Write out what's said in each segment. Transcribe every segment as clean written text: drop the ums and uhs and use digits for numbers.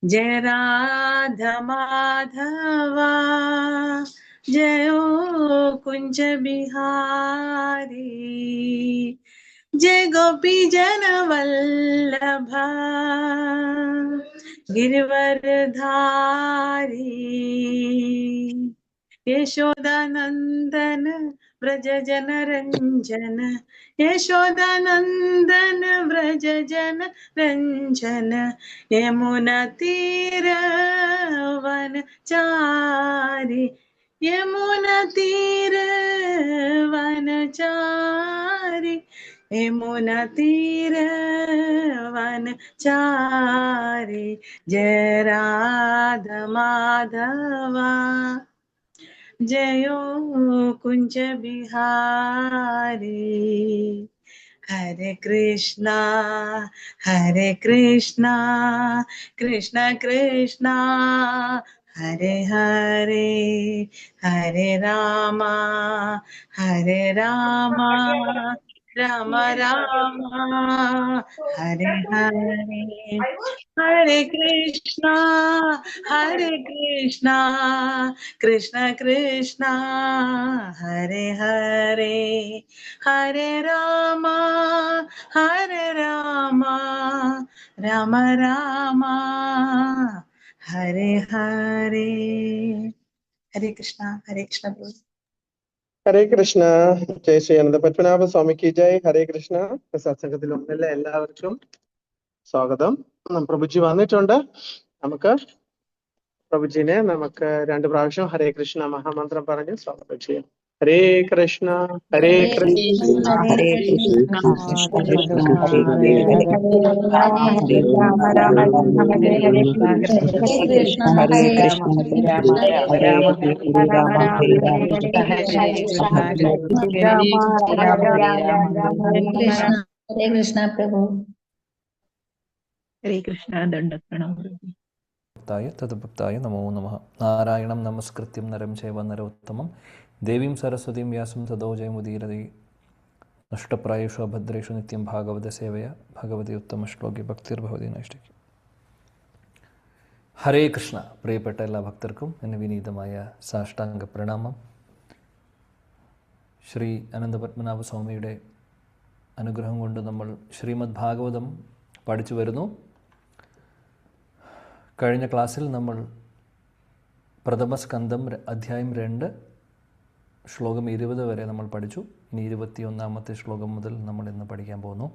जय राधा माधवा, जयो कुंज बिहारी, जय गोपी जन वल्लभ गिरिवरधारी, यशोदानंदन व्रज जन रंजन, यशोदानंदन व्रज जन रंजन, यमुना तीर वनचारी, यमुना तीर वनचारी, यमुना तीर वनचारी, जय राधा माधवा, जयो कुंज बिहारी। हरे कृष्णा कृष्ण कृष्णा हरे हरे, हरे रामा राम राम हरे हरे, हरे कृष्णा कृष्ण कृष्णा हरे हरे, हरे राम राम राम हरे हरे। हरे कृष्णा प्रभु। ഹരേ കൃഷ്ണ. ജയ് ശ്രീ അനന്ത പത്മനാഭ സ്വാമിക്ക് ജയ്. ഹരേ കൃഷ്ണ. സത്സംഗത്തിലുള്ള എല്ലാവർക്കും സ്വാഗതം. പ്രഭുജി വന്നിട്ടുണ്ട്. നമുക്ക് പ്രഭുജിനെ രണ്ട് പ്രാവശ്യം ഹരേ കൃഷ്ണ മഹാമന്ത്രം പറഞ്ഞ് സ്വാഗതം ചെയ്യാം. ഹരേ കൃഷ്ണ ഹരേ കൃഷ്ണ ഹരേ കൃഷ്ണ കൃഷ്ണ കൃഷ്ണ ഹരേ ഹരേ ഹരേ രാമ രാമ രാമ ഹരേ ഹരേ ഹരേ കൃഷ്ണ ഹരേ കൃഷ്ണ രാമ രാമ ഹരേ ഹരേ ഹരേ രാമ ഹരേ രാമ ഹരേ കൃഷ്ണ ഹരേ രാമ രാമ രാമ ഹരേ കൃഷ്ണ. ഹരേ കൃഷ്ണ പ്രഭു. ഹരേ കൃഷ്ണ. ദണ്ഡപ്രണാമം. തദ്ഭക്തായ നമോ നമഃ. നാരായണം നമസ്കൃത്യം നരം ചൈവ നരോത്തമം ദേവീം സരസ്വതീം വ്യാസം തതോ ജയമുദീരതി. നഷ്ടപ്രായേഷു അഭദ്രേഷു നിത്യം ഭാഗവത സേവയ ഭഗവതി ഉത്തമ ശ്ലോകി ഭക്തിർഭവതി നൈഷ്ഠിക്ക്. ഹരേ കൃഷ്ണ. പ്രിയപ്പെട്ട എല്ലാ ഭക്തർക്കും എൻ്റെ വിനീതമായ സാഷ്ടാംഗ പ്രണാമം. ശ്രീ അനന്തപത്മനാഭ സ്വാമിയുടെ അനുഗ്രഹം കൊണ്ട് നമ്മൾ ശ്രീമദ് ഭാഗവതം പഠിച്ചു വരുന്നു. കഴിഞ്ഞ ക്ലാസ്സിൽ നമ്മൾ പ്രഥമ സ്കന്ധം അധ്യായം 2 ശ്ലോകം 20 വരെ നമ്മൾ പഠിച്ചു. ഇനി 21-ാമത്തെ ശ്ലോകം മുതൽ നമ്മൾ ഇന്ന് പഠിക്കാൻ പോകുന്നു.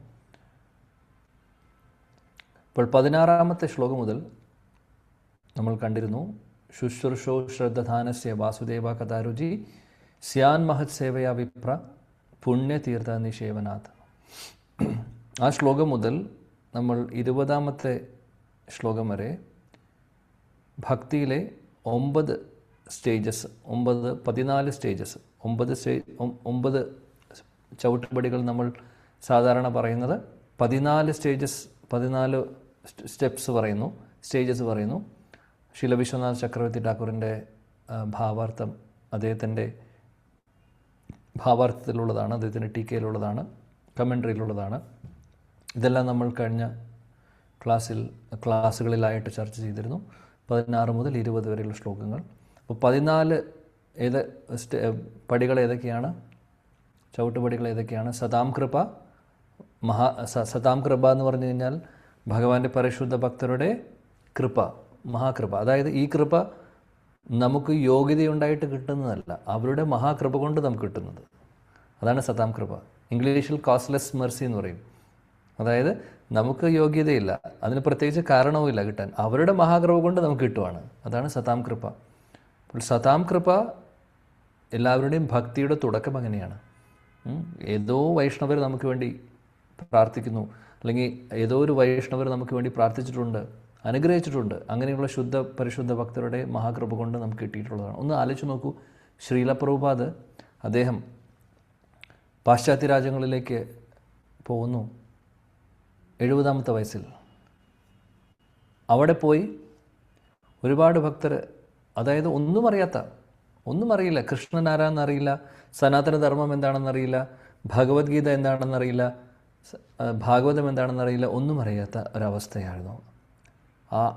ഇപ്പോൾ 16-ാമത്തെ ശ്ലോകം മുതൽ നമ്മൾ കണ്ടിരുന്നു. ശുശ്രൂഷോ ശ്രദ്ധാനസ്യ വാസുദേവ കഥാരുചി സ്യാൻ മഹത് സേവയാ വിപ്ര പുണ്യതീർത്ഥ നിഷേവനാഥ്. ആ ശ്ലോകം മുതൽ നമ്മൾ 20-ാമത്തെ ശ്ലോകം വരെ ഭക്തിയിലെ 9 സ്റ്റേജസ്, 14 സ്റ്റേജസ്, 9 ചവിട്ടുപടികൾ നമ്മൾ സാധാരണ പറയുന്നത് 14 സ്റ്റേജസ്, 14 സ്റ്റെപ്സ് പറയുന്നു, സ്റ്റേജസ് പറയുന്നു. ശീല വിശ്വനാഥ് ചക്രവർത്തി ഠാക്കൂറിൻ്റെ ഭാവാർത്ഥം അദ്ദേഹത്തിൻ്റെ ഭാവാർത്ഥത്തിലുള്ളതാണ്, അദ്ദേഹത്തിൻ്റെ ടീക്കയിലുള്ളതാണ്, കമൻട്രിയിലുള്ളതാണ്. ഇതെല്ലാം നമ്മൾ കഴിഞ്ഞ ക്ലാസ്സുകളിലായിട്ട് ചർച്ച ചെയ്തിരുന്നു. 16 മുതൽ 20 വരെയുള്ള ശ്ലോകങ്ങൾ. അപ്പോൾ 14 പടികൾ ഏതൊക്കെയാണ്? ചവിട്ടുപടികൾ ഏതൊക്കെയാണ്? സതാം കൃപ, സതാം കൃപ എന്ന് പറഞ്ഞു കഴിഞ്ഞാൽ ഭഗവാന്റെ പരിശുദ്ധ ഭക്തരുടെ കൃപ, മഹാകൃപ. അതായത് ഈ കൃപ നമുക്ക് യോഗ്യതയുണ്ടായിട്ട് കിട്ടുന്നതല്ല, അവരുടെ മഹാകൃപ കൊണ്ട് നമുക്ക് കിട്ടുന്നത്. അതാണ് സതാം കൃപ. ഇംഗ്ലീഷിൽ കോസ്റ്റ്ലെസ് മെർസി എന്ന് പറയും. അതായത് നമുക്ക് യോഗ്യതയില്ല, അതിന് പ്രത്യേകിച്ച് കാരണവുമില്ല കിട്ടാൻ, അവരുടെ മഹാകൃപ കൊണ്ട് നമുക്ക് കിട്ടുവാണ്. അതാണ് സതാം കൃപ. അപ്പോൾ സതാം കൃപ എല്ലാവരുടെയും ഭക്തിയുടെ തുടക്കം അങ്ങനെയാണ്. ഏതോ വൈഷ്ണവർ നമുക്ക് വേണ്ടി പ്രാർത്ഥിക്കുന്നു, അല്ലെങ്കിൽ ഏതോ ഒരു വൈഷ്ണവർ നമുക്ക് വേണ്ടി പ്രാർത്ഥിച്ചിട്ടുണ്ട്, അനുഗ്രഹിച്ചിട്ടുണ്ട്. അങ്ങനെയുള്ള പരിശുദ്ധ ഭക്തരുടെ മഹാകൃപ കൊണ്ട് നമുക്ക് കിട്ടിയിട്ടുള്ളതാണ്. ഒന്ന് ആലോചിച്ച് നോക്കൂ. ശ്രീല പ്രഭുപാദ് അദ്ദേഹം പാശ്ചാത്യ രാജ്യങ്ങളിലേക്ക് പോകുന്നു 70-ാമത്തെ വയസ്സിൽ. അവിടെ പോയി ഒരുപാട് ഭക്തർ, അതായത് ഒന്നും അറിയില്ല, കൃഷ്ണൻ ആരാന്നറിയില്ല, സനാതന ധർമ്മം എന്താണെന്നറിയില്ല, ഭഗവത്ഗീത എന്താണെന്നറിയില്ല, ഭാഗവതം എന്താണെന്ന് അറിയില്ല, ഒന്നും അറിയാത്ത ഒരവസ്ഥയായിരുന്നു.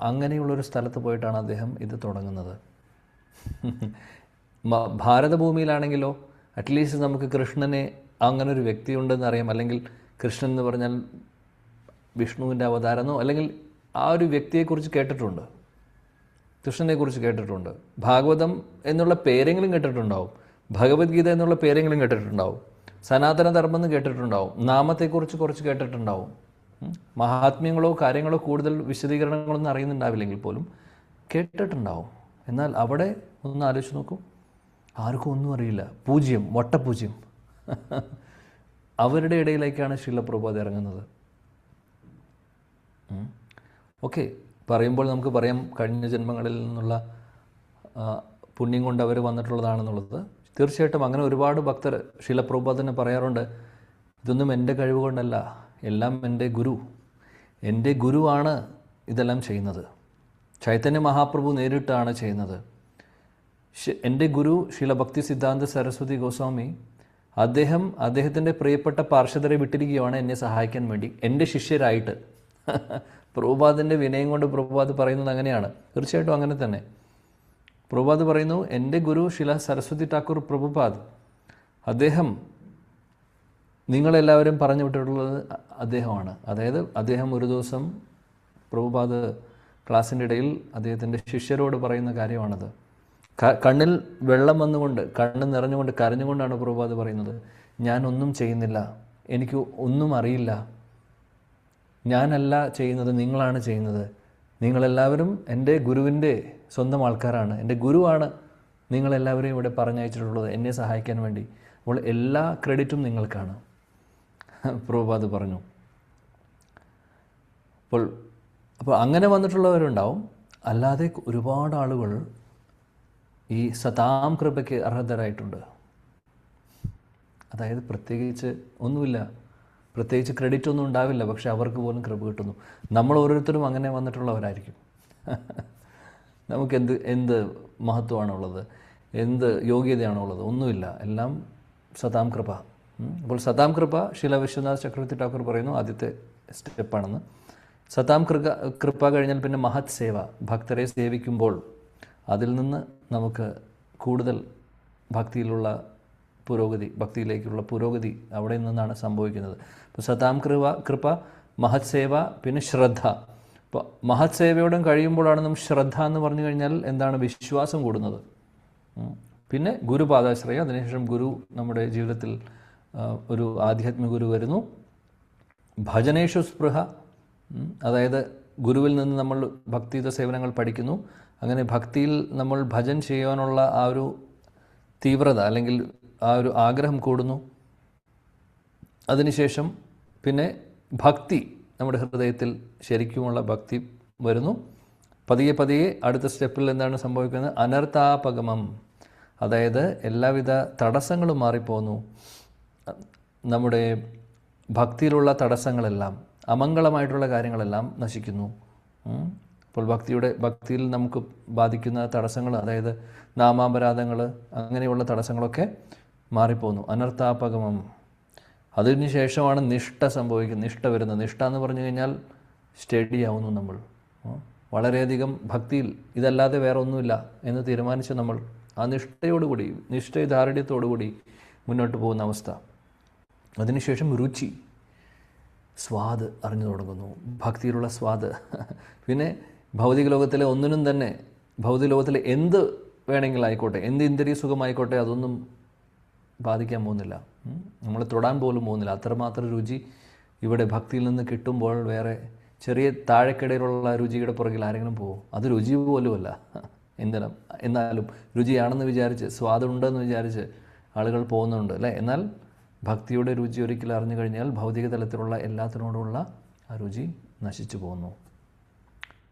അങ്ങനെയുള്ളൊരു സ്ഥലത്ത് പോയിട്ടാണ് അദ്ദേഹം ഇത് തുടങ്ങുന്നത്. ഭാരതഭൂമിയിലാണെങ്കിലോ അറ്റ്ലീസ്റ്റ് നമുക്ക് കൃഷ്ണനെ അങ്ങനെ ഒരു വ്യക്തിയുണ്ടെന്ന് അറിയാം, അല്ലെങ്കിൽ കൃഷ്ണൻ എന്ന് പറഞ്ഞാൽ വിഷ്ണുവിൻ്റെ അവതാരമോ അല്ലെങ്കിൽ ആ ഒരു വ്യക്തിയെക്കുറിച്ച് കേട്ടിട്ടുണ്ട്, കൃഷ്ണനെക്കുറിച്ച് കേട്ടിട്ടുണ്ട്. ഭാഗവതം എന്നുള്ള പേരെങ്കിലും കേട്ടിട്ടുണ്ടാവും, ഭഗവത്ഗീത എന്നുള്ള പേരെങ്കിലും കേട്ടിട്ടുണ്ടാവും, സനാതന ധർമ്മം എന്ന് കേട്ടിട്ടുണ്ടാവും, നാമത്തെക്കുറിച്ച് കുറച്ച് കേട്ടിട്ടുണ്ടാവും. മഹാത്മ്യങ്ങളോ കാര്യങ്ങളോ കൂടുതൽ വിശദീകരണങ്ങളൊന്നും അറിയുന്നുണ്ടാവില്ലെങ്കിൽ പോലും കേട്ടിട്ടുണ്ടാവും. എന്നാൽ അവിടെ ഒന്ന് ആലോചിച്ച് നോക്കൂ, ആർക്കും ഒന്നും അറിയില്ല, പൂജ്യം, വട്ടപൂജ്യം. അവരുടെ ഇടയിലേക്കാണ് ശ്രീല പ്രഭുപാദ് ഇറങ്ങുന്നത്. ഓക്കെ, പറയുമ്പോൾ നമുക്ക് പറയാം കഴിഞ്ഞ ജന്മങ്ങളിൽ നിന്നുള്ള പുണ്യം കൊണ്ട് അവർ വന്നിട്ടുള്ളതാണെന്നുള്ളത്. തീർച്ചയായിട്ടും അങ്ങനെ ഒരുപാട് ഭക്തർ ശ്രീല പ്രഭുപാദ് തന്നെ പറയാറുണ്ട്, ഇതൊന്നും എൻ്റെ കഴിവ് കൊണ്ടല്ല, എല്ലാം എൻ്റെ ഗുരുവാണ് ഇതെല്ലാം ചെയ്യുന്നത്. ചൈതന്യ മഹാപ്രഭു നേരിട്ടാണ് ചെയ്യുന്നത്. എൻ്റെ ഗുരു ശ്രീല ഭക്തി സിദ്ധാന്ത സരസ്വതി ഗോസ്വാമി, അദ്ദേഹത്തിൻ്റെ പ്രിയപ്പെട്ട പാർഷദരെ വിട്ടിരിക്കുകയാണ് എന്നെ സഹായിക്കാൻ വേണ്ടി, എൻ്റെ ശിഷ്യരായിട്ട്. പ്രഭുപാദിൻ്റെ വിനയം കൊണ്ട് പ്രഭുപാദ് പറയുന്നത് അങ്ങനെയാണ്. തീർച്ചയായിട്ടും അങ്ങനെ തന്നെ പ്രഭുപാദ് പറയുന്നു, എൻ്റെ ഗുരു ശ്രീല സരസ്വതി ഠാക്കൂർ പ്രഭുപാദ്, നിങ്ങളെല്ലാവരും പറഞ്ഞു വിട്ടിട്ടുള്ളത് അദ്ദേഹമാണ്. അതായത് അദ്ദേഹം ഒരു ദിവസം പ്രഭുപാദ് ക്ലാസ്സിൻ്റെ ഇടയിൽ അദ്ദേഹത്തിൻ്റെ ശിഷ്യരോട് പറയുന്ന കാര്യമാണത്. കണ്ണിൽ വെള്ളം വന്നുകൊണ്ട്, കണ്ണ് നിറഞ്ഞുകൊണ്ട്, കരഞ്ഞുകൊണ്ടാണ് പ്രഭുപാദ് പറയുന്നത്, ഞാനൊന്നും ചെയ്യുന്നില്ല, എനിക്ക് ഒന്നും അറിയില്ല, ഞാനല്ല ചെയ്യുന്നത്, നിങ്ങളാണ് ചെയ്യുന്നത്. നിങ്ങളെല്ലാവരും എൻ്റെ ഗുരുവിൻ്റെ സ്വന്തം ആൾക്കാരാണ്, എൻ്റെ ഗുരുവാണ് നിങ്ങളെല്ലാവരെയും ഇവിടെ പറഞ്ഞയച്ചിട്ടുള്ളത് എന്നെ സഹായിക്കാൻ വേണ്ടി. അപ്പോൾ എല്ലാ ക്രെഡിറ്റും നിങ്ങൾക്കാണ്, പ്രഭുപാദ് പറഞ്ഞു. അപ്പോൾ അങ്ങനെ വന്നിട്ടുള്ളവരുണ്ടാവും. അല്ലാതെ ഒരുപാട് ആളുകൾ ഈ സതാം കൃപയ്ക്ക് അർഹതരായിട്ടുണ്ട്. അതായത് പ്രത്യേകിച്ച് ഒന്നുമില്ല, പ്രത്യേകിച്ച് ക്രെഡിറ്റ് ഒന്നും ഉണ്ടാവില്ല, പക്ഷെ അവർക്ക് പോലും കൃപ കിട്ടുന്നു. നമ്മൾ ഓരോരുത്തരും അങ്ങനെ വന്നിട്ടുള്ളവരായിരിക്കും. നമുക്ക് എന്ത് മഹത്വമാണുള്ളത്, എന്ത് യോഗ്യതയാണുള്ളത്? ഒന്നുമില്ല, എല്ലാം സതാം കൃപ. അപ്പോൾ സതാം കൃപ ശ്രീല വിശ്വനാഥ് ചക്രവർത്തി ഠാക്കൂർ പറയുന്നു ആദ്യത്തെ സ്റ്റെപ്പാണെന്ന്. സതാം കൃപ കഴിഞ്ഞാൽ പിന്നെ മഹത് സേവ, ഭക്തരെ സേവിക്കുമ്പോൾ അതിൽ നിന്ന് നമുക്ക് കൂടുതൽ ഭക്തിയിലേക്കുള്ള പുരോഗതി അവിടെ നിന്നാണ് സംഭവിക്കുന്നത്. അപ്പോൾ സതാം കൃപ, മഹത് സേവ, പിന്നെ ശ്രദ്ധ. അപ്പോൾ മഹത് സേവയോടും കഴിയുമ്പോഴാണ് നമ്മൾ ശ്രദ്ധ എന്ന് പറഞ്ഞു കഴിഞ്ഞാൽ എന്താണ്, വിശ്വാസം കൂടുന്നത്. പിന്നെ ഗുരുപാദാശ്രയം, അതിനുശേഷം ഗുരു നമ്മുടെ ജീവിതത്തിൽ ഒരു ആധ്യാത്മിക ഗുരു വരുന്നു. ഭജനേഷു സ്പൃഹ, അതായത് ഗുരുവിൽ നിന്ന് നമ്മൾ ഭക്തിയുത സേവനങ്ങൾ പഠിക്കുന്നു. അങ്ങനെ ഭക്തിയിൽ നമ്മൾ ഭജൻ ചെയ്യാനുള്ള ആ ഒരു തീവ്രത അല്ലെങ്കിൽ ആ ഒരു ആഗ്രഹം കൂടുന്നു. അതിനുശേഷം പിന്നെ ഭക്തി നമ്മുടെ ഹൃദയത്തിൽ ശരിക്കുമുള്ള ഭക്തി വരുന്നു. പതിയെ പതിയെ അടുത്ത സ്റ്റെപ്പിൽ എന്താണ് സംഭവിക്കുന്നത്? അനർത്ഥാപഗമം, അതായത് എല്ലാവിധ തടസ്സങ്ങളും മാറിപ്പോകുന്നു. നമ്മുടെ ഭക്തിയിലുള്ള തടസ്സങ്ങളെല്ലാം, അമംഗളമായിട്ടുള്ള കാര്യങ്ങളെല്ലാം നശിക്കുന്നു. അപ്പോൾ ഭക്തിയിൽ നമുക്ക് ബാധിക്കുന്ന തടസ്സങ്ങൾ, അതായത് നാമാപരാധങ്ങൾ, അങ്ങനെയുള്ള തടസ്സങ്ങളൊക്കെ മാറിപ്പോകുന്നു. അനർത്ഥാപഗമം. അതിനുശേഷമാണ് നിഷ്ഠ സംഭവിക്കുന്നത്, നിഷ്ഠ വരുന്നത്. നിഷ്ഠ എന്ന് പറഞ്ഞു കഴിഞ്ഞാൽ സ്റ്റഡി ആവുന്നു. നമ്മൾ വളരെയധികം ഭക്തിയിൽ ഇതല്ലാതെ വേറെ ഒന്നുമില്ല എന്ന് തീരുമാനിച്ച് നമ്മൾ ആ നിഷ്ഠയോടുകൂടി, നിശ്ചയദാർഢ്യത്തോടുകൂടി മുന്നോട്ട് പോകുന്ന അവസ്ഥ. അതിനുശേഷം രുചി, സ്വാദ് അറിഞ്ഞു തുടങ്ങുന്നു, ഭക്തിയിലുള്ള സ്വാദ്. പിന്നെ ഭൗതിക ലോകത്തിലെ ഒന്നിനും തന്നെ, ഭൗതിക ലോകത്തിലെ എന്ത് വേണമെങ്കിലും ആയിക്കോട്ടെ, എന്ത് ഇന്ദ്രിയ സുഖമായിക്കോട്ടെ, അതൊന്നും ബാധിക്കാൻ പോകുന്നില്ല, നമ്മൾ തൊടാൻ പോലും പോകുന്നില്ല. അത്രമാത്രം രുചി ഇവിടെ ഭക്തിയിൽ നിന്ന് കിട്ടുമ്പോൾ വേറെ ചെറിയ താഴെക്കിടയിലുള്ള രുചിയുടെ പുറകിൽ ആരെങ്കിലും പോകും? അത് രുചി പോലുമല്ല. എന്നാലും രുചിയാണെന്ന് വിചാരിച്ച്, സ്വാദുണ്ടെന്ന് വിചാരിച്ച് ആളുകൾ പോകുന്നുണ്ട് അല്ലേ? എന്നാൽ ഭക്തിയുടെ രുചി ഒരിക്കലും അറിഞ്ഞു കഴിഞ്ഞാൽ ഭൗതിക തലത്തിലുള്ള എല്ലാത്തിനോടുള്ള ആ രുചി നശിച്ചു പോകുന്നു.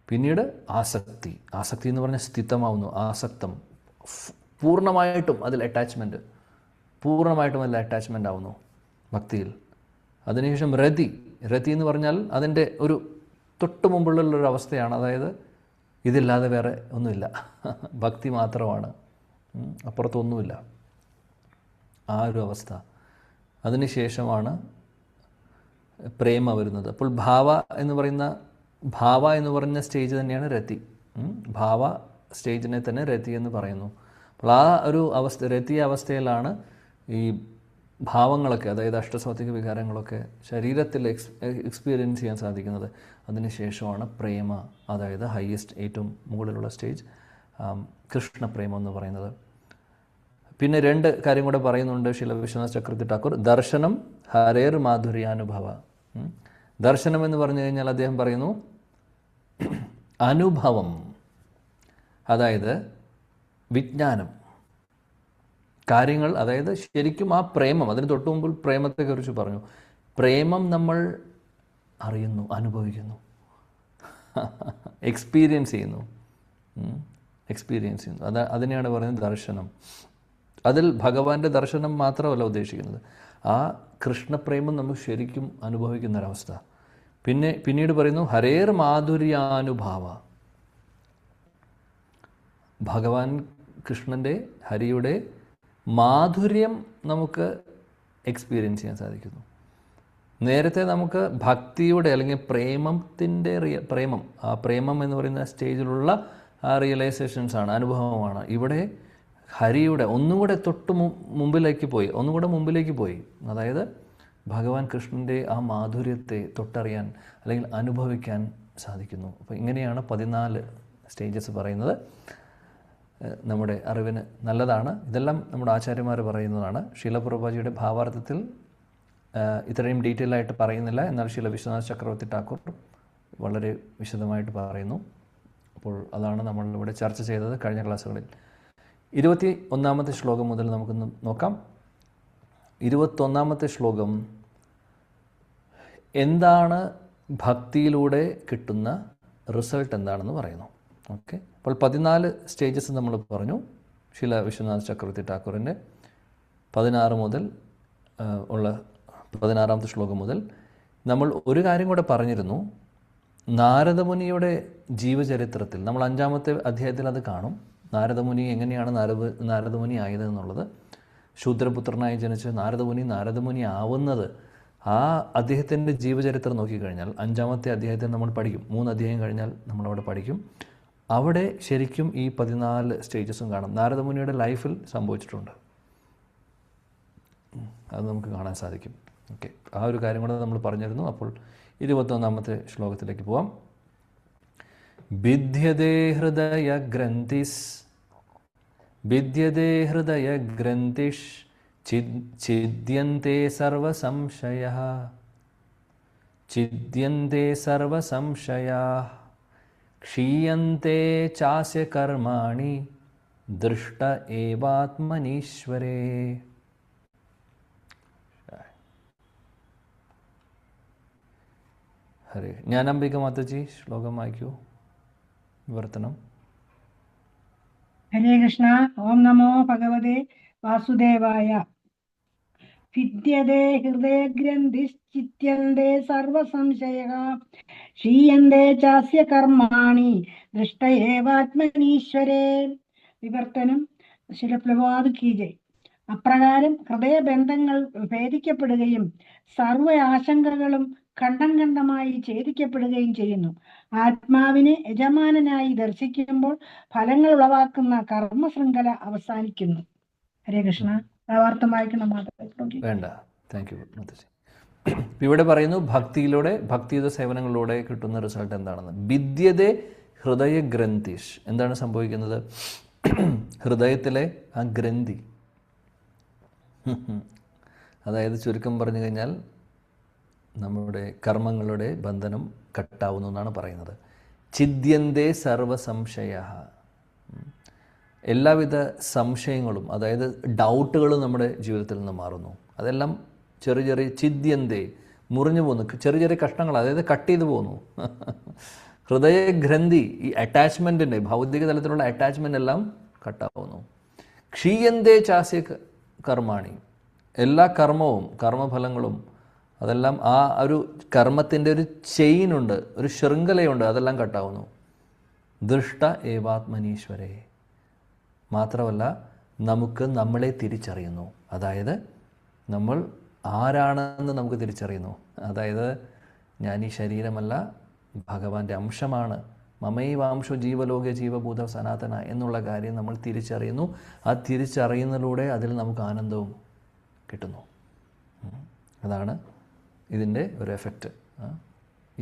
പിന്നീട് ആസക്തി എന്ന് പറഞ്ഞാൽ സ്ഥിതമാവുന്നു. ആസക്തം, പൂർണ്ണമായിട്ടും അതിൽ അറ്റാച്ച്മെൻറ്റ് ആവുന്നു ഭക്തിയിൽ. അതിനുശേഷം രതി എന്ന് പറഞ്ഞാൽ അതിൻ്റെ ഒരു തൊട്ട് മുമ്പുള്ളൊരു അവസ്ഥയാണ്. അതായത് ഇതില്ലാതെ വേറെ ഒന്നുമില്ല, ഭക്തി മാത്രമാണ്, അപ്പുറത്തൊന്നുമില്ല, ആ ഒരു അവസ്ഥ. അതിനുശേഷമാണ് പ്രേമ വരുന്നത്. അപ്പോൾ ഭാവ എന്ന് പറയുന്ന സ്റ്റേജ് തന്നെയാണ് രതി. ഭാവ സ്റ്റേജിനെ തന്നെ രതി എന്ന് പറയുന്നു. അപ്പോൾ ആ ഒരു രതി അവസ്ഥയിലാണ് ഈ ഭാവങ്ങളൊക്കെ, അതായത് അഷ്ടസാത്വിക വികാരങ്ങളൊക്കെ ശരീരത്തിൽ എക്സ്പീരിയൻസ് ചെയ്യാൻ സാധിക്കുന്നത്. അതിനുശേഷമാണ് പ്രേമ, അതായത് ഹയസ്റ്റ് ഏറ്റവും മുകളിലുള്ള സ്റ്റേജ് കൃഷ്ണപ്രേമം എന്ന് പറയുന്നത്. പിന്നെ 2 കാര്യം കൂടെ പറയുന്നുണ്ട് ശ്രീല വിശ്വനാഥ് ചക്രവർത്തി ഠാക്കൂർ. ദർശനം ഹരേർ മാധുര്യാനുഭവ. ദർശനം എന്ന് പറഞ്ഞു കഴിഞ്ഞാൽ അദ്ദേഹം പറയുന്നു അനുഭവം, അതായത് വിജ്ഞാനം, കാര്യങ്ങൾ, അതായത് ശരിക്കും ആ പ്രേമം, അതിന് തൊട്ടു മുമ്പിൽ പ്രേമത്തെക്കുറിച്ച് പറഞ്ഞു. പ്രേമം നമ്മൾ അറിയുന്നു, അനുഭവിക്കുന്നു, എക്സ്പീരിയൻസ് ചെയ്യുന്നു. അതിനെയാണ് പറയുന്നത് ദർശനം. അതിൽ ഭഗവാന്റെ ദർശനം മാത്രമല്ല ഉദ്ദേശിക്കുന്നത്, ആ കൃഷ്ണപ്രേമം നമ്മൾ ശരിക്കും അനുഭവിക്കുന്നൊരവസ്ഥ. പിന്നീട് പറയുന്നു ഹരേർ മാധുര്യാനുഭാവ. ഭഗവാൻ കൃഷ്ണൻ്റെ, ഹരിയുടെ മാധുര്യം നമുക്ക് എക്സ്പീരിയൻസ് ചെയ്യാൻ സാധിക്കുന്നു. നേരത്തെ നമുക്ക് ഭക്തിയുടെ അല്ലെങ്കിൽ പ്രേമത്തിൻ്റെ ആ പ്രേമം എന്ന് പറയുന്ന സ്റ്റേജിലുള്ള ആ റിയലൈസേഷൻസാണ്, അനുഭവമാണ്. ഇവിടെ ഹരിയുടെ ഒന്നുകൂടെ മുമ്പിലേക്ക് പോയി, അതായത് ഭഗവാൻ കൃഷ്ണൻ്റെ ആ മാധുര്യത്തെ തൊട്ടറിയാൻ അല്ലെങ്കിൽ അനുഭവിക്കാൻ സാധിക്കുന്നു. അപ്പോൾ ഇങ്ങനെയാണ് 14 സ്റ്റേജസ് പറയുന്നത്. നമ്മുടെ അറിവിന് നല്ലതാണ്. ഇതെല്ലാം നമ്മുടെ ആചാര്യന്മാർ പറയുന്നതാണ്. ശീല പ്രഭുപാദിയുടെ ഭാവാർത്ഥത്തിൽ ഇത്രയും ഡീറ്റെയിൽ ആയിട്ട് പറയുന്നില്ല, എന്നാൽ ശീല വിശ്വനാഥ് ചക്രവർത്തി ഠാക്കൂർ വളരെ വിശദമായിട്ട് പറയുന്നു. അപ്പോൾ അതാണ് നമ്മളിവിടെ ചർച്ച ചെയ്തത് കഴിഞ്ഞ ക്ലാസ്സുകളിൽ. 21-ാമത്തെ ശ്ലോകം മുതൽ നമുക്കൊന്ന് നോക്കാം. 21-ാമത്തെ ശ്ലോകം എന്താണ് ഭക്തിയിലൂടെ കിട്ടുന്ന റിസൾട്ട് എന്താണെന്ന് പറയുന്നു. ഓക്കെ, അപ്പോൾ 14 സ്റ്റേജസ് നമ്മൾ പറഞ്ഞു. ശീല വിശ്വനാഥ് ചക്രവർത്തി ഠാക്കൂറിൻ്റെ 16 മുതൽ ഉള്ള 16-ാമത്തെ ശ്ലോകം മുതൽ നമ്മൾ ഒരു കാര്യം കൂടെ പറഞ്ഞിരുന്നു. നാരദമുനിയുടെ ജീവചരിത്രത്തിൽ നമ്മൾ 5-ാമത്തെ അധ്യായത്തിൽ അത് കാണും. നാരദമുനി എങ്ങനെയാണ് നാരദമുനി ആയതെന്നുള്ളത്. ശൂദ്രപുത്രനായി ജനിച്ച് നാരദമുനി ആവുന്നത്, ആ അദ്ദേഹത്തിൻ്റെ ജീവചരിത്രം നോക്കിക്കഴിഞ്ഞാൽ 5-ാമത്തെ അധ്യായത്തിൽ നമ്മൾ പഠിക്കും. 3 അധ്യായം കഴിഞ്ഞാൽ നമ്മളവിടെ പഠിക്കും. അവിടെ ശരിക്കും ഈ 14 സ്റ്റേജസും കാണാം. നാരദമുനിയുടെ ലൈഫിൽ സംഭവിച്ചിട്ടുണ്ട്, അത് നമുക്ക് കാണാൻ സാധിക്കും. ഓക്കെ, ആ ഒരു കാര്യം കൂടെ നമ്മൾ പറഞ്ഞിരുന്നു. അപ്പോൾ 21-ാമത്തെ ശ്ലോകത്തിലേക്ക് പോവാം. ഭിദ്യതേ ഹൃദയഗ്രന്ഥിഷ് ഛിദ്യന്തെ സർവസംശയാഃ ക്ഷീയന്തെ ചാസ്യ കർമാണി ദൃഷ്ട ഏവാത്മനീശ്വരേ. ഹരേ. ജ്ഞാനാംബിക മാതാജി ശ്ലോകം വായിക്കൂ. വിവർത്തനം. ഹരേ കൃഷ്ണ. ഓം നമോ ഭഗവതേ വാസുദേവായ. വിദ്യതേ ഹൃദയഗ്രന്ഥിശ്ചിത്യന്തേ സർവസംശയഃ ക്ഷീയന്തേ ചാസ്യ കർമാണി ദൃഷ്ട ഏവാത്മനീശ്വരേ. വിവർത്തനം. ശ്രീല പ്രഭുപാദ് കീ ജയ്. അപ്രകാരം ഹൃദയബന്ധങ്ങൾ ഭേദിക്കപ്പെടുകയും സർവ ആശങ്കകളും ഖണ്ഡമായി ഛേദിക്കപ്പെടുകയും ചെയ്യുന്നു. ആത്മാവിനെ യജമാനനായി ദർശിക്കുമ്പോൾ ഫലങ്ങൾ ഉളവാക്കുന്ന കർമ്മശൃംഖല അവസാനിക്കുന്നു. ഹരേ കൃഷ്ണ. ഭാവാർത്ഥം വായിക്കണം. വേണ്ട, താങ്ക് യു മാതാജി. ഇവിടെ പറയുന്നു ഭക്തിയുത സേവനങ്ങളിലൂടെ കിട്ടുന്ന റിസൾട്ട് എന്താണെന്ന്. ഭിദ്യതേ ഹൃദയഗ്രന്ഥിഷ്. എന്താണ് സംഭവിക്കുന്നത്? ഹൃദയത്തിലെ ആ ഗ്രന്ഥി, അതായത് ചുരുക്കം പറഞ്ഞു കഴിഞ്ഞാൽ നമ്മുടെ കർമ്മങ്ങളുടെ ബന്ധനം കട്ടാവുന്നു എന്നാണ് പറയുന്നത്. ഛിദ്യന്തേ സർവസംശയഃ. എല്ലാവിധ സംശയങ്ങളും, അതായത് ഡൗട്ടുകളും നമ്മുടെ ജീവിതത്തിൽ നിന്ന് മാറുന്നു. അതെല്ലാം ചെറിയ ഛിദ്യന്തേ, മുറിഞ്ഞു പോകുന്നു, ചെറിയ കഷ്ണങ്ങൾ, അതായത് കട്ട് ചെയ്തു പോകുന്നു. ഹൃദയഗ്രന്ഥി, ഈ അറ്റാച്ച്മെൻറ്റിൻ്റെ ഭൗതിക തലത്തിലുള്ള അറ്റാച്ച്മെൻ്റ് എല്ലാം കട്ടാവുന്നു. ക്ഷീയന്തേ ചാസ്യ കർമാണി. എല്ലാ കർമ്മഫലങ്ങളും അതെല്ലാം, ആ ഒരു കർമ്മത്തിൻ്റെ ഒരു ചെയിനുണ്ട്, ഒരു ശൃംഖലയുണ്ട്, അതെല്ലാം കട്ടാവുന്നു. ദൃഷ്ട ഏവാത്മനീശ്വരേ. മാത്രമല്ല നമുക്ക് നമ്മളെ തിരിച്ചറിയുന്നു, അതായത് നമ്മൾ ആരാണെന്ന് നമുക്ക് തിരിച്ചറിയുന്നു. അതായത് ഞാൻ ഈ ശരീരമല്ല, ഭഗവാന്റെ അംശമാണ്, മമൈവാംശോ ജീവലോക ജീവഭൂത സനാതന എന്നുള്ള കാര്യം നമ്മൾ തിരിച്ചറിയുന്നു. ആ തിരിച്ചറിയുന്നതിലൂടെ അതിൽ നമുക്ക് ആനന്ദവും കിട്ടുന്നു. അതാണ് ഇതിൻ്റെ ഒരു എഫക്റ്റ്.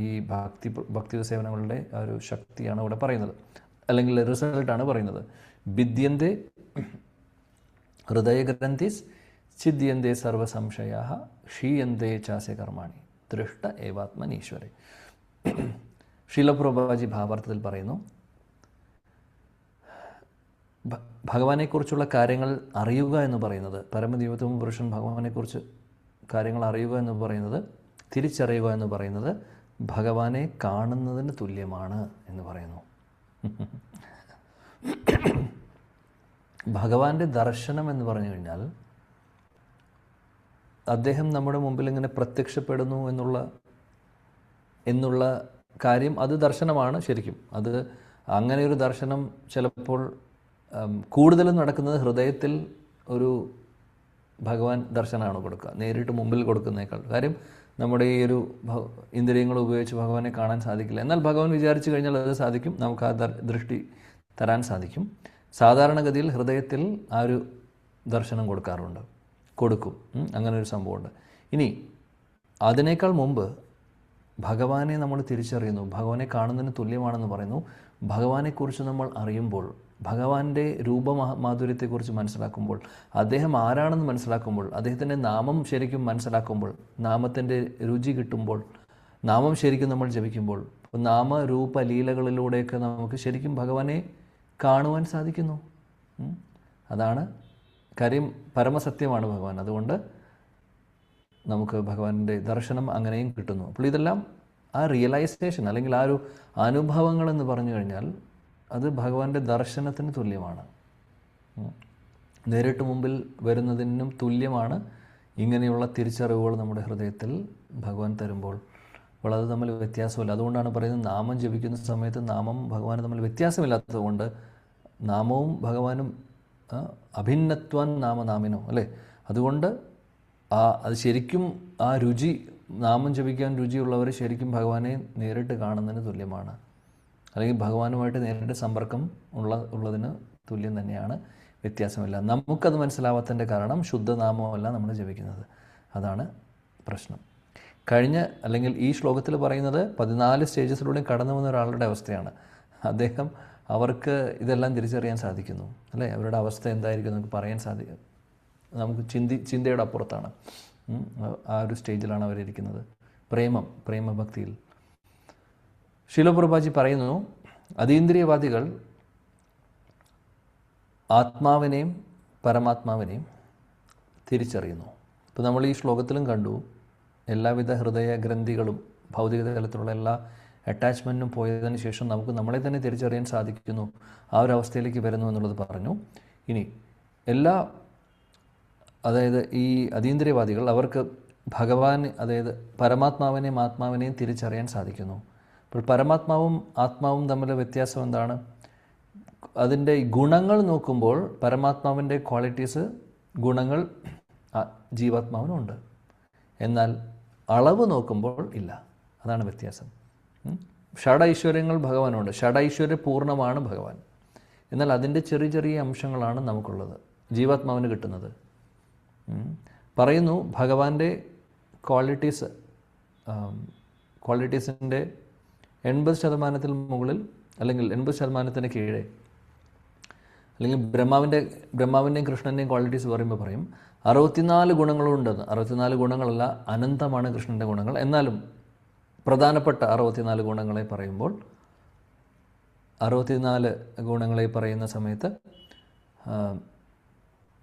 ഈ ഭക്തി സേവനങ്ങളുടെ ആ ഒരു ശക്തിയാണ് ഇവിടെ പറയുന്നത്, അല്ലെങ്കിൽ റിസൾട്ടാണ് പറയുന്നത്. ഭിദ്യന്തേ ഹൃദയഗ്രന്ഥിസ് ഛിദ്യന്തേ സർവസംശയാ ക്ഷീയന്തേ ചാസ്യ കർമാണി ദൃഷ്ട ഏവാത്മനീശ്വരെ. ശീലപ്രഭാജി ഭാവാർത്ഥത്തിൽ പറയുന്നു, ഭഗവാനെക്കുറിച്ചുള്ള കാര്യങ്ങൾ അറിയുക എന്ന് പറയുന്നത്, പരമദൈവത്വം പുരുഷൻ ഭഗവാനെക്കുറിച്ച് കാര്യങ്ങൾ അറിയുക എന്ന് പറയുന്നത്, തിരിച്ചറിയുക എന്ന് പറയുന്നത് ഭഗവാനെ കാണുന്നതിന് തുല്യമാണ് എന്ന് പറയുന്നു. ഭഗവാന്റെ ദർശനം എന്ന് പറഞ്ഞു കഴിഞ്ഞാൽ അദ്ദേഹം നമ്മുടെ മുമ്പിൽ ഇങ്ങനെ പ്രത്യക്ഷപ്പെടുന്നു എന്നുള്ള കാര്യം, അത് ദർശനമാണ് ശരിക്കും. അത് അങ്ങനെ ഒരു ദർശനം ചിലപ്പോൾ കൂടുതലും നടക്കുന്നത് ഹൃദയത്തിൽ ഒരു ഭഗവാൻ ദർശനമാണ് കൊടുക്കുക, നേരിട്ട് മുമ്പിൽ കൊടുക്കുന്നേക്കാൾ. കാര്യം നമ്മുടെ ഈ ഒരു ഇന്ദ്രിയങ്ങൾ ഉപയോഗിച്ച് ഭഗവാനെ കാണാൻ സാധിക്കില്ല. എന്നാൽ ഭഗവാൻ വിചാരിച്ചു കഴിഞ്ഞാൽ അത് സാധിക്കും, നമുക്ക് ആ ദൃഷ്ടി തരാൻ സാധിക്കും. സാധാരണഗതിയിൽ ഹൃദയത്തിൽ ആ ഒരു ദർശനം കൊടുക്കും. അങ്ങനെ ഒരു സംഭവമുണ്ട്. ഇനി അതിനേക്കാൾ മുമ്പ് ഭഗവാനെ നമ്മൾ തിരിച്ചറിയുന്നു, ഭഗവാനെ കാണുന്നതിന് തുല്യമാണെന്ന് പറയുന്നു. ഭഗവാനെക്കുറിച്ച് നമ്മൾ അറിയുമ്പോൾ, ഭഗവാന്റെ രൂപമാധുര്യത്തെക്കുറിച്ച് മനസ്സിലാക്കുമ്പോൾ, അദ്ദേഹം ആരാണെന്ന് മനസ്സിലാക്കുമ്പോൾ, അദ്ദേഹത്തിൻ്റെ നാമം ശരിക്കും മനസ്സിലാക്കുമ്പോൾ, നാമത്തിൻ്റെ രുചി കിട്ടുമ്പോൾ, നാമം ശരിക്കും നമ്മൾ ജപിക്കുമ്പോൾ, നാമരൂപ ലീലകളിലൂടെയൊക്കെ നമുക്ക് ശരിക്കും ഭഗവാനെ കാണുവാൻ സാധിക്കുന്നു. അതാണ് കാര്യം, പരമസത്യമാണ് ഭഗവാൻ. അതുകൊണ്ട് നമുക്ക് ഭഗവാന്റെ ദർശനം അങ്ങനെയും കിട്ടുന്നു. അപ്പോൾ ഇതെല്ലാം ആ റിയലൈസേഷൻ അല്ലെങ്കിൽ ആ ഒരു അനുഭവങ്ങൾ എന്ന് പറഞ്ഞു കഴിഞ്ഞാൽ അത് ഭഗവാന്റെ ദർശനത്തിന് തുല്യമാണ്. നേരിട്ട് മുമ്പിൽ വരുന്നതിനും തുല്യമാണ് ഇങ്ങനെയുള്ള തിരിച്ചറിവുകൾ നമ്മുടെ ഹൃദയത്തിൽ ഭഗവാൻ തരുമ്പോൾ. അപ്പോൾ അത് തമ്മിൽ വ്യത്യാസമില്ല. അതുകൊണ്ടാണ് പറയുന്നത്, നാമം ജപിക്കുന്ന സമയത്ത് നാമം ഭഗവാന് തമ്മിൽ വ്യത്യാസമില്ലാത്തത് കൊണ്ട് നാമവും ഭഗവാനും അഭിന്നത്വാൻ നാമനാമിനോ അല്ലേ. അതുകൊണ്ട് അത് ശരിക്കും ആ രുചി, നാമം ജപിക്കാൻ രുചിയുള്ളവർ ശരിക്കും ഭഗവാനെ നേരിട്ട് കാണുന്നതിന് തുല്യമാണ്, അല്ലെങ്കിൽ ഭഗവാനുമായിട്ട് നേരിട്ട് സമ്പർക്കം ഉള്ളതിന് തുല്യം തന്നെയാണ്, വ്യത്യാസമില്ല. നമുക്കത് മനസ്സിലാവാത്തതിൻ്റെ കാരണം ശുദ്ധനാമമല്ല നമ്മൾ ജപിക്കുന്നത്. അതാണ് പ്രശ്നം. അല്ലെങ്കിൽ ഈ ശ്ലോകത്തിൽ പറയുന്നത് 14 സ്റ്റേജസിലൂടെ കടന്നു വന്ന ഒരാളുടെ അവസ്ഥയാണ്. അവർക്ക് ഇതെല്ലാം തിരിച്ചറിയാൻ സാധിക്കുന്നു അല്ലേ. അവരുടെ അവസ്ഥ എന്തായിരിക്കും നമുക്ക് പറയാൻ സാധിക്കും. നമുക്ക് ചിന്തയുടെ അപ്പുറത്താണ്. ആ ഒരു സ്റ്റേജിലാണ് അവരിയ്ക്കുന്നത്, പ്രേമഭക്തിയിൽ. ശീലപ്രഭാജി പറയുന്നു, അതീന്ദ്രിയവാദികൾ ആത്മാവിനെയും പരമാത്മാവിനെയും തിരിച്ചറിയുന്നു. ഇപ്പോൾ നമ്മൾ ഈ ശ്ലോകത്തിലും കണ്ടു, എല്ലാവിധ ഹൃദയ ഗ്രന്ഥികളും ഭൗതിക തലത്തിലുള്ള എല്ലാ അറ്റാച്ച്മെൻറ്റും പോയതിന് ശേഷം നമുക്ക് നമ്മളെ തന്നെ തിരിച്ചറിയാൻ സാധിക്കുന്നു, ആ ഒരു അവസ്ഥയിലേക്ക് വരുന്നു എന്നുള്ളത് പറഞ്ഞു. ഇനി അതായത് ഈ അതീന്ദ്രിയവാദികൾ, അവർക്ക് ഭഗവാൻ, അതായത് പരമാത്മാവിനെയും ആത്മാവിനെയും തിരിച്ചറിയാൻ സാധിക്കുന്നു. അപ്പോൾ പരമാത്മാവും ആത്മാവും തമ്മിലെ വ്യത്യാസം എന്താണ്? അതിൻ്റെ ഗുണങ്ങൾ നോക്കുമ്പോൾ പരമാത്മാവിൻ്റെ ഗുണങ്ങൾ ജീവാത്മാവിനുണ്ട്, എന്നാൽ അളവ് നോക്കുമ്പോൾ ഇല്ല. അതാണ് വ്യത്യാസം. ഷഡൈശ്വര്യങ്ങൾ ഭഗവാനുണ്ട്, ഷഡൈശ്വര്യ പൂർണ്ണമാണ് ഭഗവാൻ, എന്നാൽ അതിൻ്റെ ചെറിയ ചെറിയ അംശങ്ങളാണ് നമുക്കുള്ളത്, ജീവാത്മാവിന് കിട്ടുന്നത്. പറയുന്നു, ഭഗവാന്റെ ക്വാളിറ്റീസിൻ്റെ 80% മുകളിൽ, അല്ലെങ്കിൽ 80% കീഴേ, അല്ലെങ്കിൽ ബ്രഹ്മാവിൻ്റെയും കൃഷ്ണൻ്റെയും ക്വാളിറ്റീസ് പറയുമ്പോൾ പറയും 64 ഗുണങ്ങളുണ്ടെന്ന്. 64 ഗുണങ്ങളല്ല, അനന്തമാണ് കൃഷ്ണൻ്റെ ഗുണങ്ങൾ. എന്നാലും പ്രധാനപ്പെട്ട 64 ഗുണങ്ങളെ പറയുമ്പോൾ, 64 ഗുണങ്ങളെ പറയുന്ന സമയത്ത്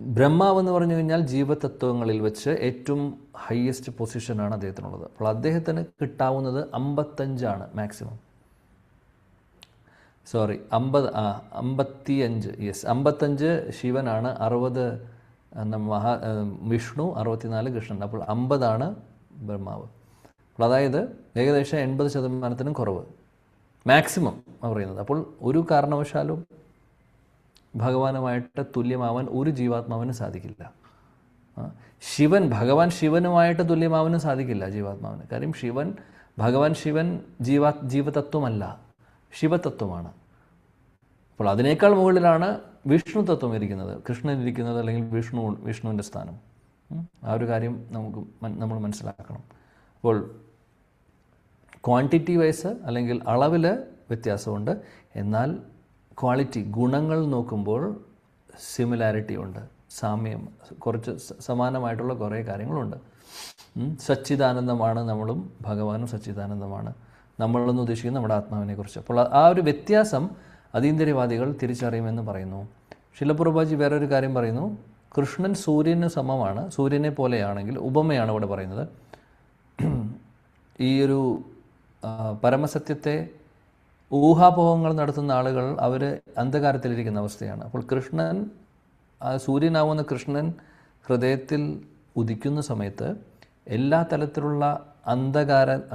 ബ്രഹ്മാവെന്ന് പറഞ്ഞു കഴിഞ്ഞാൽ ജീവതത്വങ്ങളിൽ വെച്ച് ഏറ്റവും ഹയസ്റ്റ് പൊസിഷനാണ് അദ്ദേഹത്തിനുള്ളത്. അപ്പോൾ അദ്ദേഹത്തിന് കിട്ടാവുന്നത് 55 മാക്സിമം. 55 ശിവനാണ്, 60 വിഷ്ണു, 64 കൃഷ്ണൻ. അപ്പോൾ 50 ബ്രഹ്മാവ്. അപ്പോൾ അതായത് ഏകദേശം 80% കുറവ് മാക്സിമം പറയുന്നത്. അപ്പോൾ ഒരു കാരണവശാലും ഭഗവാനുമായിട്ട് തുല്യമാവാൻ ഒരു ജീവാത്മാവിന് സാധിക്കില്ല. ശിവൻ, ഭഗവാൻ ശിവനുമായിട്ട് തുല്യമാവാനും സാധിക്കില്ല ജീവാത്മാവിന്. കാര്യം ഭഗവാൻ ശിവൻ ജീവതത്വമല്ല, ശിവതത്വമാണ്. അപ്പോൾ അതിനേക്കാൾ മുകളിലാണ് വിഷ്ണു തത്വം ഇരിക്കുന്നത്, കൃഷ്ണൻ ഇരിക്കുന്നത്, അല്ലെങ്കിൽ വിഷ്ണുവിൻ്റെ സ്ഥാനം. ആ ഒരു കാര്യം നമ്മൾ മനസ്സിലാക്കണം. അപ്പോൾ ക്വാണ്ടിറ്റി വൈസ് അല്ലെങ്കിൽ അളവിൽ വ്യത്യാസമുണ്ട്, എന്നാൽ ക്വാളിറ്റി, ഗുണങ്ങൾ നോക്കുമ്പോൾ സിമിലാരിറ്റി ഉണ്ട്, സാമ്യം, കുറച്ച് സമാനമായിട്ടുള്ള കുറേ കാര്യങ്ങളുണ്ട്. സച്ചിദാനന്ദമാണ് നമ്മളും, ഭഗവാനും സച്ചിദാനന്ദമാണ്. നമ്മളെന്ന് ഉദ്ദേശിക്കുന്നത് നമ്മുടെ ആത്മാവിനെ കുറിച്ച്. അപ്പോൾ ആ ഒരു വ്യത്യാസം അതീന്ദ്രിയവാദികൾ തിരിച്ചറിയുമെന്ന് പറയുന്നു. ശിലപ്രഭുജി വേറൊരു കാര്യം പറയുന്നു, കൃഷ്ണൻ സൂര്യന് സമമാണ്, സൂര്യനെ പോലെയാണെങ്കിൽ, ഉപമയാണ് ഇവിടെ പറയുന്നത്. ഈ ഒരു പരമസത്യത്തെ ഊഹാപോഹങ്ങൾ നടത്തുന്ന ആളുകൾ അവർ അന്ധകാരത്തിലിരിക്കുന്ന അവസ്ഥയാണ്. അപ്പോൾ കൃഷ്ണൻ, സൂര്യനാവുന്ന കൃഷ്ണൻ ഹൃദയത്തിൽ ഉദിക്കുന്ന സമയത്ത് എല്ലാ തലത്തിലുള്ള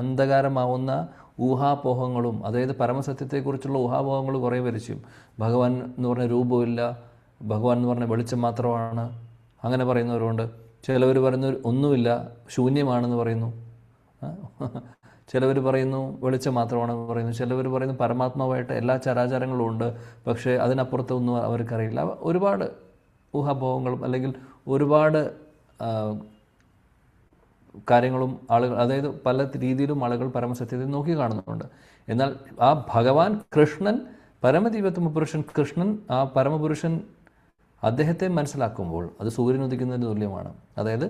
അന്ധകാരമാവുന്ന ഊഹാപോഹങ്ങളും, അതായത് പരമസത്യത്തെക്കുറിച്ചുള്ള ഊഹാപോഹങ്ങൾ കുറേ വരച്ചു. ഭഗവാൻ എന്ന് പറഞ്ഞ രൂപമില്ല, ഭഗവാൻ എന്ന് പറഞ്ഞ വെളിച്ചം മാത്രമാണ്, അങ്ങനെ പറയുന്നവരുണ്ട്. ചിലവർ പറയുന്നു ഒന്നുമില്ല, ശൂന്യമാണെന്ന് പറയുന്നു. ചിലവർ പറയുന്നു വെളിച്ചം മാത്രമാണെന്ന് പറയുന്നു. ചിലവർ പറയുന്നു പരമാത്മാവായിട്ട് എല്ലാ ചരാചരങ്ങളും ഉണ്ട്, പക്ഷേ അതിനപ്പുറത്തൊന്നും അവർക്കറിയില്ല. ഒരുപാട് ഊഹാപോഹങ്ങളും അല്ലെങ്കിൽ ഒരുപാട് കാര്യങ്ങളും ആളുകൾ, അതായത് പല രീതിയിലും ആളുകൾ പരമസത്യത്തെ നോക്കി കാണുന്നുണ്ട്. എന്നാൽ ആ ഭഗവാൻ കൃഷ്ണൻ, പരമദിവ്യത്വ പുരുഷൻ കൃഷ്ണൻ, ആ പരമപുരുഷൻ അദ്ദേഹത്തെ മനസ്സിലാക്കുമ്പോൾ അത് സൂര്യൻ ഉദിക്കുന്നതിന് തുല്യമാണ്. അതായത്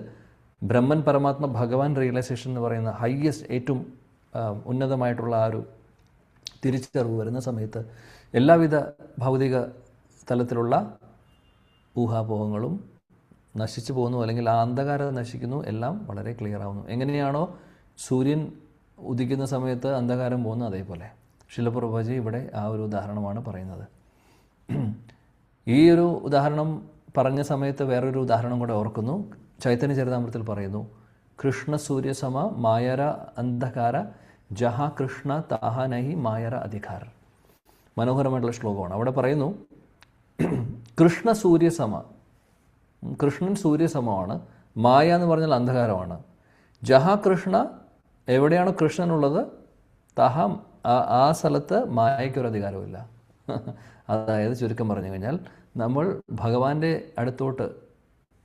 ബ്രഹ്മൻ, പരമാത്മ, ഭഗവാൻ റിയലൈസേഷൻ എന്ന് പറയുന്ന ഹയ്യസ്റ്റ്, ഏറ്റവും ഉന്നതമായിട്ടുള്ള ആ ഒരു തിരിച്ചറിവ് വരുന്ന സമയത്ത് എല്ലാവിധ ഭൗതിക തലത്തിലുള്ള ഊഹാപോഹങ്ങളും നശിച്ചു പോകുന്നു, അല്ലെങ്കിൽ ആ അന്ധകാരം നശിക്കുന്നു, എല്ലാം വളരെ ക്ലിയർ ആവുന്നു. എങ്ങനെയാണോ സൂര്യൻ ഉദിക്കുന്ന സമയത്ത് അന്ധകാരം പോകുന്നു, അതേപോലെ ശിലപ്രഭുജി ഇവിടെ ആ ഒരു ഉദാഹരണമാണ് പറയുന്നത്. ഈ ഒരു ഉദാഹരണം പറഞ്ഞ സമയത്ത് വേറൊരു ഉദാഹരണം കൂടെ ഓർക്കുന്നു. ചൈതന്യ ചരിതാമൃതത്തിൽ പറയുന്നു, കൃഷ്ണ സൂര്യസമ മായര അന്ധകാര ജഹാ കൃഷ്ണ താഹ നഹി മായര അധികാര. മനോഹരമായിട്ടുള്ള ശ്ലോകമാണ്. അവിടെ പറയുന്നു, കൃഷ്ണ സൂര്യസമ, കൃഷ്ണൻ സൂര്യസമമാണ്, മായ എന്ന് പറഞ്ഞാൽ അന്ധകാരമാണ്. ജഹാ കൃഷ്ണ, എവിടെയാണ് കൃഷ്ണനുള്ളത്, തഹ, ആ സ്ഥലത്ത് മായയ്ക്കൊരു അധികാരമില്ല. അതായത് ചുരുക്കം പറഞ്ഞു കഴിഞ്ഞാൽ, നമ്മൾ ഭഗവാന്റെ അടുത്തോട്ട്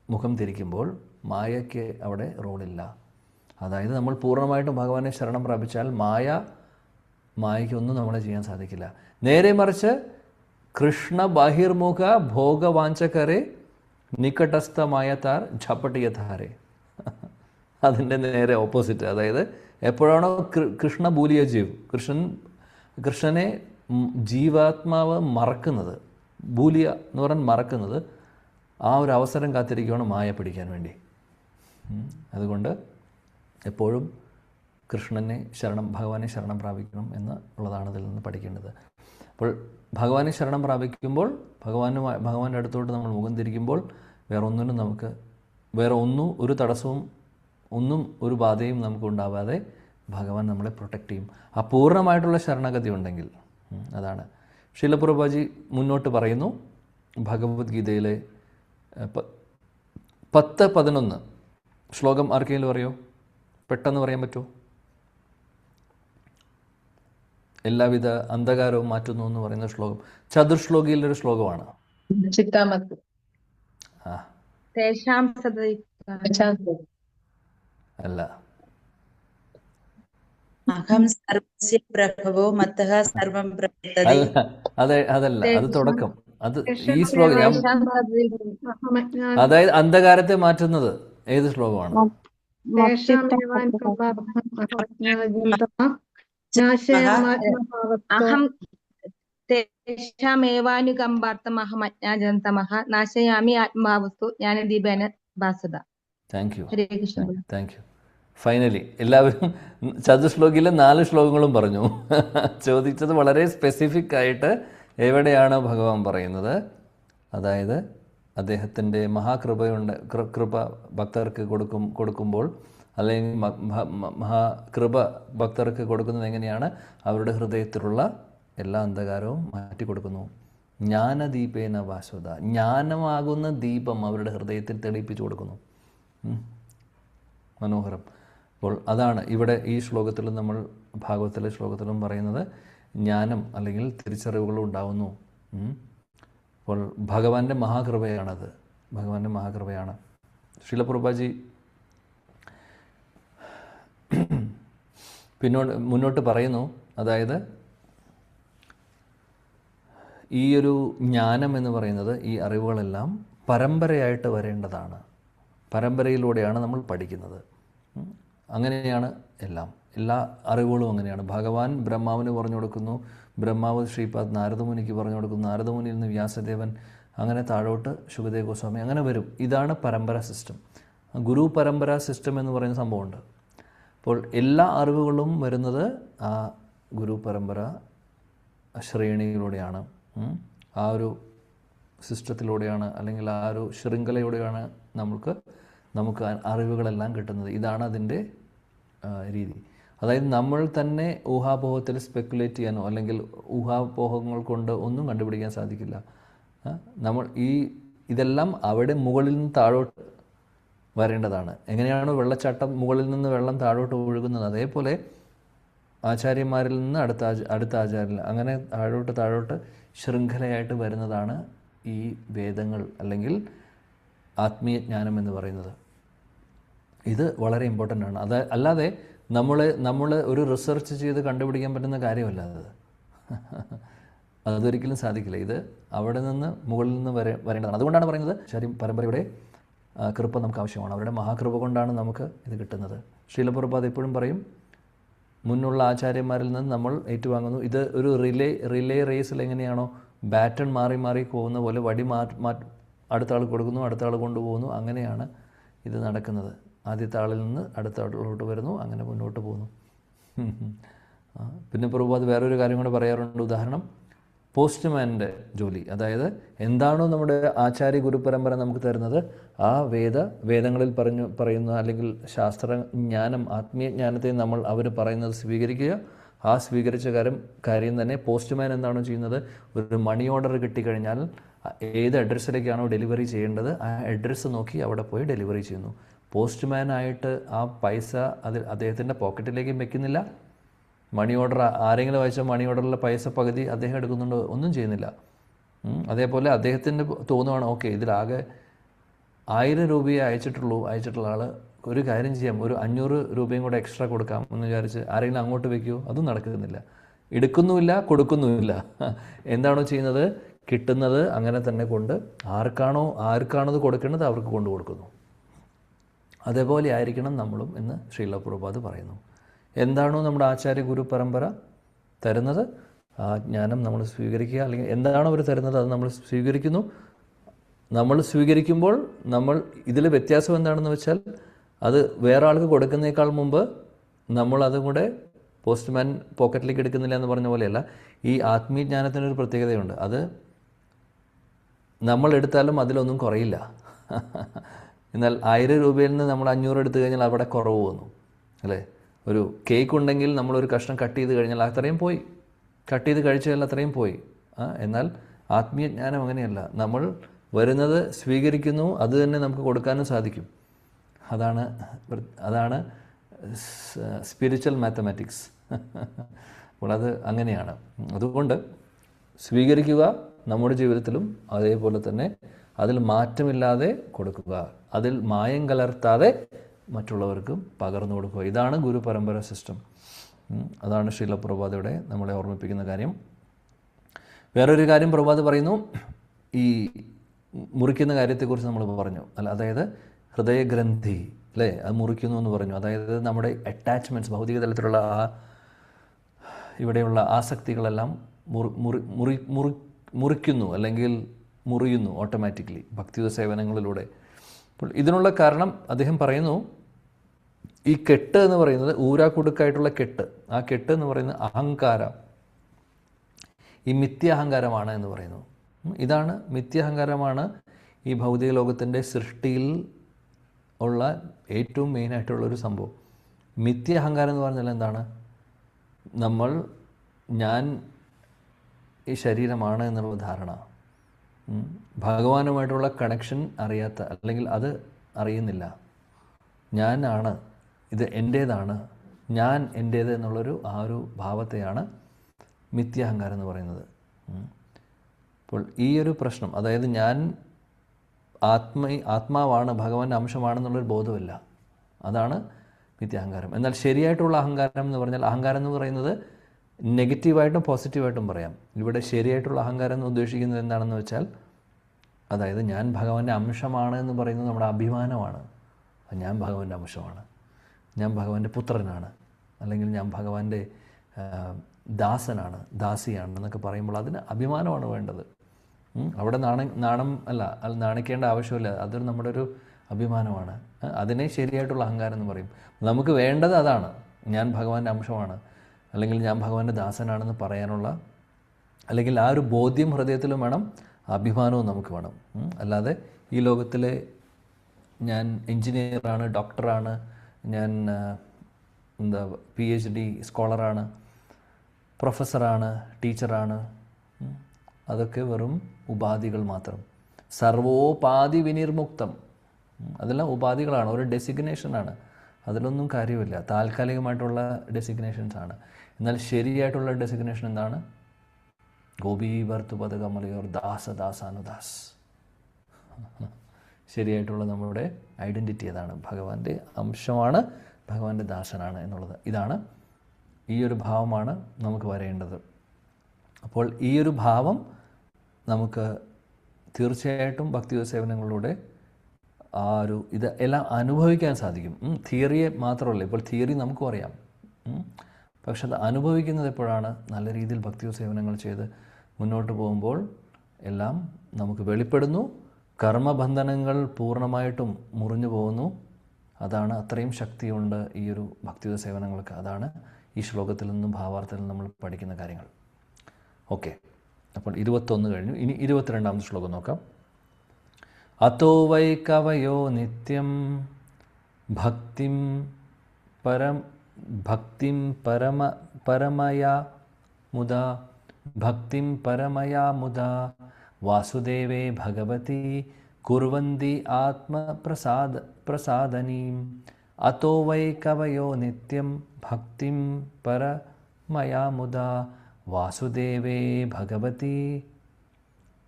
മുഖം തിരിക്കുമ്പോൾ മായയ്ക്ക് അവിടെ റോളില്ല. അതായത് നമ്മൾ പൂർണ്ണമായിട്ടും ഭഗവാനെ ശരണം പ്രാപിച്ചാൽ മായയ്ക്കൊന്നും നമ്മളെ ചെയ്യാൻ സാധിക്കില്ല. നേരെ മറിച്ച് കൃഷ്ണ ബഹിർമുഖ ഭോഗവാഞ്ചകരെ നിക്കട്ടസ്ഥമായ താർ ഝപ്പട്ടിയധാരെ, അതിൻ്റെ നേരെ ഓപ്പോസിറ്റ്. അതായത് എപ്പോഴാണോ കൃഷ്ണ ഭൂലിയ ജീവ്, കൃഷ്ണനെ ജീവാത്മാവ് മറക്കുന്നത്, ഭൂലിയ എന്ന് പറഞ്ഞാൽ മറക്കുന്നത്, ആ ഒരു അവസരം കാത്തിരിക്കുകയാണ് മായ പിടിക്കാൻ വേണ്ടി. അതുകൊണ്ട് എപ്പോഴും ഭഗവാനെ ശരണം പ്രാപിക്കണം എന്നുള്ളതാണ് ഇതിൽ നിന്ന് പഠിക്കേണ്ടത്. അപ്പോൾ ഭഗവാനെ ശരണം പ്രാപിക്കുമ്പോൾ, ഭഗവാന്റെ അടുത്തോട്ട് നമ്മൾ മുഖം തിരിക്കുമ്പോൾ ഒരു തടസ്സവും ഒരു ബാധയും നമുക്ക് ഉണ്ടാവാതെ ഭഗവാൻ നമ്മളെ പ്രൊട്ടക്റ്റ് ചെയ്യും. ആ പൂർണ്ണമായിട്ടുള്ള ശരണഗതി ഉണ്ടെങ്കിൽ. അതാണ് ശിലപ്രഭുജി മുന്നോട്ട് പറയുന്നു. ഭഗവത്ഗീതയിലെ 10-11 ശ്ലോകം ആർക്കെങ്കിലും അറിയോ? പെട്ടെന്ന് പറയാൻ പറ്റുമോ? എല്ലാവിധ അന്ധകാരവും മാറ്റുന്നു എന്ന് പറയുന്ന ശ്ലോകം ചതുർശ്ലോകിയിലൊരു ശ്ലോകമാണ്. അല്ല, അതല്ല, അത് തുടക്കം. അത് ഈ ശ്ലോകം, അതായത് അന്ധകാരത്തെ മാറ്റുന്നത് ഏത് ശ്ലോകമാണ്? Thank you. ഫൈനലി എല്ലാവരും ചതുശ്ലോകിയിലെ 4 ശ്ലോകങ്ങളും പറഞ്ഞു. ചോദിച്ചത് വളരെ സ്പെസിഫിക് ആയിട്ട് എവിടെയാണ് ഭഗവാൻ പറയുന്നത്. അതായത് അദ്ദേഹത്തിൻ്റെ കൃപ ഭക്തർക്ക് കൊടുക്കുമ്പോൾ, അല്ലെങ്കിൽ മഹാകൃപ ഭക്തർക്ക് കൊടുക്കുന്നത് എങ്ങനെയാണ്? അവരുടെ ഹൃദയത്തിലുള്ള എല്ലാ അന്ധകാരവും മാറ്റിക്കൊടുക്കുന്നു. ജ്ഞാനദീപേന വാസുദ, ജ്ഞാനമാകുന്ന ദീപം അവരുടെ ഹൃദയത്തിൽ തെളിയിപ്പിച്ചു കൊടുക്കുന്നു. മനോഹരം. അപ്പോൾ അതാണ് ഇവിടെ ഈ ശ്ലോകത്തിലും നമ്മൾ ഭാഗവത്തിലെ ശ്ലോകത്തിലും പറയുന്നത്, ജ്ഞാനം അല്ലെങ്കിൽ തിരിച്ചറിവുകൾ ഉണ്ടാവുന്നു. അപ്പോൾ ഭഗവാന്റെ മഹാകൃപയാണത്, ഭഗവാന്റെ മഹാകൃപയാണ്. ശ്രീല പ്രഭുപാദി മുന്നോട്ട് പറയുന്നു, അതായത് ഈ ഒരു ജ്ഞാനം എന്ന് പറയുന്നത്, ഈ അറിവുകളെല്ലാം പരമ്പരയായിട്ട് വരേണ്ടതാണ്. പരമ്പരയിലൂടെയാണ് നമ്മൾ പഠിക്കുന്നത്. അങ്ങനെയാണ് എല്ലാ അറിവുകളും അങ്ങനെയാണ്. ഭഗവാൻ ബ്രഹ്മാവിന് പറഞ്ഞു കൊടുക്കുന്നു, ബ്രഹ്മാവ് ശ്രീപാദ് നാരദമുനിക്ക് പറഞ്ഞു കൊടുക്കുന്നു, നാരദമുനിയിൽ നിന്ന് വ്യാസദേവൻ, അങ്ങനെ താഴോട്ട് ശുകദേവ് ഗോസ്വാമി, അങ്ങനെ വരും. ഇതാണ് പരമ്പര സിസ്റ്റം. ഗുരു പരമ്പര സിസ്റ്റം എന്ന് പറയുന്ന സംഭവമുണ്ട്. അപ്പോൾ എല്ലാ അറിവുകളും വരുന്നത് ആ ഗുരു പരമ്പര ശ്രേണിയിലൂടെയാണ്, ആ ഒരു സിസ്റ്റത്തിലൂടെയാണ്, അല്ലെങ്കിൽ ആ ഒരു ശൃംഖലയിലൂടെയാണ് നമുക്ക് അറിവുകളെല്ലാം കിട്ടുന്നത്. ഇതാണ് അതിൻ്റെ രീതി. അതായത് നമ്മൾ തന്നെ ഊഹാപോഹത്തിൽ സ്പെക്കുലേറ്റ് ചെയ്യാനോ അല്ലെങ്കിൽ ഊഹാപോഹങ്ങൾ കൊണ്ട് ഒന്നും കണ്ടുപിടിക്കാൻ സാധിക്കില്ല. ഇതെല്ലാം അവിടെ മുകളിൽ നിന്ന് താഴോട്ട് വരേണ്ടതാണ്. എങ്ങനെയാണോ വെള്ളച്ചാട്ടം മുകളിൽ നിന്ന് വെള്ളം താഴോട്ട് ഒഴുകുന്നത്, അതേപോലെ ആചാര്യന്മാരിൽ നിന്ന് അടുത്ത ആചാര്യൻ, അങ്ങനെ താഴോട്ട് ശൃംഖലയായിട്ട് വരുന്നതാണ് ഈ വേദങ്ങൾ അല്ലെങ്കിൽ ആത്മീയ ജ്ഞാനം എന്ന് പറയുന്നത്. ഇത് വളരെ ഇമ്പോർട്ടൻ്റ് ആണ്. അല്ലാതെ നമ്മൾ ഒരു റിസർച്ച് ചെയ്ത് കണ്ടുപിടിക്കാൻ പറ്റുന്ന കാര്യമല്ല അത്. അതൊരിക്കലും സാധിക്കില്ല. ഇത് അവിടെ നിന്ന് മുകളിൽ നിന്ന് വരേണ്ടതാണ്. അതുകൊണ്ടാണ് പറയുന്നത് പരമ്പരയുടെ കൃപ നമുക്ക് ആവശ്യമാണ്. അവരുടെ മഹാകൃപ കൊണ്ടാണ് നമുക്ക് ഇത് കിട്ടുന്നത്. ശ്രീല പ്രഭുപാദ് എപ്പോഴും പറയും, മുന്നുള്ള ആചാര്യന്മാരിൽ നിന്ന് നമ്മൾ ഏറ്റുവാങ്ങുന്നു. ഇത് ഒരു റിലേ റേസിൽ എങ്ങനെയാണോ ബാറ്റൺ മാറി മാറി പോകുന്ന പോലെ വടി അടുത്ത ആൾ കൊടുക്കുന്നു, അടുത്ത ആൾ കൊണ്ടുപോകുന്നു, അങ്ങനെയാണ് ഇത് നടക്കുന്നത്. ആദ്യത്തെ ആളിൽ നിന്ന് അടുത്ത ആളിലോട്ട് വരുന്നു, അങ്ങനെ മുന്നോട്ട് പോകുന്നു. പിന്നെ പ്രഭുപാദ് വേറൊരു കാര്യം കൂടെ പറയാറുണ്ട്. ഉദാഹരണം, പോസ്റ്റ്മാൻ്റെ ജോലി. അതായത് എന്താണോ നമ്മുടെ ആചാര്യ ഗുരുപരമ്പര നമുക്ക് തരുന്നത്, ആ വേദങ്ങളിൽ പറയുന്ന അല്ലെങ്കിൽ ശാസ്ത്രജ്ഞാനം, ആത്മീയ ജ്ഞാനത്തെ അവർ പറയുന്നത് സ്വീകരിക്കുക. ആ സ്വീകരിച്ച കാര്യം തന്നെ പോസ്റ്റ്മാൻ എന്താണോ ചെയ്യുന്നത്, ഒരു മണി ഓർഡർ കിട്ടിക്കഴിഞ്ഞാൽ ഏത് അഡ്രസ്സിലേക്കാണോ ഡെലിവറി ചെയ്യേണ്ടത് ആ അഡ്രസ്സ് നോക്കി അവിടെ പോയി ഡെലിവറി ചെയ്യുന്നു. പോസ്റ്റ്മാനായിട്ട് ആ പൈസ അദ്ദേഹത്തിൻ്റെ പോക്കറ്റിലേക്ക് വെക്കുന്നില്ല. മണി ഓർഡർ ആരെങ്കിലും അയച്ച മണി ഓർഡറിലെ പൈസ പകുതി അദ്ദേഹം എടുക്കുന്നുണ്ടോ, ഒന്നും ചെയ്യുന്നില്ല. അതേപോലെ അദ്ദേഹത്തിൻ്റെ തോന്നുവാണ്, ഓക്കെ ഇതിലാകെ 1000 രൂപയെ അയച്ചിട്ടുള്ള ആൾ, ഒരു കാര്യം ചെയ്യാം, ഒരു 500 രൂപയും കൂടെ എക്സ്ട്രാ കൊടുക്കാം എന്ന് വിചാരിച്ച് ആരെങ്കിലും അങ്ങോട്ട് വയ്ക്കുമോ? അതും നടക്കുന്നില്ല. എടുക്കുന്നുമില്ല, കൊടുക്കുന്നുമില്ല. എന്താണോ ചെയ്യുന്നത്, കിട്ടുന്നത് അങ്ങനെ തന്നെ കൊണ്ട് ആർക്കാണോ അത് കൊടുക്കേണ്ടത് അവർക്ക് കൊണ്ടു കൊടുക്കുന്നു. അതേപോലെ ആയിരിക്കണം നമ്മളും എന്ന് ശ്രീല പ്രഭുപാദ് പറയുന്നു. എന്താണോ നമ്മുടെ ആചാര്യ ഗുരു പരമ്പര തരുന്നത്, ആ ജ്ഞാനം നമ്മൾ സ്വീകരിക്കുക. അല്ലെങ്കിൽ എന്താണോ അവർ തരുന്നത് അത് നമ്മൾ സ്വീകരിക്കുന്നു. നമ്മൾ സ്വീകരിക്കുമ്പോൾ ഇതിൽ വ്യത്യാസം എന്താണെന്ന് വെച്ചാൽ, അത് വേറെ ആൾക്ക് കൊടുക്കുന്നതിനേക്കാൾ മുമ്പ് നമ്മൾ അതും കൂടെ പോസ്റ്റ്മാൻ പോക്കറ്റിലേക്ക് എടുക്കുന്നില്ല എന്ന് പറഞ്ഞ പോലെയല്ല. ഈ ആത്മീയ ജ്ഞാനത്തിനൊരു പ്രത്യേകതയുണ്ട്. അത് നമ്മൾ എടുത്താലും അതിലൊന്നും കുറയില്ല. എന്നാൽ 1000 രൂപയിൽ നിന്ന് നമ്മൾ 500 എടുത്തു കഴിഞ്ഞാൽ അവിടെ കുറവ് വന്നു, അല്ലേ? ഒരു കേക്ക് ഉണ്ടെങ്കിൽ നമ്മളൊരു കഷ്ണം കട്ട് ചെയ്ത് കഴിഞ്ഞാൽ അത്രയും പോയി, കട്ട് ചെയ്ത് കഴിച്ചാൽ അത്രയും പോയി. എന്നാൽ ആത്മീയ ജ്ഞാനം അങ്ങനെയല്ല. നമ്മൾ വരുന്നത് സ്വീകരിക്കുന്നു, അത് തന്നെ നമുക്ക് കൊടുക്കാനും സാധിക്കും. അതാണ് സ്പിരിച്വൽ മാത്തമാറ്റിക്സ്. അപ്പോൾ അത് അങ്ങനെയാണ്. അതുകൊണ്ട് സ്വീകരിക്കുക നമ്മുടെ ജീവിതത്തിലും, അതേപോലെ തന്നെ അതിൽ മാറ്റമില്ലാതെ കൊടുക്കുക, അതിൽ മായം കലർത്താതെ മറ്റുള്ളവർക്കും പകർന്നു കൊടുക്കുക. ഇതാണ് ഗുരു പരമ്പര സിസ്റ്റം. അതാണ് ശ്രീല പ്രഭുപാദയുടെ നമ്മളെ ഓർമ്മിപ്പിക്കുന്ന കാര്യം. വേറൊരു കാര്യം പ്രഭുപാദ് പറയുന്നു, ഈ മുറിക്കുന്ന കാര്യത്തെക്കുറിച്ച് നമ്മൾ പറഞ്ഞു. അതായത് ഹൃദയഗ്രന്ഥി, അല്ലേ, അത് മുറിക്കുന്നു എന്ന് പറഞ്ഞു. അതായത് നമ്മുടെ അറ്റാച്ച്മെൻറ്റ്സ്, ഭൗതിക തലത്തിലുള്ള ഇവിടെയുള്ള ആസക്തികളെല്ലാം മുറിക്കുന്നു അല്ലെങ്കിൽ മുറിയുന്നു ഓട്ടോമാറ്റിക്കലി ഭക്തിയുത സേവനങ്ങളിലൂടെ. അപ്പോൾ ഇതിനുള്ള കാരണം അദ്ദേഹം പറയുന്നു, ഈ കെട്ട് എന്ന് പറയുന്നത് ഊരാക്കുടുക്കായിട്ടുള്ള കെട്ട്, ആ കെട്ട് എന്ന് പറയുന്നത് അഹങ്കാരം, ഈ മിഥ്യാഹങ്കാരമാണ് എന്ന് പറയുന്നു. ഇതാണ് മിഥ്യാഹങ്കാരമാണ് ഈ ഭൗതിക ലോകത്തിൻ്റെ സൃഷ്ടിയിൽ ഉള്ള ഏറ്റവും മെയിനായിട്ടുള്ളൊരു സംഭവം. മിഥ്യാഹങ്കാരം എന്ന് പറഞ്ഞാൽ എന്താണ്? ഞാൻ ഈ ശരീരമാണ് എന്നുള്ള ധാരണ, ഭഗവാനുമായിട്ടുള്ള കണക്ഷൻ അറിയാത്ത, അല്ലെങ്കിൽ അത് അറിയുന്നില്ല. ഞാനാണ്, ഇത് എൻ്റേതാണ്, ഞാൻ എൻ്റേത് എന്നുള്ളൊരു ആ ഒരു ഭാവത്തെയാണ് മിഥ്യാഹങ്കാരം എന്ന് പറയുന്നത്. അപ്പോൾ ഈ ഒരു പ്രശ്നം, അതായത് ഞാൻ ആത്മാവാണ്, ഭഗവാന്റെ അംശമാണെന്നുള്ളൊരു ബോധമില്ല, അതാണ് മിഥ്യാഹങ്കാരം. എന്നാൽ ശരിയായിട്ടുള്ള അഹങ്കാരം എന്ന് പറഞ്ഞാൽ, അഹങ്കാരം എന്ന് പറയുന്നത് നെഗറ്റീവായിട്ടും പോസിറ്റീവായിട്ടും പറയാം. ഇവിടെ ശരിയായിട്ടുള്ള അഹങ്കാരം എന്ന് ഉദ്ദേശിക്കുന്നത് എന്താണെന്ന് വെച്ചാൽ, അതായത് ഞാൻ ഭഗവാന്റെ അംശമാണ് എന്ന് പറയുന്നത് നമ്മുടെ അഭിമാനമാണ്. ഞാൻ ഭഗവാന്റെ അംശമാണ്, ഞാൻ ഭഗവാന്റെ പുത്രനാണ്, അല്ലെങ്കിൽ ഞാൻ ഭഗവാന്റെ ദാസനാണ്, ദാസിയാണ് എന്നൊക്കെ പറയുമ്പോൾ അതിന് അഭിമാനമാണ് വേണ്ടത്. അവിടെ നാണിക്കേണ്ട ആവശ്യമില്ല, അതൊരു നമ്മുടെ ഒരു അഭിമാനമാണ്. അതിനെ ശരിയായിട്ടുള്ള അഹങ്കാരം എന്ന് പറയും. നമുക്ക് വേണ്ടത് അതാണ്, ഞാൻ ഭഗവാന്റെ അംശമാണ്, അല്ലെങ്കിൽ ഞാൻ ഭഗവാന്റെ ദാസനാണെന്ന് പറയാനുള്ള, അല്ലെങ്കിൽ ആ ഒരു ബോധ്യം ഹൃദയത്തിലും വേണം, അഭിമാനവും നമുക്ക് വേണം. അല്ലാതെ ഈ ലോകത്തിലെ ഞാൻ എൻജിനീയറാണ്, ഡോക്ടറാണ്, ഞാൻ PhD സ്കോളറാണ്, പ്രൊഫസറാണ്, ടീച്ചറാണ്, അതൊക്കെ വെറും ഉപാധികൾ മാത്രം. സർവോപാധി വിനിർമുക്തം, അതെല്ലാം ഉപാധികളാണ്, ഒരു ഡെസിഗ്നേഷനാണ്. അതിലൊന്നും കാര്യമില്ല, താൽക്കാലികമായിട്ടുള്ള ഡെസിഗ്നേഷൻസാണ്. എന്നാൽ ശരിയായിട്ടുള്ള ഡെസിഗ്നേഷൻ എന്താണ്? ഗോപി ഭർത്തുപദ കമലയോർ ദാസ ദാസാനുദാസ്. ശരിയായിട്ടുള്ള നമ്മുടെ ഐഡൻറ്റിറ്റി അതാണ്, ഭഗവാന്റെ അംശമാണ്, ഭഗവാന്റെ ദാസനാണ് എന്നുള്ളത്. ഇതാണ്, ഈ ഒരു ഭാവമാണ് നമുക്ക് വരേണ്ടത്. അപ്പോൾ ഈ ഒരു ഭാവം നമുക്ക് തീർച്ചയായിട്ടും ഭക്തിയുത സേവനങ്ങളിലൂടെ ആ ഒരു ഇത് എല്ലാം അനുഭവിക്കാൻ സാധിക്കും. തിയറിയെ മാത്രമല്ല, ഇപ്പോൾ തിയറി നമുക്കും അറിയാം, പക്ഷെ അത് അനുഭവിക്കുന്നത് എപ്പോഴാണ്? നല്ല രീതിയിൽ ഭക്തിയുത സേവനങ്ങൾ ചെയ്ത് മുന്നോട്ട് പോകുമ്പോൾ എല്ലാം നമുക്ക് വെളിപ്പെടുന്നു. കർമ്മബന്ധനങ്ങൾ പൂർണ്ണമായിട്ടും മുറിഞ്ഞു പോകുന്നു. അതാണ്, അത്രയും ശക്തിയുണ്ട് ഈ ഒരു ഭക്തിയുത സേവനങ്ങൾക്ക്. അതാണ് ഈ ശ്ലോകത്തിൽ നിന്നും ഭാവാർത്ഥത്തിൽ നമ്മൾ പഠിക്കുന്ന കാര്യങ്ങൾ. ഓക്കെ, അപ്പോൾ 21 കഴിഞ്ഞു. ഇനി 22ാമത്തെ ശ്ലോകം നോക്കാം. അതോ വൈ കവയോ നിത്യം ഭക്തിം പരമയാ മുദാ ഭക്തിം പരമയാ മുദാ വാസുദേവേ ഭഗവതി കുർവന്തി ആത്മപ്രസാദനീം. അതോ വൈ കവയോ നിത്യം ഭക്തിം പരമയാ മുദാ വാസുദേവേ ഭഗവതി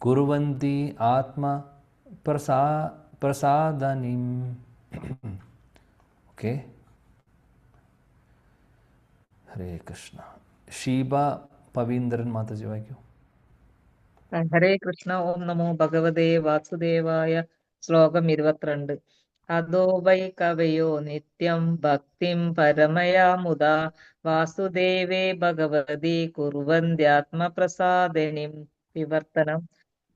കുർവന്തി ആത്മപ്രസാദനീം. ഓക്കെ, ഹരേ കൃഷ്ണ. ഷീബ പവീന്ദ്രൻ മാതാജി വായിക്കൂ. ഹരേ കൃഷ്ണ. ഓം നമോ ഭഗവതേ വാസുദേവായ. ശ്ലോകം 22. അതോ വൈ കവയോ നിത്യം ഭക്തിം പരമയാ മുദാ വാസുദേവേ ഭഗവതി കുർവന്ത്യാത്മപ്രസാദിനിം. വിവർത്തനം.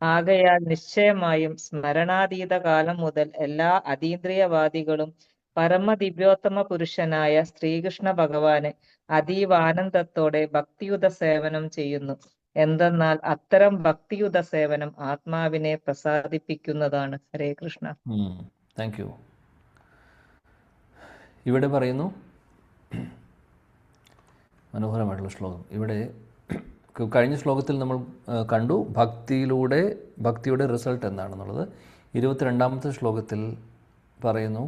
ആകയാൽ നിശ്ചയമായും സ്മരണാതീത കാലം മുതൽ എല്ലാ അതീന്ദ്രിയവാദികളും പരമദിവ്യോത്തമ പുരുഷനായ ശ്രീകൃഷ്ണ ഭഗവാന് അതീവ ആനന്ദത്തോടെ ഭക്തിയുത സേവനം ചെയ്യുന്നു. എന്തെന്നാൽ അത്തരം ഭക്തിയുത സേവനം ആത്മാവിനെ പ്രസാദിപ്പിക്കുന്നതാണ്. ഹരേ കൃഷ്ണ. Thank you. ഇവിടെ പറയുന്നു, മനോഹരമായിട്ടുള്ള ശ്ലോകം. ഇവിടെ കഴിഞ്ഞ ശ്ലോകത്തിൽ നമ്മൾ കണ്ടു ഭക്തിയുടെ റിസൾട്ട് എന്താണെന്നുള്ളത്. 22ാമത്തെ ശ്ലോകത്തിൽ പറയുന്നു,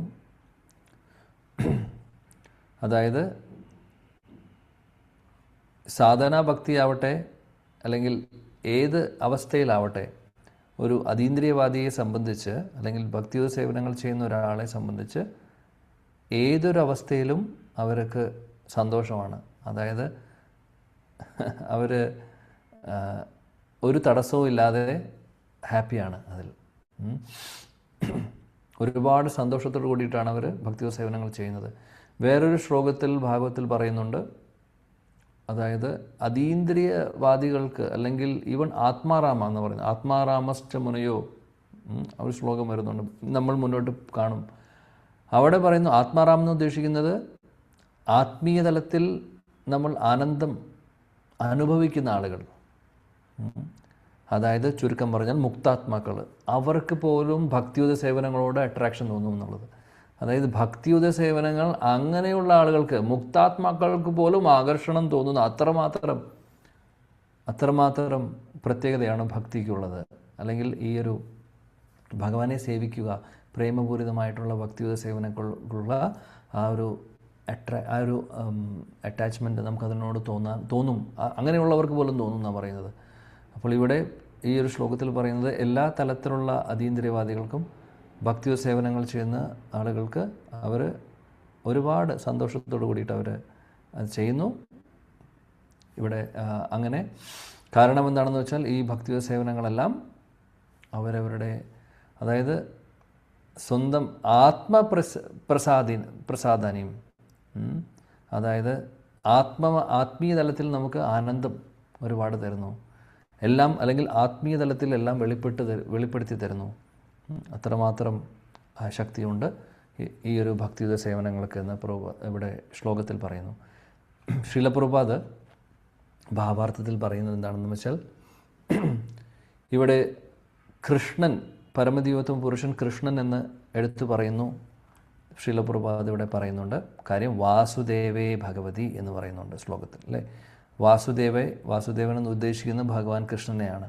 അതായത് സാധനാ ഭക്തിയാവട്ടെ അല്ലെങ്കിൽ ഏത് അവസ്ഥയിലാവട്ടെ, ഒരു അതീന്ദ്രിയവാദിയെ സംബന്ധിച്ച് അല്ലെങ്കിൽ ഭക്തിയുത സേവനങ്ങൾ ചെയ്യുന്ന ഒരാളെ സംബന്ധിച്ച് ഏതൊരവസ്ഥയിലും അവർക്ക് സന്തോഷമാണ്. അതായത് അവർ ഒരു തടസ്സവും ഇല്ലാതെ ഹാപ്പിയാണ്. അതിൽ ഒരുപാട് സന്തോഷത്തോട് കൂടിയിട്ടാണ് അവർ ഭക്തിയുത സേവനങ്ങൾ ചെയ്യുന്നത്. വേറൊരു ശ്ലോകത്തിൽ ഭാഗവത്തിൽ പറയുന്നുണ്ട്, അതായത് അതീന്ദ്രിയവാദികൾക്ക് അല്ലെങ്കിൽ ഈവൻ ആത്മാരാമ എന്ന് പറയുന്നത്, ആത്മാരാമശ്ച മുനയോ ഒരു ശ്ലോകം വരുന്നുണ്ട്, നമ്മൾ മുന്നോട്ട് കാണും. അവിടെ പറയുന്നു ആത്മാറാം എന്ന് ഉദ്ദേശിക്കുന്നത് ആത്മീയ തലത്തിൽ നമ്മൾ ആനന്ദം അനുഭവിക്കുന്ന ആളുകൾ, അതായത് ചുരുക്കം പറഞ്ഞാൽ മുക്താത്മാക്കൾ. അവർക്ക് പോലും ഭക്തിയുത സേവനങ്ങളോട് അട്രാക്ഷൻ തോന്നും എന്നുള്ളത്. അതായത് ഭക്തിയുത സേവനങ്ങൾ അങ്ങനെയുള്ള ആളുകൾക്ക്, മുക്താത്മാക്കൾക്ക് പോലും ആകർഷണം തോന്നുന്ന അത്രമാത്രം പ്രത്യേകതയാണ് ഭക്തിക്കുള്ളത്. അല്ലെങ്കിൽ ഈ ഒരു ഭഗവാനെ സേവിക്കുക, പ്രേമപൂരിതമായിട്ടുള്ള ഭക്തിയുത സേവനങ്ങൾക്കുള്ള ആ ഒരു അറ്റാച്ച്മെൻറ്റ് നമുക്കതിനോട് തോന്നും. അങ്ങനെയുള്ളവർക്ക് പോലും തോന്നും എന്നാണ് പറയുന്നത്. അപ്പോൾ ഇവിടെ ഈ ഒരു ശ്ലോകത്തിൽ പറയുന്നത് എല്ലാ തലത്തിലുള്ള അതീന്ദ്രിയവാദികൾക്കും ഭക്തിയുത സേവനങ്ങൾ ചെയ്യുന്ന ആളുകൾക്ക് അവർ ഒരുപാട് സന്തോഷത്തോടു കൂടിയിട്ട് അവർ അത് ചെയ്യുന്നു. ഇവിടെ അങ്ങനെ കാരണം എന്താണെന്ന് വെച്ചാൽ ഈ ഭക്തിയുത സേവനങ്ങളെല്ലാം അവരവരുടെ, അതായത് സ്വന്തം പ്രസാദാനിയും, അതായത് ആത്മീയ തലത്തിൽ നമുക്ക് ആനന്ദം ഒരുപാട് തരുന്നു എല്ലാം, അല്ലെങ്കിൽ ആത്മീയ തലത്തിൽ എല്ലാം വെളിപ്പെടുത്തി തരുന്നു. അത്രമാത്രം ശക്തിയുണ്ട് ഈ ഒരു ഭക്തിയുത സേവനങ്ങൾക്ക് എന്ന് ഇവിടെ ശ്ലോകത്തിൽ പറയുന്നു. ശ്രീല പ്രഭുപാദ് ഭാവാർത്ഥത്തിൽ പറയുന്നത് എന്താണെന്ന് വെച്ചാൽ, ഇവിടെ കൃഷ്ണൻ, പരമദൈവത്വം പുരുഷൻ കൃഷ്ണൻ എന്ന് എടുത്തു പറയുന്നു. ശ്രീല പ്രഭുപാദ് ഇവിടെ പറയുന്നുണ്ട്. കാര്യം വാസുദേവേ ഭഗവതി എന്ന് പറയുന്നുണ്ട് ശ്ലോകത്തിൽ, അല്ലേ? വാസുദേവൻ എന്ന് ഉദ്ദേശിക്കുന്ന ഭഗവാൻ കൃഷ്ണനെയാണ്.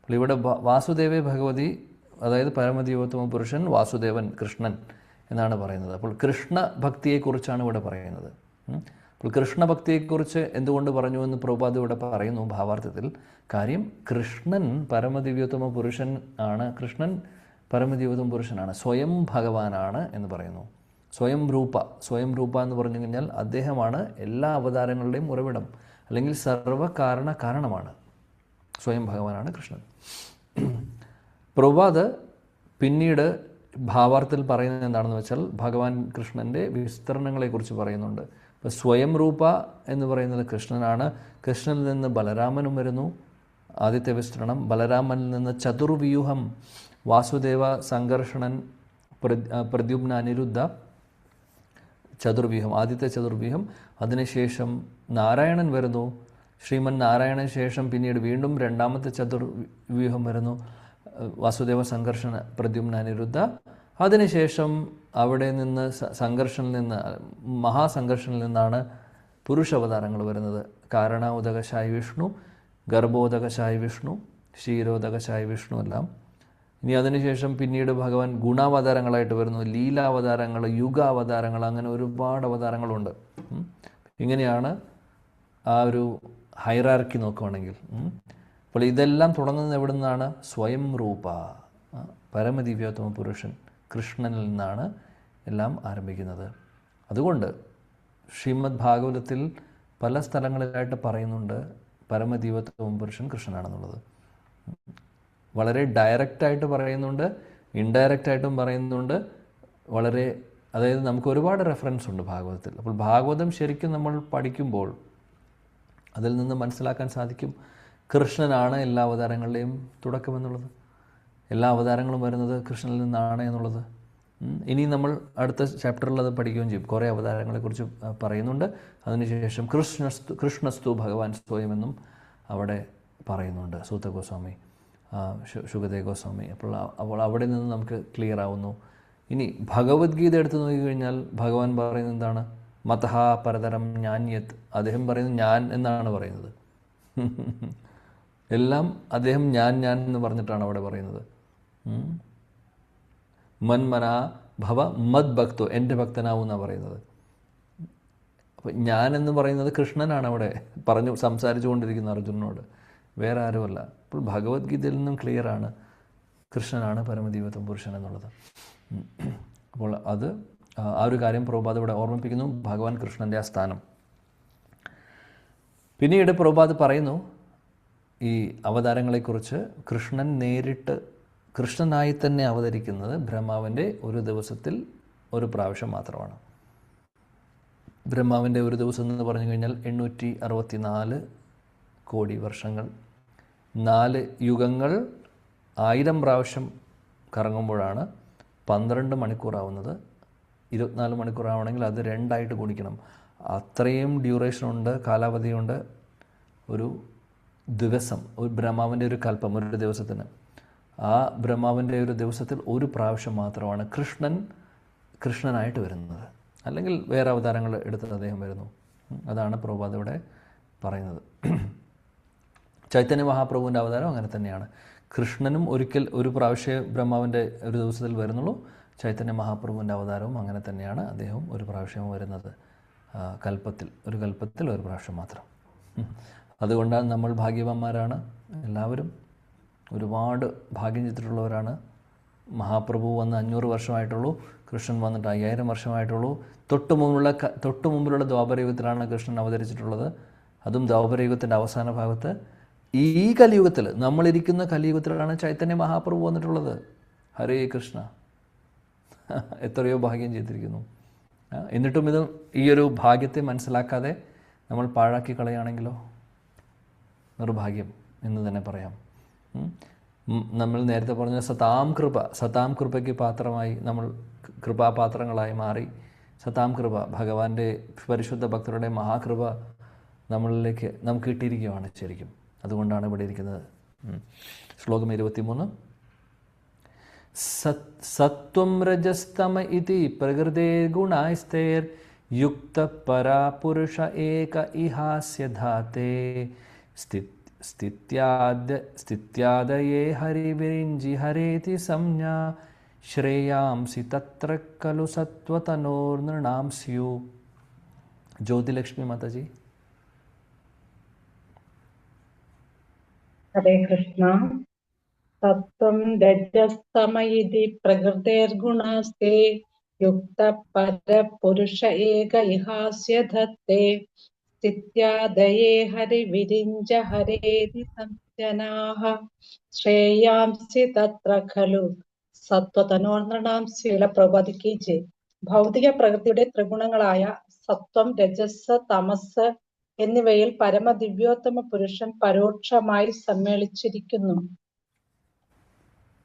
അപ്പോൾ ഇവിടെ വാസുദേവേ ഭഗവതി, അതായത് പരമദൈവോത്തമ പുരുഷൻ വാസുദേവൻ കൃഷ്ണൻ എന്നാണ് പറയുന്നത്. അപ്പോൾ കൃഷ്ണ ഭക്തിയെക്കുറിച്ചാണ് ഇവിടെ പറയുന്നത്. അപ്പോൾ കൃഷ്ണഭക്തിയെക്കുറിച്ച് എന്തുകൊണ്ട് പറഞ്ഞു എന്ന് പ്രഭുപാദ് ഇവിടെ പറയുന്നു ഭാവാർത്ഥത്തിൽ. കാര്യം കൃഷ്ണൻ പരമദിവ്യോത്തമ പുരുഷൻ ആണ്, കൃഷ്ണൻ പരമദിവ്യോത്തമ പുരുഷനാണ്, സ്വയം ഭഗവാനാണ് എന്ന് പറയുന്നു. സ്വയം രൂപ എന്ന് പറഞ്ഞു കഴിഞ്ഞാൽ അദ്ദേഹമാണ് എല്ലാ അവതാരങ്ങളുടെയും ഉറവിടം, അല്ലെങ്കിൽ കാരണമാണ്. സ്വയം ഭഗവാനാണ് കൃഷ്ണൻ. പ്രഭുപാദ് പിന്നീട് ഭാവാർത്ഥത്തിൽ പറയുന്നത് എന്താണെന്ന് വെച്ചാൽ, ഭഗവാൻ കൃഷ്ണൻ്റെ വിസ്തരണങ്ങളെക്കുറിച്ച് പറയുന്നുണ്ട്. ഇപ്പോൾ സ്വയം രൂപ എന്ന് പറയുന്നത് കൃഷ്ണനാണ്. കൃഷ്ണനിൽ നിന്ന് ബലരാമനും വരുന്നു, ആദ്യത്തെ വിസ്തരണം. ബലരാമനിൽ നിന്ന് ചതുർവ്യൂഹം, വാസുദേവ, സംഘർഷണൻ, പ്രദ്യുമ്ന, അനിരുദ്ധ, ചതുർവ്യൂഹം, ആദ്യത്തെ ചതുർവ്യൂഹം. അതിനുശേഷം നാരായണൻ വരുന്നു. ശ്രീമൻ നാരായണന് ശേഷം പിന്നീട് വീണ്ടും രണ്ടാമത്തെ ചതുർവ്യൂഹം വരുന്നു, വാസുദേവ, സംഘർഷണ, പ്രദ്യുമ്ന, അനിരുദ്ധ. അതിനുശേഷം അവിടെ നിന്ന് മഹാസംഘർഷനിൽ നിന്നാണ് പുരുഷാവതാരങ്ങൾ വരുന്നത്. കാരണോദകശായി വിഷ്ണു, ഗർഭോദകശായി വിഷ്ണു, ക്ഷീരോദകശായി വിഷ്ണു എല്ലാം. ഇനി അതിനുശേഷം പിന്നീട് ഭഗവാൻ ഗുണാവതാരങ്ങളായിട്ട് വരുന്നു, ലീലാവതാരങ്ങൾ, യുഗാവതാരങ്ങൾ, അങ്ങനെ ഒരുപാട് അവതാരങ്ങളുണ്ട്. ഇങ്ങനെയാണ് ആ ഒരു ഹൈറാർക്കി നോക്കുകയാണെങ്കിൽ. അപ്പോൾ ഇതെല്ലാം തുടങ്ങുന്നത് എവിടെ നിന്നാണ്? സ്വയം രൂപ, പരമദിവ്യോത്തമ പുരുഷൻ കൃഷ്ണനിൽ നിന്നാണ് എല്ലാം ആരംഭിക്കുന്നത്. അതുകൊണ്ട് ശ്രീമദ് ഭാഗവതത്തിൽ പല സ്ഥലങ്ങളിലായിട്ട് പറയുന്നുണ്ട് പരമദിവ്യോത്തമ പുരുഷൻ കൃഷ്ണനാണെന്നുള്ളത്. വളരെ ഡയറക്റ്റായിട്ട് പറയുന്നുണ്ട്, ഇൻഡയറക്റ്റായിട്ടും പറയുന്നുണ്ട്. അതായത് നമുക്ക് ഒരുപാട് റെഫറൻസ് ഉണ്ട് ഭാഗവതത്തിൽ. അപ്പോൾ ഭാഗവതം ശരിക്കും നമ്മൾ പഠിക്കുമ്പോൾ അതിൽ നിന്ന് മനസ്സിലാക്കാൻ സാധിക്കും കൃഷ്ണനാണ് എല്ലാ അവതാരങ്ങളുടെയും തുടക്കമെന്നുള്ളത്. എല്ലാ അവതാരങ്ങളും വരുന്നത് കൃഷ്ണനിൽ നിന്നാണ് എന്നുള്ളത്. ഇനി നമ്മൾ അടുത്ത ചാപ്റ്ററിൽ അത് പഠിക്കുകയും ചെയ്യും. കുറേ അവതാരങ്ങളെക്കുറിച്ച് പറയുന്നുണ്ട്. അതിനുശേഷം കൃഷ്ണസ്തു ഭഗവാൻ സ്വയമെന്നും അവിടെ പറയുന്നുണ്ട് സൂത ഗോസ്വാമി, ശുഗദേവ് ഗോസ്വാമി. അപ്പോൾ അവിടെ നിന്ന് നമുക്ക് ക്ലിയർ ആവുന്നു. ഇനി ഭഗവത്ഗീത എടുത്ത് നോക്കിക്കഴിഞ്ഞാൽ ഭഗവാൻ പറയുന്നത് എന്താണ്? മതഃ പരതരം ജ്ഞാന്യത്. അദ്ദേഹം പറയുന്നത് ഞാൻ എന്നാണ് പറയുന്നത്. എല്ലാം അദ്ദേഹം ഞാൻ എന്ന് പറഞ്ഞിട്ടാണ് അവിടെ പറയുന്നത്. മന്മനാ ഭവ മദ് ഭക്തോ, എൻ്റെ ഭക്തനാവും എന്നാണ് പറയുന്നത്. അപ്പം ഞാൻ എന്ന് പറയുന്നത് കൃഷ്ണനാണ് അവിടെ സംസാരിച്ചു കൊണ്ടിരിക്കുന്ന അർജുനനോട്, വേറെ ആരുമല്ല. അപ്പോൾ ഭഗവത്ഗീതയിൽ നിന്നും ക്ലിയറാണ് കൃഷ്ണനാണ് പരമദിവ്യോത്തമ പുരുഷൻ എന്നുള്ളത്. അപ്പോൾ അത് ആ ഒരു കാര്യം പ്രഭുപാദ് ഇവിടെ ഓർമ്മിപ്പിക്കുന്നു, ഭഗവാൻ കൃഷ്ണൻ്റെ ആ സ്ഥാനം. പിന്നീട് പ്രഭുപാദ് പറയുന്നു ഈ അവതാരങ്ങളെക്കുറിച്ച്. കൃഷ്ണൻ നേരിട്ട് കൃഷ്ണനായി തന്നെ അവതരിക്കുന്നത് ബ്രഹ്മാവിൻ്റെ ഒരു ദിവസത്തിൽ ഒരു പ്രാവശ്യം മാത്രമാണ്. ബ്രഹ്മാവിൻ്റെ ഒരു ദിവസം എന്ന് പറഞ്ഞു കഴിഞ്ഞാൽ 864 കോടി വർഷങ്ങൾ, 4 യുഗങ്ങൾ 1000 പ്രാവശ്യം കറങ്ങുമ്പോഴാണ് 12 മണിക്കൂറാവുന്നത്. 24 മണിക്കൂറാവണമെങ്കിൽ അത് 2 ഗുണിക്കണം. അത്രയും ഡ്യൂറേഷനുണ്ട്, കാലാവധിയുണ്ട്. ഒരു ദിവസം, ഒരു ബ്രഹ്മാവിൻ്റെ ഒരു കൽപ്പം, ഒരു ദിവസത്തിന്. ആ ബ്രഹ്മാവിൻ്റെ ഒരു ദിവസത്തിൽ ഒരു പ്രാവശ്യം മാത്രമാണ് കൃഷ്ണനായിട്ട് വരുന്നത്. അല്ലെങ്കിൽ വേറെ അവതാരങ്ങൾ എടുത്തിട്ട് അദ്ദേഹം വരുന്നു. അതാണ് പ്രഭുപാദ് ഇവിടെ പറയുന്നത്. ചൈതന്യ മഹാപ്രഭുവിൻ്റെ അവതാരം അങ്ങനെ തന്നെയാണ്. കൃഷ്ണനും ഒരു പ്രാവശ്യം ബ്രഹ്മാവിൻ്റെ ഒരു ദിവസത്തിൽ വരുന്നുള്ളൂ. ചൈതന്യ മഹാപ്രഭുവിൻ്റെ അവതാരവും അങ്ങനെ തന്നെയാണ്. അദ്ദേഹവും ഒരു പ്രാവശ്യം വരുന്നത് കൽപ്പത്തിൽ ഒരു പ്രാവശ്യം മാത്രം. അതുകൊണ്ടാണ് നമ്മൾ ഭാഗ്യവാന്മാരാണ്. എല്ലാവരും ഒരുപാട് ഭാഗ്യം ചെയ്തിട്ടുള്ളവരാണ്. മഹാപ്രഭു വന്ന് 500 വർഷമായിട്ടുള്ളൂ, കൃഷ്ണൻ വന്നിട്ട് 5000 വർഷമായിട്ടുള്ളൂ. തൊട്ടു മുമ്പിലുള്ള ദ്വാപരയുഗത്തിലാണ് കൃഷ്ണൻ അവതരിച്ചിട്ടുള്ളത്. അതും ദ്വാപരയുഗത്തിൻ്റെ അവസാന ഭാഗത്ത്. ഈ കലിയുഗത്തിൽ, നമ്മളിരിക്കുന്ന കലിയുഗത്തിലാണ് ചൈതന്യ മഹാപ്രഭു വന്നിട്ടുള്ളത്. ഹരേ കൃഷ്ണ. എത്രയോ ഭാഗ്യം ചെയ്തിരിക്കുന്നു. എന്നിട്ടും ഈ ഒരു ഭാഗ്യത്തെ മനസ്സിലാക്കാതെ നമ്മൾ പാഴാക്കി കളയുകയാണെങ്കിലോ നിർഭാഗ്യം എന്ന് തന്നെ പറയാം. നമ്മൾ നേരത്തെ പറഞ്ഞ സതാം കൃപയ്ക്ക് പാത്രമായി നമ്മൾ കൃപാപാത്രങ്ങളായി മാറി. സതാം കൃപ, ഭഗവാന്റെ പരിശുദ്ധ ഭക്തരുടെ മഹാകൃപ നമ്മളിലേക്ക് നമുക്ക് കിട്ടിയിരിക്കുകയാണ് ശരിക്കും. അതുകൊണ്ടാണ് ഇവിടെ ഇരിക്കുന്നത്. ശ്ലോകം 23. സത്വം രജസ്തമ ഇതി പ്രകൃതേ ഗുണൈസ്തേർ യുക്ത പരാ പുരുഷ ഏക ഇഹാസ്യ ധാതേ സ്ഥിത്യാദയേ ഹരിവിരിഞ്ചി ഹരേതി സംജ്ഞാ ശ്രേയാംസി തത്ര ഖലു സത്വതനോർനൃണാം സ്യു. ജ്യോതിലക്ഷ്മി മാതാജി. ഹരേ കൃഷ്ണ. തത്വം രജസ്തമ ഇതി പ്രകൃതേർഗുണാസ്തേ യുക്ത പരപുരുഷ ഏക ഇഹാസ്യ ധത്തേ സ്ഥിത്യാദയേ ഹരിവിരിഞ്ച ഹരേതി സംജനാഃ ശ്രേയാംസി തത്ര ഖലു സത്വതനോർനൃണാം സ്യു. പ്രഭാതിക്ക് ജയ്. ഭൗതിക പ്രകൃതിയുടെ ത്രിഗുണങ്ങളായ സത്വം, രജസ്, തമസ് എന്നിവയിൽ പരമദിവ്യോത്തമ പുരുഷൻ പരോക്ഷമായി സമ്മേളിച്ചിരിക്കുന്നു.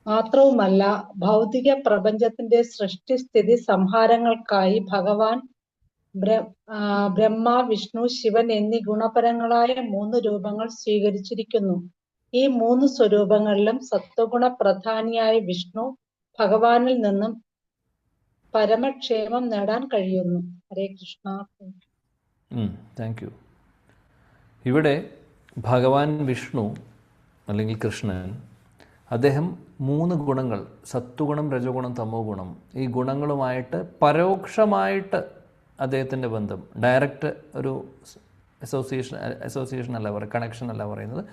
മാത്രവുമല്ല, ഭൗതിക പ്രപഞ്ചത്തിന്റെ സൃഷ്ടിസ്ഥിതി സംഹാരങ്ങൾക്കായി ഭഗവാൻ ബ്രഹ്മ, വിഷ്ണു, ശിവൻ എന്നീ ഗുണപരങ്ങളായ 3 രൂപങ്ങൾ സ്വീകരിച്ചിരിക്കുന്നു. ഈ 3 സ്വരൂപങ്ങളിലും സത്വഗുണ പ്രധാനിയായ വിഷ്ണു ഭഗവാനിൽ നിന്നും പരമക്ഷേമം നേടാൻ കഴിയുന്നു. ഹരേ കൃഷ്ണ. Thank you. ഇവിടെ ഭഗവാൻ വിഷ്ണു അല്ലെങ്കിൽ കൃഷ്ണൻ, അദ്ദേഹം 3 ഗുണങ്ങൾ, സത്വഗുണം, രജോഗുണം, തമോ ഗുണം, ഈ ഗുണങ്ങളുമായിട്ട് പരോക്ഷമായിട്ട് അദ്ദേഹത്തിൻ്റെ ബന്ധം, ഡയറക്റ്റ് ഒരു അസോസിയേഷൻ അല്ല പറയുക, കണക്ഷൻ അല്ല പറയുന്നത്.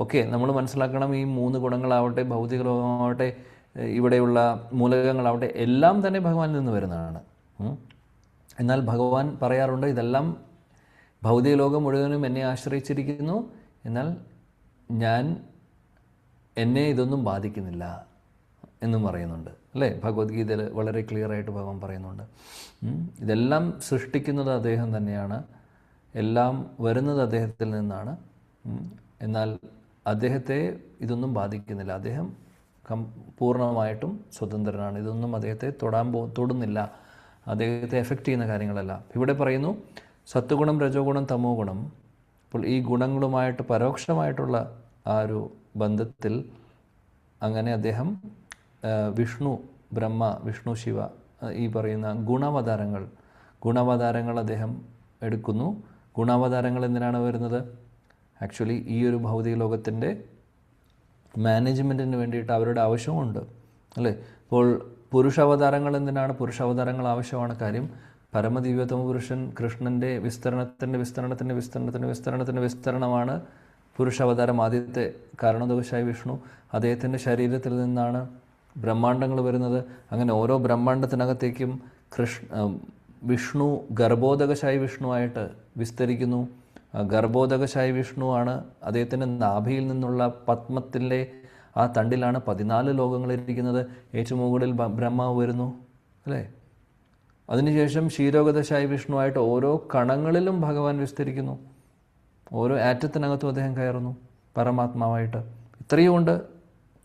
ഓക്കെ, നമ്മൾ മനസ്സിലാക്കണം, ഈ 3 ഗുണങ്ങളാവട്ടെ, ഭൗതിക ലോകമാവട്ടെ, ഇവിടെയുള്ള മൂലകങ്ങളാവട്ടെ, എല്ലാം തന്നെ ഭഗവാനിൽ നിന്ന് വരുന്നതാണ്. എന്നാൽ ഭഗവാൻ പറയാറുണ്ട്, ഇതെല്ലാം ഭൗതിക ലോകം മുഴുവനും എന്നെ ആശ്രയിച്ചിരിക്കുന്നു, എന്നാൽ എന്നെ ഇതൊന്നും ബാധിക്കുന്നില്ല എന്നും പറയുന്നുണ്ട് അല്ലേ. ഭഗവത്ഗീതയിൽ വളരെ ക്ലിയറായിട്ട് ഭഗവാൻ പറയുന്നുണ്ട്. ഇതെല്ലാം സൃഷ്ടിക്കുന്നത് അദ്ദേഹം തന്നെയാണ്, എല്ലാം വരുന്നത് അദ്ദേഹത്തിൽ നിന്നാണ്. എന്നാൽ അദ്ദേഹത്തെ ഇതൊന്നും ബാധിക്കുന്നില്ല. അദ്ദേഹം പൂർണ്ണമായിട്ടും സ്വതന്ത്രനാണ്. ഇതൊന്നും അദ്ദേഹത്തെ തൊടുന്നില്ല, അദ്ദേഹത്തെ എഫക്റ്റ് ചെയ്യുന്ന കാര്യങ്ങളല്ല. ഇവിടെ പറയുന്നു സത്വഗുണം, രജോഗുണം, തമോ ഗുണം. അപ്പോൾ ഈ ഗുണങ്ങളുമായിട്ട് പരോക്ഷമായിട്ടുള്ള ആ ഒരു ബന്ധത്തിൽ അങ്ങനെ അദ്ദേഹം വിഷ്ണു, ബ്രഹ്മ, വിഷ്ണു, ശിവ, ഈ പറയുന്ന ഗുണാവതാരങ്ങൾ അദ്ദേഹം എടുക്കുന്നു. ഗുണാവതാരങ്ങൾ എന്തിനാണ് വരുന്നത്? ആക്ച്വലി ഈ ഒരു ഭൗതിക ലോകത്തിൻ്റെ മാനേജ്മെൻറ്റിന് വേണ്ടിയിട്ട് അവരുടെ ആവശ്യമുണ്ട് അല്ലേ. അപ്പോൾ പുരുഷാവതാരങ്ങൾ എന്തിനാണ്? പുരുഷാവതാരങ്ങൾ ആവശ്യമാണ്. കാര്യം പരമദിവ്യോത്തമ പുരുഷൻ കൃഷ്ണൻ്റെ വിസ്തരണമാണ് പുരുഷാവതാരം. ആദ്യത്തെ കാരണോദകശായ വിഷ്ണു, അദ്ദേഹത്തിൻ്റെ ശരീരത്തിൽ നിന്നാണ് ബ്രഹ്മാണ്ടങ്ങൾ വരുന്നത്. അങ്ങനെ ഓരോ ബ്രഹ്മാണ്ടത്തിനകത്തേക്കും വിഷ്ണു ഗർഭോദകശായി വിഷ്ണുവായിട്ട് വിസ്തരിക്കുന്നു. ഗർഭോദകശായി വിഷ്ണുവാണ്. അദ്ദേഹത്തിൻ്റെ നാഭിയിൽ നിന്നുള്ള പത്മത്തിൻ്റെ ആ തണ്ടിലാണ് 14 ലോകങ്ങളിരിക്കുന്നത്. ഏറ്റവും മുകളിൽ ബ്രഹ്മാവ് വരുന്നു അല്ലേ. അതിനുശേഷം ക്ഷീരോഗതശായി വിഷ്ണുവായിട്ട് ഓരോ കണങ്ങളിലും ഭഗവാൻ വിസ്തരിക്കുന്നു. ഓരോ ആറ്റത്തിനകത്തും അദ്ദേഹം കയറുന്നു പരമാത്മാവായിട്ട്. ഇത്രയും ഉണ്ട്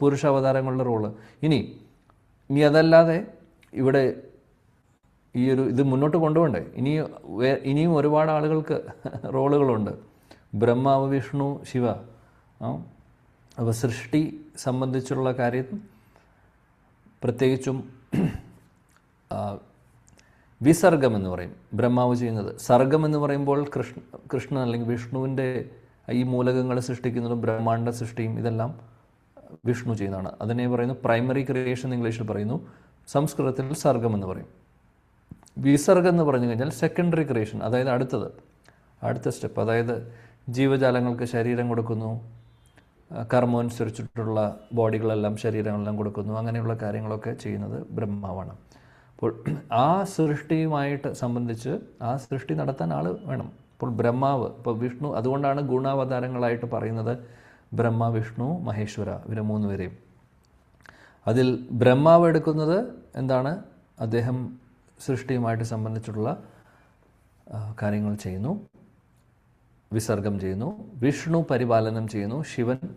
പുരുഷാവതാരങ്ങളുടെ റോള്. ഇനി അതല്ലാതെ ഇവിടെ ഇത് മുന്നോട്ട് കൊണ്ടുപോകണ്ടേ? ഇനിയും ഒരുപാട് ആളുകൾക്ക് റോളുകളുണ്ട്. ബ്രഹ്മാവ്, വിഷ്ണു, ശിവ. അപ്പോൾ സൃഷ്ടി സംബന്ധിച്ചുള്ള കാര്യം പ്രത്യേകിച്ചും വിസർഗം എന്ന് പറയും ബ്രഹ്മാവ് ചെയ്യുന്നത്. സർഗം എന്ന് പറയുമ്പോൾ കൃഷ്ണൻ അല്ലെങ്കിൽ വിഷ്ണുവിൻ്റെ ഈ മൂലകങ്ങൾ സൃഷ്ടിക്കുന്നതും ബ്രഹ്മാണ്ഡ സൃഷ്ടിയും ഇതെല്ലാം വിഷ്ണു ചെയ്യുന്നതാണ്. അതിനെ പറയുന്നു പ്രൈമറി ക്രിയേഷൻ എന്ന് ഇംഗ്ലീഷിൽ പറയുന്നു. സംസ്കൃതത്തിൽ സർഗം എന്ന് പറയും. വിസർഗം എന്ന് പറഞ്ഞു കഴിഞ്ഞാൽ സെക്കൻഡറി ക്രിയേഷൻ, അതായത് അടുത്ത സ്റ്റെപ്പ്. അതായത് ജീവജാലങ്ങൾക്ക് ശരീരം കൊടുക്കുന്നു, കർമ്മം അനുസരിച്ചിട്ടുള്ള ബോഡികളെല്ലാം ശരീരങ്ങളെല്ലാം കൊടുക്കുന്നു, അങ്ങനെയുള്ള കാര്യങ്ങളൊക്കെ ചെയ്യുന്നത് ബ്രഹ്മാവാണ്. അപ്പോൾ ആ സൃഷ്ടിയുമായിട്ട് സംബന്ധിച്ച് ആ സൃഷ്ടി നടത്താൻ ആൾ വേണം. അപ്പോൾ ബ്രഹ്മാവ്, ഇപ്പോൾ വിഷ്ണു, അതുകൊണ്ടാണ് ഗുണാവതാരങ്ങളായിട്ട് പറയുന്നത് ബ്രഹ്മ, വിഷ്ണു, മഹേശ്വര, ഇവരെ 3 പേരെയും. അതിൽ ബ്രഹ്മാവ് എടുക്കുന്നത് എന്താണ്? അദ്ദേഹം സൃഷ്ടിയുമായിട്ട് സംബന്ധിച്ചിട്ടുള്ള കാര്യങ്ങൾ ചെയ്യുന്നു, വിസർഗം ചെയ്യുന്നു. വിഷ്ണു പരിപാലനം ചെയ്യുന്നു.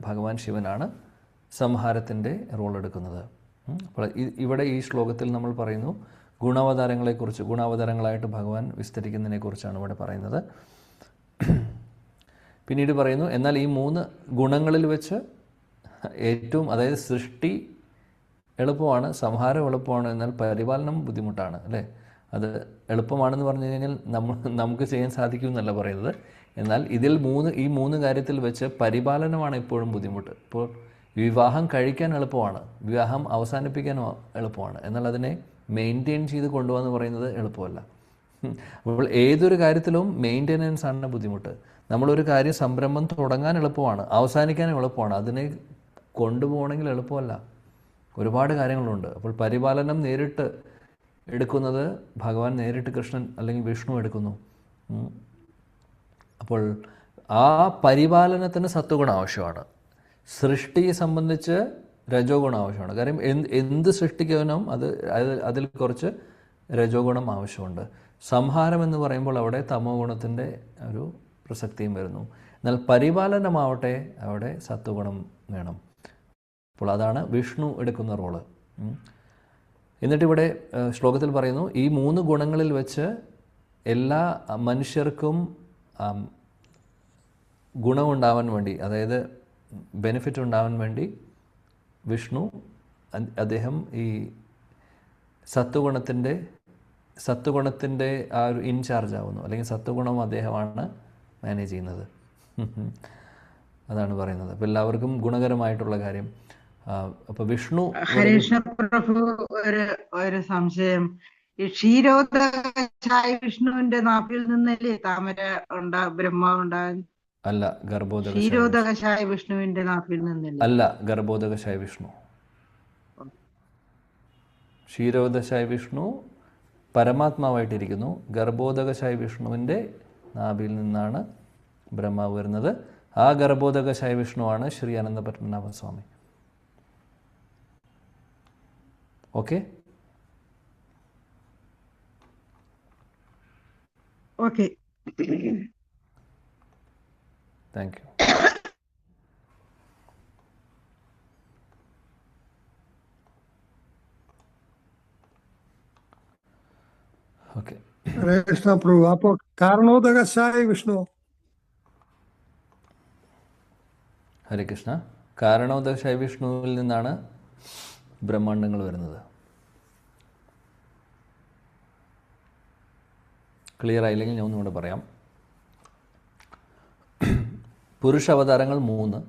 ഭഗവാൻ ശിവനാണ് സംഹാരത്തിൻ്റെ റോൾ എടുക്കുന്നത്. അപ്പോൾ ഇവിടെ ഈ ശ്ലോകത്തിൽ നമ്മൾ പറയുന്നു ഗുണാവതാരങ്ങളെക്കുറിച്ച്, ഗുണാവതാരങ്ങളായിട്ട് ഭഗവാൻ വിസ്തരിക്കുന്നതിനെക്കുറിച്ചാണ് ഇവിടെ പറയുന്നത്. പിന്നീട് പറയുന്നു, എന്നാൽ ഈ 3 ഗുണങ്ങളിൽ വെച്ച് ഏറ്റവും, അതായത് സൃഷ്ടി എളുപ്പമാണ്, സംഹാരം എളുപ്പമാണ്, എന്നാൽ പരിപാലനം ബുദ്ധിമുട്ടാണ്, അല്ലേ? അത് എളുപ്പമാണെന്ന് പറഞ്ഞു കഴിഞ്ഞാൽ നമുക്ക് ചെയ്യാൻ സാധിക്കുമെന്നല്ല പറയുന്നത്. എന്നാൽ ഈ 3 കാര്യത്തിൽ വെച്ച് പരിപാലനമാണ് എപ്പോഴും ബുദ്ധിമുട്ട്. ഇപ്പോൾ വിവാഹം കഴിക്കാൻ എളുപ്പമാണ്, വിവാഹം അവസാനിപ്പിക്കാൻ എളുപ്പമാണ്, എന്നാൽ അതിനെ മെയിൻറ്റെയിൻ ചെയ്ത് കൊണ്ടുപോകാന്ന് പറയുന്നത് എളുപ്പമല്ല. അപ്പോൾ ഏതൊരു കാര്യത്തിലും മെയിൻ്റെനൻസ് ആണ് ബുദ്ധിമുട്ട്. നമ്മളൊരു കാര്യം, സംരംഭം തുടങ്ങാൻ എളുപ്പമാണ്, അവസാനിക്കാൻ എളുപ്പമാണ്, അതിനെ കൊണ്ടുപോകണമെങ്കിൽ എളുപ്പമല്ല. ഒരുപാട് കാര്യങ്ങളുണ്ട്. അപ്പോൾ പരിപാലനം നേരിട്ട് എടുക്കുന്നത് ഭഗവാൻ, നേരിട്ട് കൃഷ്ണൻ അല്ലെങ്കിൽ വിഷ്ണു എടുക്കുന്നു. അപ്പോൾ ആ പരിപാലനത്തിന് സത്വഗുണം ആവശ്യമാണ്. സൃഷ്ടിയെ സംബന്ധിച്ച് രജോ ഗുണം ആവശ്യമാണ്. കാര്യം എന്ത് സൃഷ്ടിക്കാനും അതിൽ കുറച്ച് രജോ ഗുണം ആവശ്യമുണ്ട്. സംഹാരം എന്ന് പറയുമ്പോൾ അവിടെ തമോ ഗുണത്തിൻ്റെ ഒരു പ്രസക്തിയും വരുന്നു. എന്നാൽ പരിപാലനമാവട്ടെ അവിടെ സത്വഗുണം വേണം. അപ്പോൾ അതാണ് വിഷ്ണു എടുക്കുന്ന റോള്. എന്നിട്ടിവിടെ ശ്ലോകത്തിൽ പറയുന്നു, ഈ 3 ഗുണങ്ങളിൽ വെച്ച് എല്ലാ മനുഷ്യർക്കും ഗുണമുണ്ടാവാൻ വേണ്ടി, അതായത് ബെനിഫിറ്റ് ഉണ്ടാവാൻ വേണ്ടി വിഷ്ണു അദ്ദേഹം ഈ സത്വഗുണത്തിൻ്റെ ആ ഒരു ഇൻചാർജ് ആവുന്നു, അല്ലെങ്കിൽ സത്വഗുണം അദ്ദേഹമാണ് മാനേജ് ചെയ്യുന്നത്. അതാണ് പറയുന്നത്. അപ്പോൾ എല്ലാവർക്കും ഗുണകരമായിട്ടുള്ള കാര്യം. അപ്പോൾ വിഷ്ണു. ഹരീഷ് പ്രഭു, ഒരു സംശയം. ഈ ക്ഷീരോദകശായ വിഷ്ണുവിന്റെ നാഭിൽ നിന്നല്ലേ താമര ബ്രഹ്മാവ് ഉണ്ടാകും? അല്ല, ക്ഷീരോദകശായ വിഷ്ണുവിന്റെ നാഭിൽ നിന്നല്ലേ? അല്ല, ഗർഭോദകശായ വിഷ്ണു. ക്ഷീരോദകശായ വിഷ്ണു പരമാത്മാവായിട്ടിരിക്കുന്നു. ഗർഭോദകശായ വിഷ്ണുവിൻ്റെ നാഭിയിൽ നിന്നാണ് ബ്രഹ്മാവ് വരുന്നത്. ആ ഗർഭോദകശായ വിഷ്ണുവാണ് Shri Anantha Padmanabha Swamy. Okay okay, thank you. Okay, Hare Krishna Prabhu. അപ്പോ കാരണോദകശായ വിഷ്ണു. ഹരേ കൃഷ്ണ. കാരണോദകശായ വിഷ്ണുവിൽ നിന്നാണ് ബ്രഹ്മാണ്ടങ്ങൾ വരുന്നത്. ക്ലിയർ ആയില്ലെങ്കിൽ ഞാൻ ഒന്നുകൂടെ പറയാം. പുരുഷ അവതാരങ്ങൾ 3: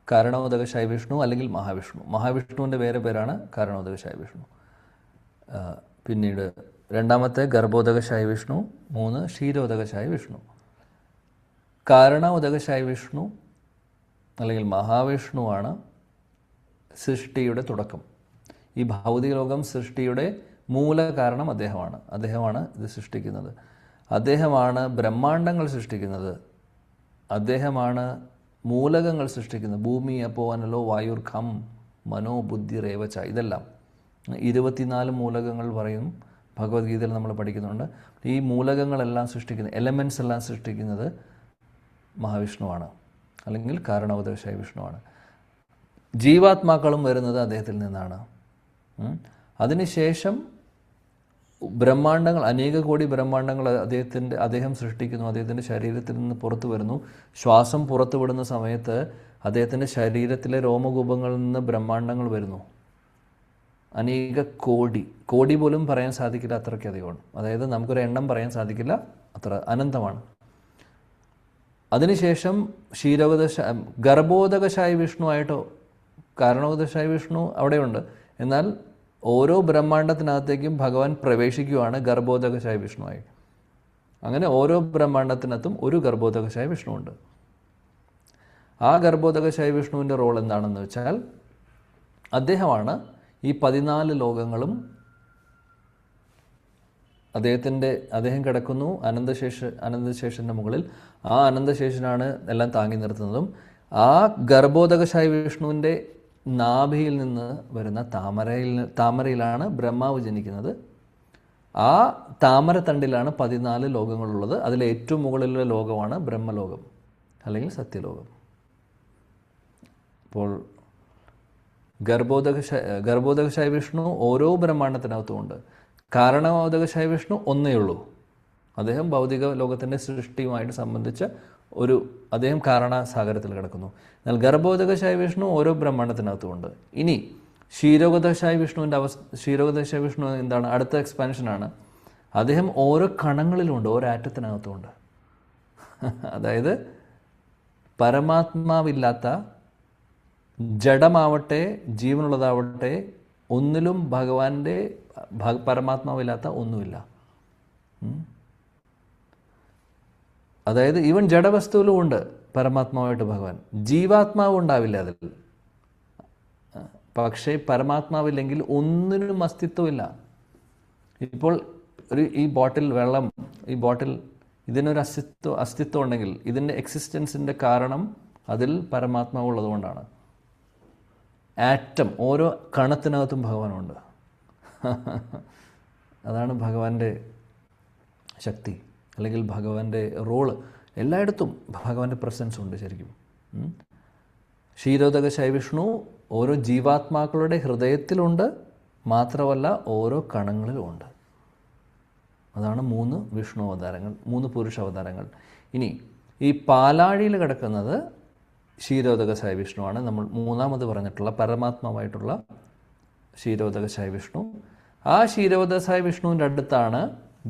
കാരണോദകശായ വിഷ്ണു അല്ലെങ്കിൽ മഹാവിഷ്ണു. മഹാവിഷ്ണുവിൻ്റെ വേറെ പേരാണ് കാരണോദകശായ വിഷ്ണു. പിന്നീട് രണ്ടാമത്തെ ഗർഭോദകശായ വിഷ്ണു, 3 ക്ഷീരോദകശായ വിഷ്ണു. കാരണോദകശായ വിഷ്ണു അല്ലെങ്കിൽ മഹാവിഷ്ണുവാണ് സൃഷ്ടിയുടെ തുടക്കം. ഈ ഭൗതിക ലോകം സൃഷ്ടിയുടെ മൂല കാരണം അദ്ദേഹമാണ് ഇത് സൃഷ്ടിക്കുന്നത്. അദ്ദേഹമാണ് ബ്രഹ്മാണ്ടങ്ങൾ സൃഷ്ടിക്കുന്നത്. അദ്ദേഹമാണ് മൂലകങ്ങൾ സൃഷ്ടിക്കുന്നത്. ഭൂമി, അപ്പോ, അനലോ, വായുർ, ഖം, മനോ, ബുദ്ധി, രേവച, ഇതെല്ലാം 24 മൂലകങ്ങൾ പറയും. ഭഗവത്ഗീതയിൽ നമ്മൾ പഠിക്കുന്നുണ്ട്. ഈ മൂലകങ്ങളെല്ലാം സൃഷ്ടിക്കുന്നത്, എലമെൻറ്റ്സ് എല്ലാം സൃഷ്ടിക്കുന്നത് മഹാവിഷ്ണുവാണ്, അല്ലെങ്കിൽ കാരണോദകശായ വിഷ്ണുവാണ്. ജീവാത്മാക്കളും വരുന്നത് അദ്ദേഹത്തിൽ നിന്നാണ്. അതിനുശേഷം ബ്രഹ്മാണ്ടങ്ങൾ, അനേക കോടി ബ്രഹ്മാണ്ടങ്ങൾ അദ്ദേഹം സൃഷ്ടിക്കുന്നു. അദ്ദേഹത്തിൻ്റെ ശരീരത്തിൽ നിന്ന് പുറത്തു വരുന്നു. ശ്വാസം പുറത്തു വിടുന്ന സമയത്ത് അദ്ദേഹത്തിൻ്റെ ശരീരത്തിലെ രോമകൂപങ്ങളിൽ നിന്ന് ബ്രഹ്മാണ്ടങ്ങൾ വരുന്നു. അനേക കോടി പോലും പറയാൻ സാധിക്കില്ല, അത്രയ്ക്ക് അധികമാണ്. അതായത് നമുക്കൊരു എണ്ണം പറയാൻ സാധിക്കില്ല, അത്ര അനന്തമാണ്. അതിനുശേഷം ഗർഭോദകശായ വിഷ്ണു ആയിട്ടോ, കാരണോദകശായ വിഷ്ണു അവിടെയുണ്ട്. എന്നാൽ ഓരോ ബ്രഹ്മാണ്ടത്തിനകത്തേക്കും ഭഗവാൻ പ്രവേശിക്കുകയാണ് ഗർഭോദകശായ വിഷ്ണുവായി. അങ്ങനെ ഓരോ ബ്രഹ്മാണ്ടത്തിനകത്തും ഒരു ഗർഭോദകശായ വിഷ്ണുവുണ്ട്. ആ ഗർഭോദകശായ വിഷ്ണുവിൻ്റെ റോൾ എന്താണെന്ന് വെച്ചാൽ അദ്ദേഹമാണ് ഈ 14 ലോകങ്ങളും അദ്ദേഹം കിടക്കുന്നു അനന്തശേഷൻ്റെ മുകളിൽ. ആ അനന്തശേഷനാണ് എല്ലാം താങ്ങി നിർത്തുന്നതും. ആ ഗർഭോദകശായ വിഷ്ണുവിൻ്റെ നാഭിയിൽ നിന്ന് വരുന്ന താമരയിലാണ് ബ്രഹ്മാവ് ജനിക്കുന്നത്. ആ താമരത്തണ്ടിലാണ് 14 ലോകങ്ങളുള്ളത്. അതിൽ ഏറ്റവും മുകളിലുള്ള ലോകമാണ് ബ്രഹ്മലോകം അല്ലെങ്കിൽ സത്യലോകം. അപ്പോൾ ഗർഭോദകശായ വിഷ്ണു ഓരോ ബ്രഹ്മാണ്ടത്തിനകത്തുമുണ്ട്. കാരണോദകശായ വിഷ്ണു ഒന്നേ ഉള്ളൂ. അദ്ദേഹം ഭൗതിക ലോകത്തിൻ്റെ സൃഷ്ടിയുമായിട്ട് സംബന്ധിച്ച അദ്ദേഹം കാരണസാഗരത്തിൽ കിടക്കുന്നു. എന്നാൽ ഗർഭോദകശായ വിഷ്ണു ഓരോ ബ്രഹ്മാണ്ടത്തിനകത്തുമുണ്ട്. ഇനി ക്ഷീരോദകശായ വിഷ്ണു എന്താണ്? അടുത്ത എക്സ്പാൻഷനാണ്. അദ്ദേഹം ഓരോ കണങ്ങളിലുമുണ്ട്, ഓരോ ആറ്റത്തിനകത്തുമുണ്ട്. അതായത് പരമാത്മാവില്ലാത്ത, ജഡമാവട്ടെ ജീവനുള്ളതാവട്ടെ, ഒന്നിലും പരമാത്മാവില്ലാത്ത ഒന്നുമില്ല. അതായത് ഈവൻ ജഡവസ്തുവിലും ഉണ്ട് പരമാത്മാവായിട്ട് ഭഗവാൻ. ജീവാത്മാവ് ഉണ്ടാവില്ല അതിൽ. പക്ഷേ പരമാത്മാവില്ലെങ്കിൽ ഒന്നിനും അസ്തിത്വമില്ല. ഇപ്പോൾ ഈ ബോട്ടിൽ വെള്ളം, ഇതിനൊരു അസ്തിത്വം ഉണ്ടെങ്കിൽ ഇതിൻ്റെ എക്സിസ്റ്റൻസിൻ്റെ കാരണം അതിൽ പരമാത്മാവ് ഉള്ളതുകൊണ്ടാണ്. ആറ്റം, ഓരോ കണത്തിനകത്തും ഭഗവാനുണ്ട്. അതാണ് ഭഗവാന്റെ ശക്തി അല്ലെങ്കിൽ ഭഗവാന്റെ റോള്. എല്ലായിടത്തും ഭഗവാന്റെ പ്രസൻസ് ഉണ്ട് ശരിക്കും. ക്ഷീരോദകശായ വിഷ്ണു ഓരോ ജീവാത്മാക്കളുടെ ഹൃദയത്തിലുണ്ട്, മാത്രമല്ല ഓരോ കണങ്ങളിലുമുണ്ട്. അതാണ് 3 വിഷ്ണു അവതാരങ്ങൾ, 3 പുരുഷ അവതാരങ്ങൾ. ഇനി ഈ പാലാഴിയിൽ കിടക്കുന്നത് ക്ഷീരോദകശായ വിഷ്ണുവാണ്. നമ്മൾ മൂന്നാമത് പറഞ്ഞിട്ടുള്ള പരമാത്മാവായിട്ടുള്ള ക്ഷീരോദകശായ വിഷ്ണു. ആ ക്ഷീരോദകശായ വിഷ്ണുവിൻ്റെ അടുത്താണ്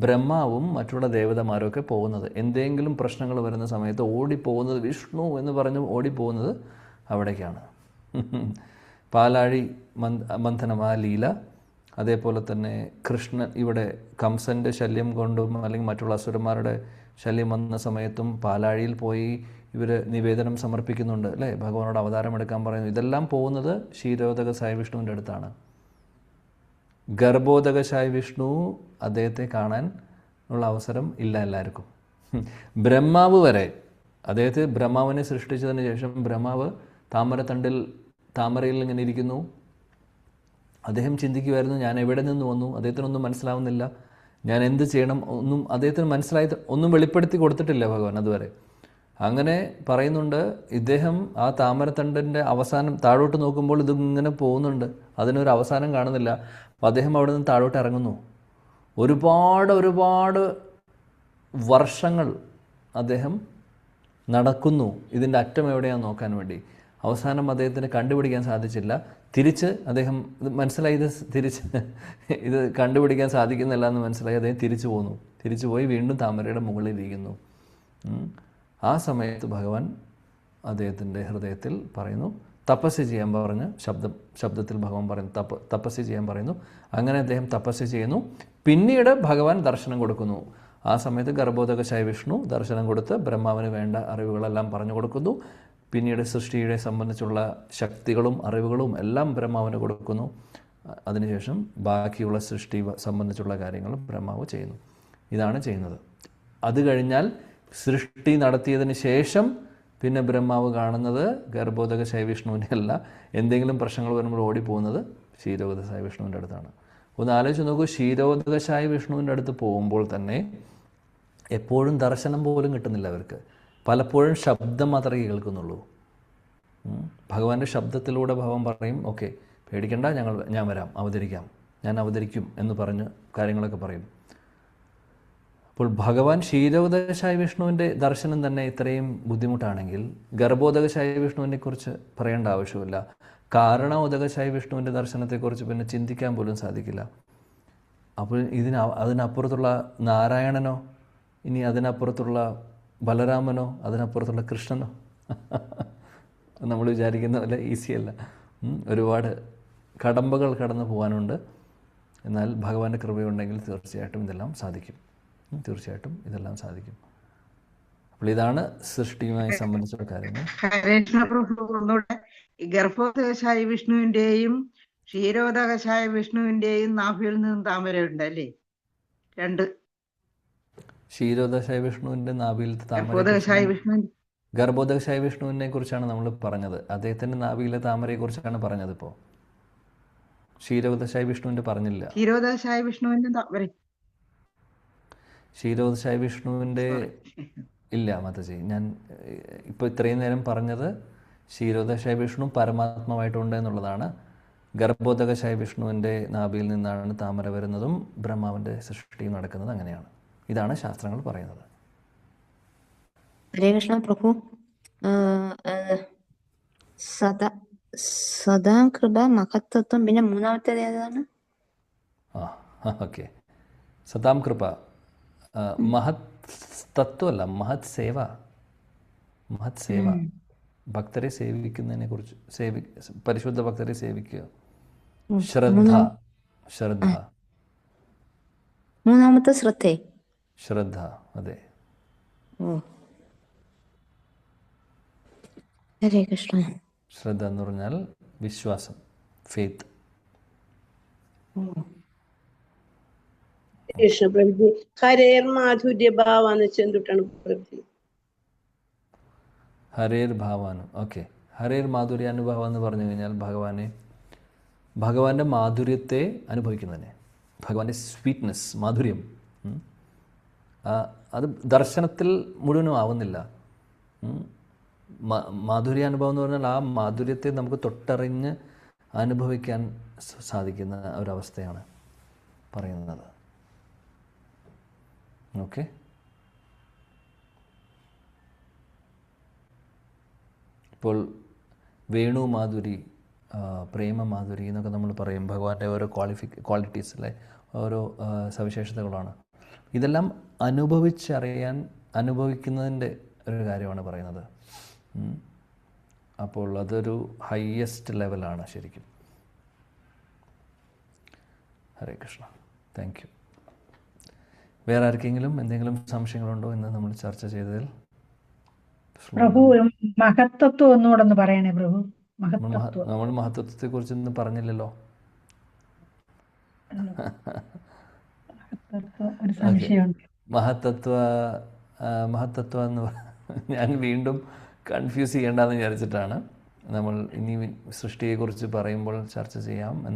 ബ്രഹ്മാവും മറ്റുള്ള ദേവതമാരും ഒക്കെ പോകുന്നത്. എന്തെങ്കിലും പ്രശ്നങ്ങൾ വരുന്ന സമയത്ത് ഓടിപ്പോകുന്നത്, വിഷ്ണു എന്ന് പറഞ്ഞ് ഓടിപ്പോകുന്നത് അവിടേക്കാണ്. പാലാഴി മന്ഥനം, ആ ലീല. അതേപോലെ തന്നെ കൃഷ്ണൻ ഇവിടെ കംസൻ്റെ ശല്യം കൊണ്ടും അല്ലെങ്കിൽ മറ്റുള്ള അസുരന്മാരുടെ ശല്യം വന്ന സമയത്തും പാലാഴിയിൽ പോയി ഇവർ നിവേദനം സമർപ്പിക്കുന്നുണ്ട് അല്ലേ, ഭഗവാനോട് അവതാരം എടുക്കാൻ പറയുന്നു. ഇതെല്ലാം പോകുന്നത് ക്ഷീരോദകശായ വിഷ്ണുവിൻ്റെ അടുത്താണ്. ഗർഭോദകശായ വിഷ്ണു അദ്ദേഹത്തെ കാണാൻ ഉള്ള അവസരം ഇല്ല എല്ലാവർക്കും. ബ്രഹ്മാവ് വരെ, ബ്രഹ്മാവിനെ സൃഷ്ടിച്ചതിന് ശേഷം ബ്രഹ്മാവ് താമരയിൽ ഇങ്ങനെ ഇരിക്കുന്നു. അദ്ദേഹം ചിന്തിക്കുമായിരുന്നു, ഞാൻ എവിടെ നിന്ന് വന്നു, അദ്ദേഹത്തിനൊന്നും മനസ്സിലാവുന്നില്ല, ഞാൻ എന്ത് ചെയ്യണം, അദ്ദേഹത്തിന് ഒന്നും വെളിപ്പെടുത്തി കൊടുത്തിട്ടില്ല ഭഗവാൻ അതുവരെ. അങ്ങനെ പറയുന്നുണ്ട്, ഇദ്ദേഹം ആ താമരത്തണ്ടിൻ്റെ അവസാനം താഴോട്ട് നോക്കുമ്പോൾ ഇതിങ്ങനെ പോകുന്നുണ്ട്, അതിനൊരു അവസാനം കാണുന്നില്ല. അപ്പോൾ അദ്ദേഹം അവിടെ നിന്ന് താഴോട്ട് ഇറങ്ങുന്നു. ഒരുപാട് വർഷങ്ങൾ അദ്ദേഹം നടക്കുന്നു ഇതിൻ്റെ അറ്റം എവിടെയാണെന്ന് നോക്കാൻ വേണ്ടി. അവസാനം അദ്ദേഹത്തിന് കണ്ടുപിടിക്കാൻ സാധിച്ചില്ല. അദ്ദേഹം മനസ്സിലായി, ഇത് കണ്ടുപിടിക്കാൻ സാധിക്കുന്നില്ല എന്ന് മനസ്സിലായി. അദ്ദേഹം തിരിച്ചുപോയി വീണ്ടും താമരയുടെ മുകളിൽ ഇരിക്കുന്നു. ആ സമയത്ത് ഭഗവാൻ അദ്ദേഹത്തിൻ്റെ ഹൃദയത്തിൽ പറയുന്നു, തപസ്യ ചെയ്യാൻ പറഞ്ഞ് ശബ്ദത്തിൽ ഭഗവാൻ പറയുന്നു, തപസ്യ ചെയ്യാൻ പറയുന്നു. അങ്ങനെ അദ്ദേഹം തപസ്യ ചെയ്യുന്നു. പിന്നീട് ഭഗവാൻ ദർശനം കൊടുക്കുന്നു. ആ സമയത്ത് ഗർഭോദകശായ വിഷ്ണു ദർശനം കൊടുത്ത് ബ്രഹ്മാവിന് വേണ്ട അറിവുകളെല്ലാം പറഞ്ഞു കൊടുക്കുന്നു. പിന്നീട് സൃഷ്ടിയെ സംബന്ധിച്ചുള്ള ശക്തികളും അറിവുകളും എല്ലാം ബ്രഹ്മാവിന് കൊടുക്കുന്നു. അതിനുശേഷം ബാക്കിയുള്ള സൃഷ്ടി സംബന്ധിച്ചുള്ള കാര്യങ്ങളും ബ്രഹ്മാവ് ചെയ്യുന്നു. ഇതാണ് ചെയ്യുന്നത്. അത് കഴിഞ്ഞാൽ സൃഷ്ടി നടത്തിയതിന് ശേഷം പിന്നെ ബ്രഹ്മാവ് കാണുന്നത് ഗർഭോദകശായ വിഷ്ണുവിൻ്റെ അല്ല. എന്തെങ്കിലും പ്രശ്നങ്ങൾ വരുമ്പോൾ ഓടിപ്പോകുന്നത് ക്ഷീരോദകശായ വിഷ്ണുവിൻ്റെ അടുത്താണ്. ഒന്ന് ആലോചിച്ച് നോക്കൂ, ക്ഷീരോദകശായ വിഷ്ണുവിൻ്റെ അടുത്ത് പോകുമ്പോൾ തന്നെ എപ്പോഴും ദർശനം പോലും കിട്ടുന്നില്ല അവർക്ക്. പലപ്പോഴും ശബ്ദം മാത്രമേ കേൾക്കുന്നുള്ളൂ. ഭഗവാന്റെ ശബ്ദത്തിലൂടെ ഭഗവാൻ പറയും, ഓക്കെ പേടിക്കണ്ട, ഞാൻ വരാം, ഞാൻ അവതരിക്കും എന്ന് പറഞ്ഞ് കാര്യങ്ങളൊക്കെ പറയും. അപ്പോൾ ഭഗവാൻ ക്ഷീരോദകശായ വിഷ്ണുവിൻ്റെ ദർശനം തന്നെ ഇത്രയും ബുദ്ധിമുട്ടാണെങ്കിൽ ഗർഭോദകശായ വിഷ്ണുവിനെ കുറിച്ച് പറയേണ്ട ആവശ്യമില്ല. കാരണോദകശായ വിഷ്ണുവിൻ്റെ ദർശനത്തെക്കുറിച്ച് പിന്നെ ചിന്തിക്കാൻ പോലും സാധിക്കില്ല. അപ്പോൾ അതിനപ്പുറത്തുള്ള നാരായണനോ, ഇനി അതിനപ്പുറത്തുള്ള ബലരാമനോ, അതിനപ്പുറത്തുള്ള കൃഷ്ണനോ നമ്മൾ വിചാരിക്കുന്ന പോലെ ഈസിയല്ല. ഒരുപാട് കടമ്പകൾ കടന്നു പോകാനുണ്ട്. എന്നാൽ ഭഗവാന്റെ കൃപയുണ്ടെങ്കിൽ തീർച്ചയായിട്ടും ഇതെല്ലാം സാധിക്കും. തീർച്ചയായിട്ടും ഇതെല്ലാം സാധിക്കും. അപ്പോൾ ഇതാണ് സൃഷ്ടിയുമായി സംബന്ധിച്ചുള്ള കാര്യങ്ങൾ. ഹരേകൃഷ്ണ പ്രഭു ഒന്നുകൂടെ, ഈ ഗർഭോദകശായി വിഷ്ണുവിന്റെയും ക്ഷീരോദകശായ വിഷ്ണുവിന്റെയും നാഭിയിൽ നിന്നും താമരയുണ്ട് അല്ലേ? രണ്ട്. ക്ഷീരോദകശായ വിഷ്ണുവിൻ്റെ നാഭിയിലത്തെ ഗർഭോദകശായ താമരയെ വിഷ്ണുവിന്റെ ഗർഭോദകശായ വിഷ്ണുവിനെ കുറിച്ചാണ് നമ്മൾ പറഞ്ഞത്. അദ്ദേഹത്തിൻ്റെ നാഭിയിലെ താമരയെ കുറിച്ചാണ് പറഞ്ഞത്. ഇപ്പോൾ ക്ഷീരോദകശായ വിഷ്ണുവിൻ്റെ പറഞ്ഞില്ല. ക്ഷീരോദകശായ വിഷ്ണുവിന്റെ താമര ക്ഷീരോദകശായ വിഷ്ണുവിൻ്റെ ഇല്ല മാതാജി. ഞാൻ ഇപ്പോൾ ഇത്രയും നേരം പറഞ്ഞത് ക്ഷീരോദകശായ വിഷ്ണു പരമാത്മാവായിട്ടുണ്ട് എന്നുള്ളതാണ്. ഗർഭോദകശായ വിഷ്ണുവിൻ്റെ നാഭിയിൽ നിന്നാണ് താമര വരുന്നതും ബ്രഹ്മാവിൻ്റെ സൃഷ്ടിയും നടക്കുന്നത്. അങ്ങനെയാണ്. ഇതാണ് ശാസ്ത്രങ്ങൾ പറയുന്നത്. ഹരേ കൃഷ്ണ പ്രഭു. സദാ കൃപ, മഹത്തത്വം, പിന്നെ മൂന്നാമത്തേത് ഏതാണ്? ഓക്കെ. സതാം കൃപ മഹത് തത്വമല്ല, മഹത് സേവ. മഹത് സേവ, ഭക്തരെ സേവിക്കുന്നതിനെ കുറിച്ച്, പരിശുദ്ധ ഭക്തരെ സേവിക്കുക. ശ്രദ്ധ, ശ്രദ്ധ. മൂന്നാമത്തെ ശ്രദ്ധ. അതെ. ഹരേ കൃഷ്ണ. ശ്രദ്ധ എന്ന് പറഞ്ഞാൽ വിശ്വാസം, ഫെയ്ത്ത്. കൃഷ്ണ പ്രഭു, ഹരേർ മാധുര്യ ഭാവാന്ന് വെച്ചാൽ എന്തുട്ടാണ് പ്രഭു? ഹരേർ ഭാവാനം. ഓക്കെ. ഹരേർ മാധുര്യാനുഭവം എന്ന് പറഞ്ഞു കഴിഞ്ഞാൽ ഭഗവാന്റെ മാധുര്യത്തെ അനുഭവിക്കുന്നതിനെ, ഭഗവാന്റെ സ്വീറ്റ്നെസ്, മാധുര്യം. അത് ദർശനത്തിൽ മുഴുവനും ആവുന്നില്ല. മാധുര്യാനുഭവം എന്ന് പറഞ്ഞാൽ ആ മാധുര്യത്തെ നമുക്ക് തൊട്ടറിഞ്ഞ് അനുഭവിക്കാൻ സാധിക്കുന്ന ഒരവസ്ഥയാണ് പറയുന്നത്. ഓക്കെ. ഇപ്പോൾ വേണു മാധുരി, പ്രേമ മാധുരി എന്നൊക്കെ നമ്മൾ പറയും. ഭഗവാന്റെ ഓരോ ക്വാളിറ്റീസ് അല്ലേ, ഓരോ സവിശേഷതകളാണ്. ഇതെല്ലാം അനുഭവിക്കുന്നതിൻ്റെ ഒരു കാര്യമാണ് പറയുന്നത്. അപ്പോൾ അതൊരു ഹയസ്റ്റ് ലെവലാണ് ശരിക്കും. ഹരേ കൃഷ്ണ. Thank you. വേറെ ആർക്കെങ്കിലും എന്തെങ്കിലും സംശയങ്ങളുണ്ടോ എന്ന് നമ്മൾ ചർച്ച ചെയ്തതിൽ? പ്രഭു മഹത്വത്വം ഒന്നുകൂടെ ഒന്ന് പറയണേ പ്രഭു. നമ്മൾ മഹത്വത്തെ കുറിച്ചൊന്നും പറഞ്ഞില്ലല്ലോ. ഒരു സംശയമുണ്ട്. മഹത്തത്വം എന്ന് ഞാൻ വീണ്ടും കൺഫ്യൂസ് ചെയ്യേണ്ടെന്ന് വിചാരിച്ചിട്ടാണ്. നമ്മൾ ഇനി സൃഷ്ടിയെക്കുറിച്ച് പറയുമ്പോൾ ചർച്ച ചെയ്യാം അത്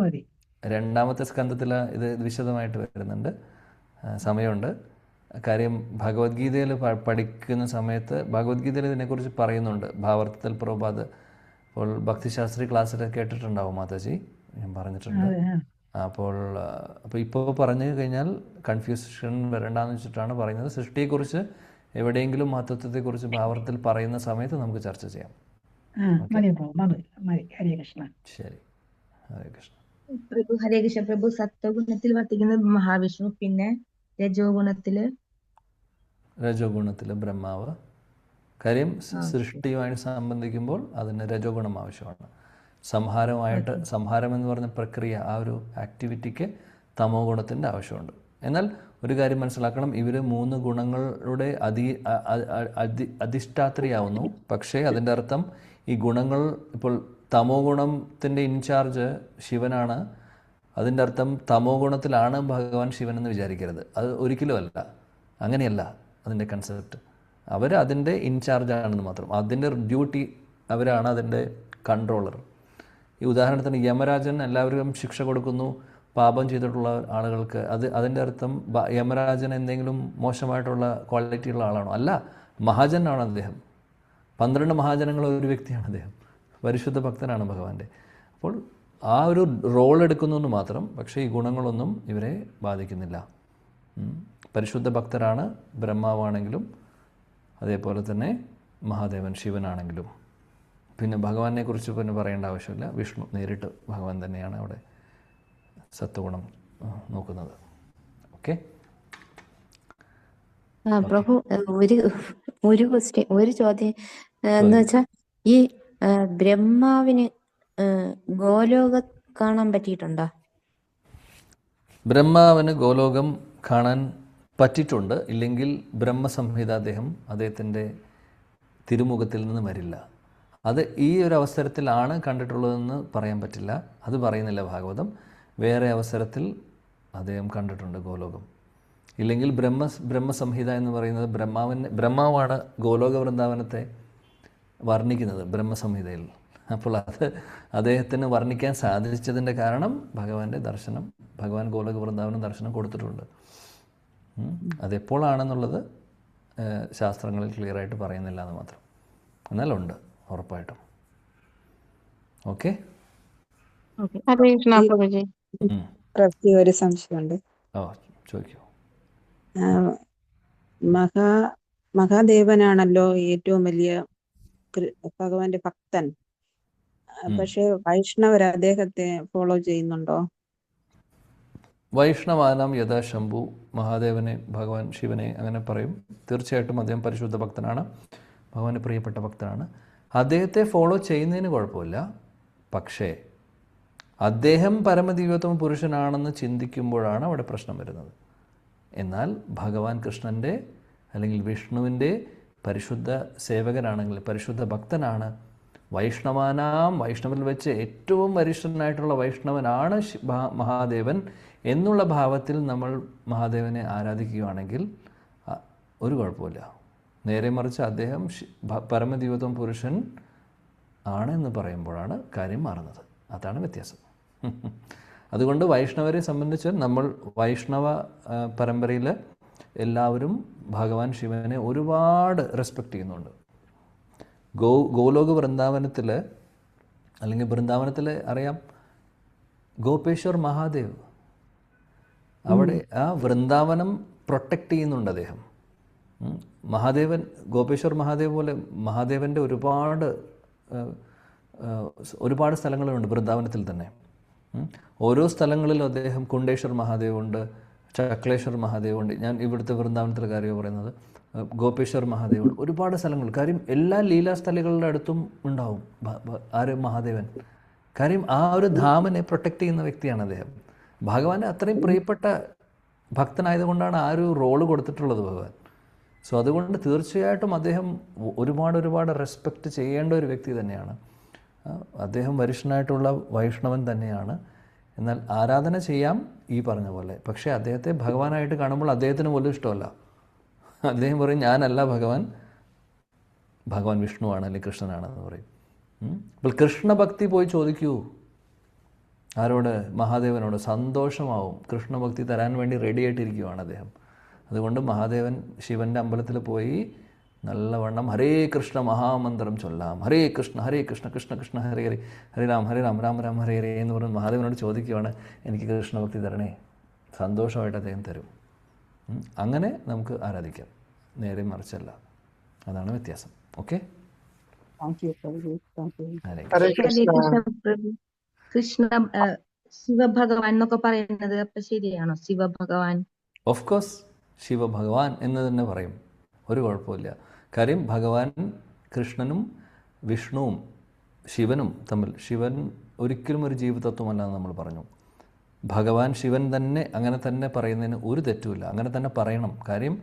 മതി. രണ്ടാമത്തെ സ്കന്ധത്തിൽ ഇത് വിശദമായിട്ട് വരുന്നുണ്ട്. സമയമുണ്ട്. കാര്യം ഭഗവത്ഗീതയിൽ പഠിക്കുന്ന സമയത്ത് ഭഗവത്ഗീതയിൽ ഇതിനെക്കുറിച്ച് പറയുന്നുണ്ട്. ഭാവാർത്ഥത്തിൽ പ്രഭുപാദ് അപ്പോൾ ഭക്തിശാസ്ത്രി ക്ലാസ്സിൽ കേട്ടിട്ടുണ്ടാവും മാതാജി, ഞാൻ പറഞ്ഞിട്ടുണ്ട്. അപ്പോൾ ഇപ്പോൾ പറഞ്ഞു കഴിഞ്ഞാൽ കൺഫ്യൂഷൻ വരണ്ടെന്ന് വെച്ചിട്ടാണ് പറയുന്നത്. സൃഷ്ടിയെക്കുറിച്ച് എവിടെയെങ്കിലും മഹത്വത്തെക്കുറിച്ച് ഭാവാർത്ഥത്തിൽ പറയുന്ന സമയത്ത് നമുക്ക് ചർച്ച ചെയ്യാം. ശരി. ഹരേ കൃഷ്ണ പ്രഭു. ഹരേ കൃഷ്ണ പ്രഭു. സത്വഗുണത്തിൽ വർത്തിക്കുന്നത് മഹാവിഷ്ണു, പിന്നെ രജോഗുണത്തില് ബ്രഹ്മാവ്. കാര്യം സൃഷ്ടിയുമായിട്ട് സംബന്ധിക്കുമ്പോൾ അതിന് രജോഗുണം ആവശ്യമാണ്. സംഹാരം എന്ന് പറഞ്ഞ പ്രക്രിയ, ആ ഒരു ആക്ടിവിറ്റിക്ക് തമോ ഗുണത്തിൻ്റെ ആവശ്യമുണ്ട്. എന്നാൽ ഒരു കാര്യം മനസ്സിലാക്കണം, ഇവർ 3 ഗുണങ്ങളുടെ അധിഷ്ഠാത്രിയാവുന്നു. പക്ഷേ അതിൻ്റെ അർത്ഥം ഈ ഗുണങ്ങൾ, ഇപ്പോൾ തമോ ഗുണത്തിൻ്റെ ഇൻചാർജ് ശിവനാണ്. അതിൻ്റെ അർത്ഥം തമോ ഗുണത്തിലാണ് ഭഗവാൻ ശിവൻ എന്ന് വിചാരിക്കരുത്. അത് ഒരിക്കലും അല്ല, അങ്ങനെയല്ല അതിൻ്റെ കൺസെപ്റ്റ്. അവർ അതിൻ്റെ ഇൻചാർജാണെന്ന് മാത്രം. അതിൻ്റെ ഡ്യൂട്ടി, അവരാണ് അതിൻ്റെ കൺട്രോളർ. ഈ ഉദാഹരണത്തിന് യമരാജൻ എല്ലാവർക്കും ശിക്ഷ കൊടുക്കുന്നു പാപം ചെയ്തിട്ടുള്ള ആളുകൾക്ക്. അതിൻ്റെ അർത്ഥം യമരാജൻ എന്തെങ്കിലും മോശമായിട്ടുള്ള ക്വാളിറ്റിയുള്ള ആളാണോ? അല്ല, മഹാജനാണ് അദ്ദേഹം. 12 മഹാജനങ്ങൾ ഒരു വ്യക്തിയാണ് അദ്ദേഹം. പരിശുദ്ധ ഭക്തനാണ് ഭഗവാന്റെ. അപ്പോൾ ആ ഒരു റോൾ എടുക്കുന്നു മാത്രം. പക്ഷേ ഈ ഗുണങ്ങളൊന്നും ഇവരെ ബാധിക്കുന്നില്ല. പരിശുദ്ധ ഭക്തരാണ് ബ്രഹ്മാവാണെങ്കിലും അതേപോലെ തന്നെ മഹാദേവൻ ശിവനാണെങ്കിലും. പിന്നെ ഭഗവാനെ കുറിച്ച് പിന്നെ പറയേണ്ട ആവശ്യമില്ല. വിഷ്ണു നേരിട്ട് ഭഗവാൻ തന്നെയാണ് അവിടെ സത്വഗുണം നോക്കുന്നത്. ഓക്കെ പ്രഭു, ഒരു ചോദ്യം എന്ന് വെച്ചാൽ, ഈ ബ്രഹ്മാവിന് കാണാൻ പറ്റിയിട്ടുണ്ടോ? ബ്രഹ്മാവിന് ഗോലോകം കാണാൻ പറ്റിയിട്ടുണ്ട്. ഇല്ലെങ്കിൽ ബ്രഹ്മസംഹിത അദ്ദേഹത്തിൻ്റെ തിരുമുഖത്തിൽ നിന്ന് വരില്ല. അത് ഈ ഒരു അവസരത്തിലാണ് കണ്ടിട്ടുള്ളതെന്ന് പറയാൻ പറ്റില്ല. അത് പറയുന്നില്ല ഭാഗവതം. വേറെ അവസരത്തിൽ അദ്ദേഹം കണ്ടിട്ടുണ്ട് ഗോലോകം. ഇല്ലെങ്കിൽ ബ്രഹ്മസംഹിത എന്ന് പറയുന്നത് ബ്രഹ്മാവാണ് ഗോലോക വൃന്ദാവനത്തെ വർണ്ണിക്കുന്നത് ബ്രഹ്മസംഹിതയിൽ. അപ്പോൾ അത് അദ്ദേഹത്തിന് വർണ്ണിക്കാൻ സാധിച്ചതിൻ്റെ കാരണം ഭഗവാൻ ഗോലോക വൃന്ദാവനം ദർശനം കൊടുത്തിട്ടുണ്ട്. അതെപ്പോഴാണെന്നുള്ളത് ശാസ്ത്രങ്ങളിൽ ക്ലിയറായിട്ട് പറയുന്നില്ല എന്ന് മാത്രം. എന്നാലുണ്ട് ഉറപ്പായിട്ടും. ഓക്കെ, ഒരു സംശയമുണ്ട്. ചോദിക്കൂ. മഹാദേവനാണല്ലോ ഏറ്റവും വലിയ ഭഗവാന്റെ ഭക്തൻ. പക്ഷെ വൈഷ്ണവർ അദ്ദേഹത്തെ ഫോളോ ചെയ്യുന്നുണ്ടോ? വൈഷ്ണവാനാം യഥാ ശംഭു, മഹാദേവനെ ഭഗവാൻ ശിവനെ അങ്ങനെ പറയും. തീർച്ചയായിട്ടും അദ്ദേഹം പരിശുദ്ധ ഭക്തനാണ്, ഭഗവാന് പ്രിയപ്പെട്ട ഭക്തനാണ്. അദ്ദേഹത്തെ ഫോളോ ചെയ്യുന്നതിന് കുഴപ്പമില്ല. പക്ഷേ അദ്ദേഹം പരമദിവ്യോത്തമ പുരുഷനാണെന്ന് ചിന്തിക്കുമ്പോഴാണ് അവിടെ പ്രശ്നം വരുന്നത്. എന്നാൽ ഭഗവാൻ കൃഷ്ണൻ്റെ അല്ലെങ്കിൽ വിഷ്ണുവിൻ്റെ പരിശുദ്ധ സേവകനാണെങ്കിൽ, പരിശുദ്ധ ഭക്തനാണ്, വൈഷ്ണവിൽ വെച്ച് ഏറ്റവും വരിഷ്ഠനായിട്ടുള്ള വൈഷ്ണവനാണ് മഹാദേവൻ എന്നുള്ള ഭാവത്തിൽ നമ്മൾ മഹാദേവനെ ആരാധിക്കുകയാണെങ്കിൽ ഒരു കുഴപ്പമില്ല. നേരെ മറിച്ച് അദ്ദേഹം പരമദിവ്യോത്തമ പുരുഷൻ ആണെന്ന് പറയുമ്പോഴാണ് കാര്യം മാറുന്നത്. അതാണ് വ്യത്യാസം. അതുകൊണ്ട് വൈഷ്ണവരെ സംബന്ധിച്ച് നമ്മൾ വൈഷ്ണവ പരമ്പരയിൽ എല്ലാവരും ഭഗവാൻ ശിവനെ ഒരുപാട് റെസ്പെക്റ്റ് ചെയ്യുന്നുണ്ട്. ഗോലോക വൃന്ദാവനത്തിൽ അല്ലെങ്കിൽ വൃന്ദാവനത്തിൽ അറിയാം ഗോപേശ്വർ മഹാദേവ്, അവിടെ ആ വൃന്ദാവനം പ്രൊട്ടക്റ്റ് ചെയ്യുന്നുണ്ട് അദ്ദേഹം. ഗോപേശ്വർ മഹാദേവ് പോലെ മഹാദേവൻ്റെ ഒരുപാട് സ്ഥലങ്ങളുണ്ട് വൃന്ദാവനത്തിൽ തന്നെ. ഓരോ സ്ഥലങ്ങളിലും അദ്ദേഹം കുണ്ടേശ്വർ മഹാദേവുണ്ട്, ചക്ലേശ്വർ മഹാദേവുണ്ട്. ഞാൻ ഇവിടുത്തെ വൃന്ദാവനത്തിലെ കാര്യമാണ് പറയുന്നത്. ഗോപേശ്വർ മഹാദേവ്, ഒരുപാട് സ്ഥലങ്ങൾ. കാര്യം എല്ലാ ലീലാസ്ഥലികളുടെ അടുത്തും ഉണ്ടാവും മഹാദേവൻ. കാര്യം ആ ഒരു ധാമനെ പ്രൊട്ടക്റ്റ് ചെയ്യുന്ന വ്യക്തിയാണ് അദ്ദേഹം. ഭഗവാന് അത്രയും പ്രിയപ്പെട്ട ഭക്തനായതുകൊണ്ടാണ് ആ ഒരു റോള് കൊടുത്തിട്ടുള്ളത് ഭഗവാൻ. സോ അതുകൊണ്ട് തീർച്ചയായിട്ടും അദ്ദേഹം ഒരുപാട് റെസ്പെക്റ്റ് ചെയ്യേണ്ട ഒരു വ്യക്തി തന്നെയാണ്. അദ്ദേഹം വരിഷ്ഠനായിട്ടുള്ള വൈഷ്ണവൻ തന്നെയാണ്. എന്നാൽ ആരാധന ചെയ്യാം ഈ പറഞ്ഞ പോലെ. പക്ഷേ അദ്ദേഹത്തെ ഭഗവാനായിട്ട് കാണുമ്പോൾ അദ്ദേഹത്തിന് പോലും ഇഷ്ടമല്ല. അദ്ദേഹം പറയും ഞാനല്ല ഭഗവാൻ വിഷ്ണുവാണ് അല്ലെങ്കിൽ കൃഷ്ണനാണെന്ന് പറയും. അപ്പോൾ കൃഷ്ണഭക്തി പോയി ചോദിക്കൂ ആരോട്? മഹാദേവനോട്. സന്തോഷമാവും. കൃഷ്ണഭക്തി തരാൻ വേണ്ടി റെഡി ആയിട്ടിരിക്കുകയാണ് അദ്ദേഹം. അതുകൊണ്ട് മഹാദേവൻ ശിവൻ്റെ അമ്പലത്തിൽ പോയി നല്ലവണ്ണം ഹരേ കൃഷ്ണ മഹാമന്ത്രം ചൊല്ലാം. ഹരേ കൃഷ്ണ കൃഷ്ണ കൃഷ്ണ ഹരേ ഹരേ, ഹരേ രാം രാം രാം ഹരേ ഹരേ എന്ന് പറഞ്ഞ് മഹാദേവനോട് ചോദിക്കുകയാണ് എനിക്ക് കൃഷ്ണഭക്തി തരണേ. സന്തോഷമായിട്ട് അദ്ദേഹം തരും. അങ്ങനെ നമുക്ക് ആരാധിക്കാം, നേരെ മറിച്ചല്ല. അതാണ് വ്യത്യാസം. ഓക്കെ, കൃഷ്ണ ശിവഭഗവാൻ എന്നൊക്കെ പറയുന്നത് അപ്പൊ ശരിയാണോ? ശിവഭഗവാൻ, ഓഫ് കോഴ്സ് ശിവഭഗവാൻ എന്ന് തന്നെ പറയും, ഒരു കുഴപ്പമില്ല. കാര്യം ഭഗവാൻ കൃഷ്ണനും വിഷ്ണുവും ശിവനും തമ്മിൽ, ശിവൻ ഒരിക്കലും ഒരു ജീവതത്വമല്ല എന്ന് നമ്മൾ പറഞ്ഞു. ഭഗവാൻ ശിവൻ തന്നെ അങ്ങനെ തന്നെ പറയുന്നതിന് ഒരു തെറ്റുമില്ല, അങ്ങനെ തന്നെ പറയണം. കാര്യം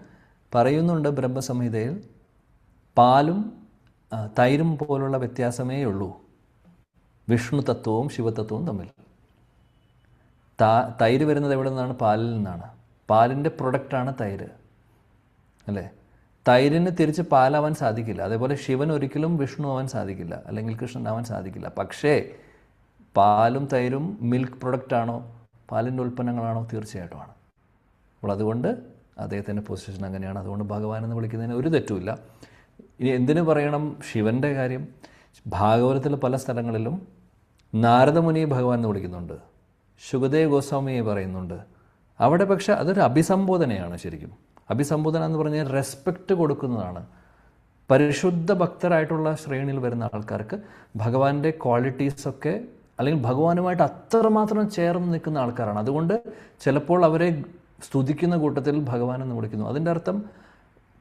പറയുന്നുണ്ട് ബ്രഹ്മസംഹിതയിൽ, പാലും തൈരും പോലുള്ള വ്യത്യാസമേ ഉള്ളൂ വിഷ്ണു തത്വവും ശിവതത്വവും തമ്മിൽ. തൈര് വരുന്നത് എവിടെ നിന്നാണ്? പാലിൽ നിന്നാണ്. പാലിൻ്റെ പ്രൊഡക്റ്റാണ് തൈര്, അല്ലേ? തൈരിന് തിരിച്ച് പാലാവാൻ സാധിക്കില്ല. അതേപോലെ ശിവൻ ഒരിക്കലും വിഷ്ണു ആവാൻ സാധിക്കില്ല, അല്ലെങ്കിൽ കൃഷ്ണൻ ആവാൻ സാധിക്കില്ല. പക്ഷേ പാലും തൈരും മിൽക്ക് പ്രൊഡക്റ്റാണോ, പാലിൻ്റെ ഉൽപ്പന്നങ്ങളാണോ? തീർച്ചയായിട്ടും ആണ്. അപ്പോൾ അതുകൊണ്ട് അദ്ദേഹത്തിൻ്റെ പൊസിഷൻ അങ്ങനെയാണ്. അതുകൊണ്ട് ഭഗവാൻ എന്ന് വിളിക്കുന്നതിന് ഒരു തെറ്റുമില്ല. ഇനി എന്തിനു പറയണം ശിവൻ്റെ കാര്യം? ഭാഗവതത്തിൽ പല സ്ഥലങ്ങളിലും നാരദമുനിയെ ഭഗവാൻ എന്ന് വിളിക്കുന്നുണ്ട്, ശുകദേവ് ഗോസ്വാമിയെ പറയുന്നുണ്ട്. അവിടെ പക്ഷെ അതൊരു അഭിസംബോധനയാണ്. ശരിക്കും അഭിസംബോധന എന്ന് പറഞ്ഞാൽ റെസ്പെക്റ്റ് കൊടുക്കുന്നതാണ്. പരിശുദ്ധ ഭക്തരായിട്ടുള്ള ശ്രേണിയിൽ വരുന്ന ആൾക്കാർക്ക് ഭഗവാന്റെ ക്വാളിറ്റീസൊക്കെ, അല്ലെങ്കിൽ ഭഗവാനുമായിട്ട് അത്രമാത്രം ചേർന്ന് നിൽക്കുന്ന ആൾക്കാരാണ്. അതുകൊണ്ട് ചിലപ്പോൾ അവരെ സ്തുതിക്കുന്ന കൂട്ടത്തിൽ ഭഗവാൻ എന്ന് വിളിക്കുന്നു. അതിൻ്റെ അർത്ഥം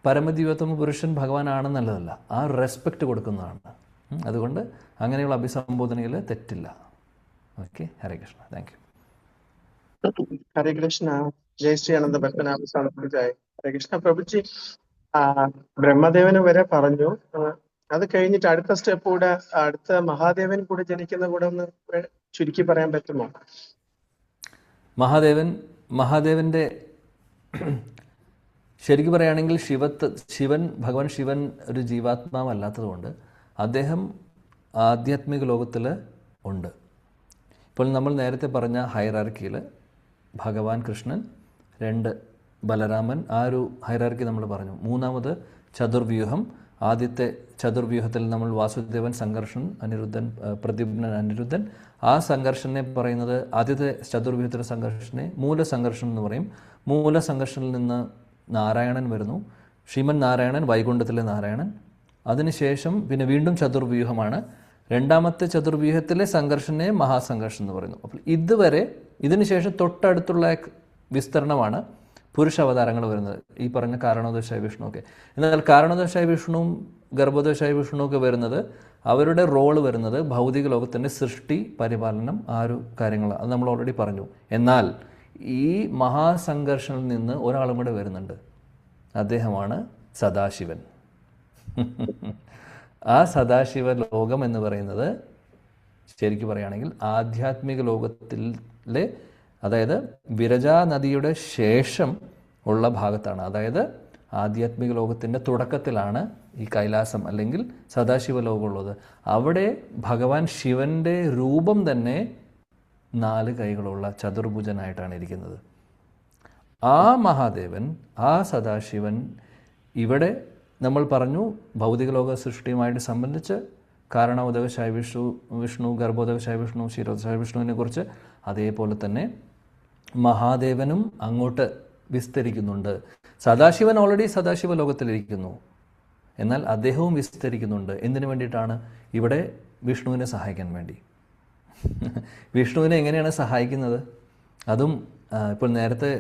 പരമദിവ്യോത്തമ പുരുഷൻ ഭഗവാനാണെന്നുള്ളതല്ല, ആ റെസ്പെക്റ്റ് കൊടുക്കുന്നതാണ്. അതുകൊണ്ട് അങ്ങനെയുള്ള അഭിസംബോധനയിൽ തെറ്റില്ല. Okay, Hare Krishna. Thank you. Hare Krishna. ജയ് ശ്രീ അനന്ത പത്മനാഭ സ്വാമി ജയ്. ഹരേ കൃഷ്ണ. പ്രഭുജി ബ്രഹ്മദേവന് വരെ പറഞ്ഞു. അത് കഴിഞ്ഞിട്ട് അടുത്ത സ്റ്റെപ്പ് കൂടെ അടുത്ത മഹാദേവൻ കൂടെ ജനിക്കുന്ന കൂടെ ഒന്ന് ചുരുക്കി പറയാൻ പറ്റുമോ? മഹാദേവന്റെ ശരിക്കും പറയുകയാണെങ്കിൽ ഭഗവാൻ ശിവൻ ഒരു ജീവാത്മാവല്ലാത്തതുകൊണ്ട് അദ്ദേഹം ആധ്യാത്മിക ലോകത്തിൽ ഉണ്ട്. ഇപ്പോൾ നമ്മൾ നേരത്തെ പറഞ്ഞ ഹൈറാർക്കിയിൽ ഭഗവാൻ കൃഷ്ണൻ, 2 ബലരാമൻ, ആ ഒരു ഹൈറാർക്കി നമ്മൾ പറഞ്ഞു. 3ാമത് ചതുർവ്യൂഹം. ആദ്യത്തെ ചതുർവ്യൂഹത്തിൽ നമ്മൾ വാസുദേവൻ, സംഘർഷൻ, അനിരുദ്ധൻ, പ്രദ്യുമ്നൻ, അനിരുദ്ധൻ. ആ സംഘർഷനെ പറയുന്നത്, ആദ്യത്തെ ചതുർവ്യൂഹത്തിലെ സംഘർഷനെ മൂലസംഘർഷൻ എന്ന് പറയും. മൂലസംഘർഷനിൽ നിന്ന് നാരായണൻ വരുന്നു, ശ്രീമൻ നാരായണൻ, വൈകുണ്ഠത്തിലെ നാരായണൻ. അതിനുശേഷം പിന്നെ വീണ്ടും ചതുർവ്യൂഹമാണ്. 2ാമത്തെ ചതുർവ്യൂഹത്തിലെ സംഘർഷനെ മഹാസംഘർഷൻ എന്ന് പറയുന്നു. അപ്പോൾ ഇതിനുശേഷം തൊട്ടടുത്തുള്ള വിസ്തരണമാണ് പുരുഷ അവതാരങ്ങൾ വരുന്നത്, ഈ പറഞ്ഞ കാരണോദശായ വിഷ്ണു ഒക്കെ. എന്നാൽ കാരണോദശായ വിഷ്ണുവും ഗർഭോദശായ വിഷ്ണു ഒക്കെ വരുന്നത്, അവരുടെ റോള് വരുന്നത് ഭൗതിക ലോകത്തിൻ്റെ സൃഷ്ടി, പരിപാലനം, ആ ഒരു കാര്യങ്ങൾ, അത് നമ്മൾ ഓൾറെഡി പറഞ്ഞു. എന്നാൽ ഈ മഹാസംഘർഷനിൽ നിന്ന് ഒരാളും കൂടെ വരുന്നുണ്ട്, അദ്ദേഹമാണ് സദാശിവൻ. ആ സദാശിവ ലോകം എന്ന് പറയുന്നത് ശരിക്കും പറയുകയാണെങ്കിൽ ആധ്യാത്മിക ലോകത്തിലെ, അതായത് വിരജാ നദിയുടെ ശേഷം ഉള്ള ഭാഗത്താണ്. അതായത് ആധ്യാത്മിക ലോകത്തിൻ്റെ തുടക്കത്തിലാണ് ഈ കൈലാസം അല്ലെങ്കിൽ സദാശിവ ലോകമുള്ളത്. അവിടെ ഭഗവാൻ ശിവൻ്റെ രൂപം തന്നെ 4 കൈകളുള്ള ചതുർഭുജനായിട്ടാണ് ഇരിക്കുന്നത്. ആ മഹാദേവൻ, ആ സദാശിവൻ ഇവിടെ നമ്മൾ പറഞ്ഞു ഭൗതിക ലോക സൃഷ്ടിയുമായിട്ട് സംബന്ധിച്ച് കാരണോദകശായ വിഷ്ണു, ഗർഭോദകശായ വിഷ്ണു, ക്ഷീരോദശായ വിഷ്ണുവിനെ കുറിച്ച്. അതേപോലെ തന്നെ മഹാദേവനും അങ്ങോട്ട് വിസ്തരിക്കുന്നുണ്ട്. സദാശിവൻ ഓൾറെഡി സദാശിവ ലോകത്തിലിരിക്കുന്നു, എന്നാൽ അദ്ദേഹവും വിസ്തരിക്കുന്നുണ്ട്. എന്തിനു വേണ്ടിയിട്ടാണ്? ഇവിടെ വിഷ്ണുവിനെ സഹായിക്കാൻ വേണ്ടി. വിഷ്ണുവിനെ എങ്ങനെയാണ് സഹായിക്കുന്നത്? അതും ഇപ്പോൾ നേരത്തെ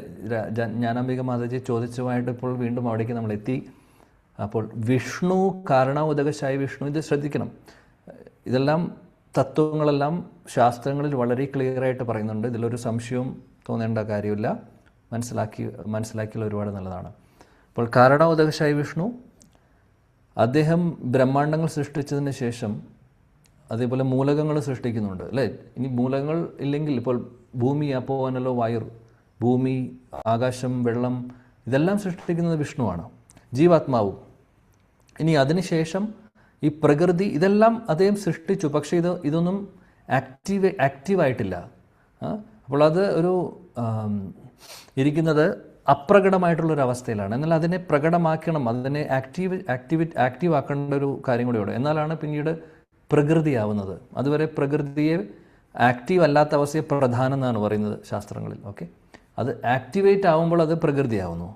ജ്ഞാനാംബിക മാതാജി ചോദിച്ചതുമായിട്ട് ഇപ്പോൾ വീണ്ടും അവിടേക്ക് നമ്മൾ എത്തി. അപ്പോൾ വിഷ്ണു, കാരണോദകശായ വിഷ്ണു, ഇത് ശ്രദ്ധിക്കണം. ഇതെല്ലാം തത്വങ്ങളെല്ലാം ശാസ്ത്രങ്ങളിൽ വളരെ ക്ലിയറായിട്ട് പറയുന്നുണ്ട്. ഇതിലൊരു സംശയവും തോന്നേണ്ട കാര്യമില്ല. മനസ്സിലാക്കിയാൽ ഒരുപാട് നല്ലതാണ്. അപ്പോൾ കാരണോദകശായ വിഷ്ണു, അദ്ദേഹം ബ്രഹ്മാണ്ടങ്ങൾ സൃഷ്ടിച്ചതിന് ശേഷം അതേപോലെ മൂലകങ്ങൾ സൃഷ്ടിക്കുന്നുണ്ട്, അല്ലേ? ഇനി മൂലകങ്ങൾ ഇല്ലെങ്കിൽ ഇപ്പോൾ ഭൂമി, അപ്പോവനല്ലോ വായു, ഭൂമി, ആകാശം, വെള്ളം, ഇതെല്ലാം സൃഷ്ടിക്കുന്നത് വിഷ്ണുവാണ്, ജീവാത്മാവും. ഇനി അതിനുശേഷം ഈ പ്രകൃതി, ഇതെല്ലാം അദ്ദേഹം സൃഷ്ടിച്ചു. പക്ഷേ ഇതൊന്നും ആക്റ്റീവായിട്ടില്ല. അപ്പോൾ അത് ഒരു ഇരിക്കുന്നത് അപ്രകടമായിട്ടുള്ളൊരവസ്ഥയിലാണ്. എന്നാൽ അതിനെ പ്രകടമാക്കണം, അതിനെ ആക്റ്റീവ് ആക്കേണ്ട ഒരു കാര്യം കൂടിയുണ്ട്. എന്നാലാണ് പിന്നീട് പ്രകൃതിയാവുന്നത്. അതുവരെ പ്രകൃതിയെ ആക്റ്റീവ് അല്ലാത്ത അവസ്ഥയെ പ്രധാനം എന്നാണ് പറയുന്നത് ശാസ്ത്രങ്ങളിൽ. ഓക്കെ, അത് ആക്ടിവേറ്റ് ആവുമ്പോൾ അത് പ്രകൃതിയാവുന്നു.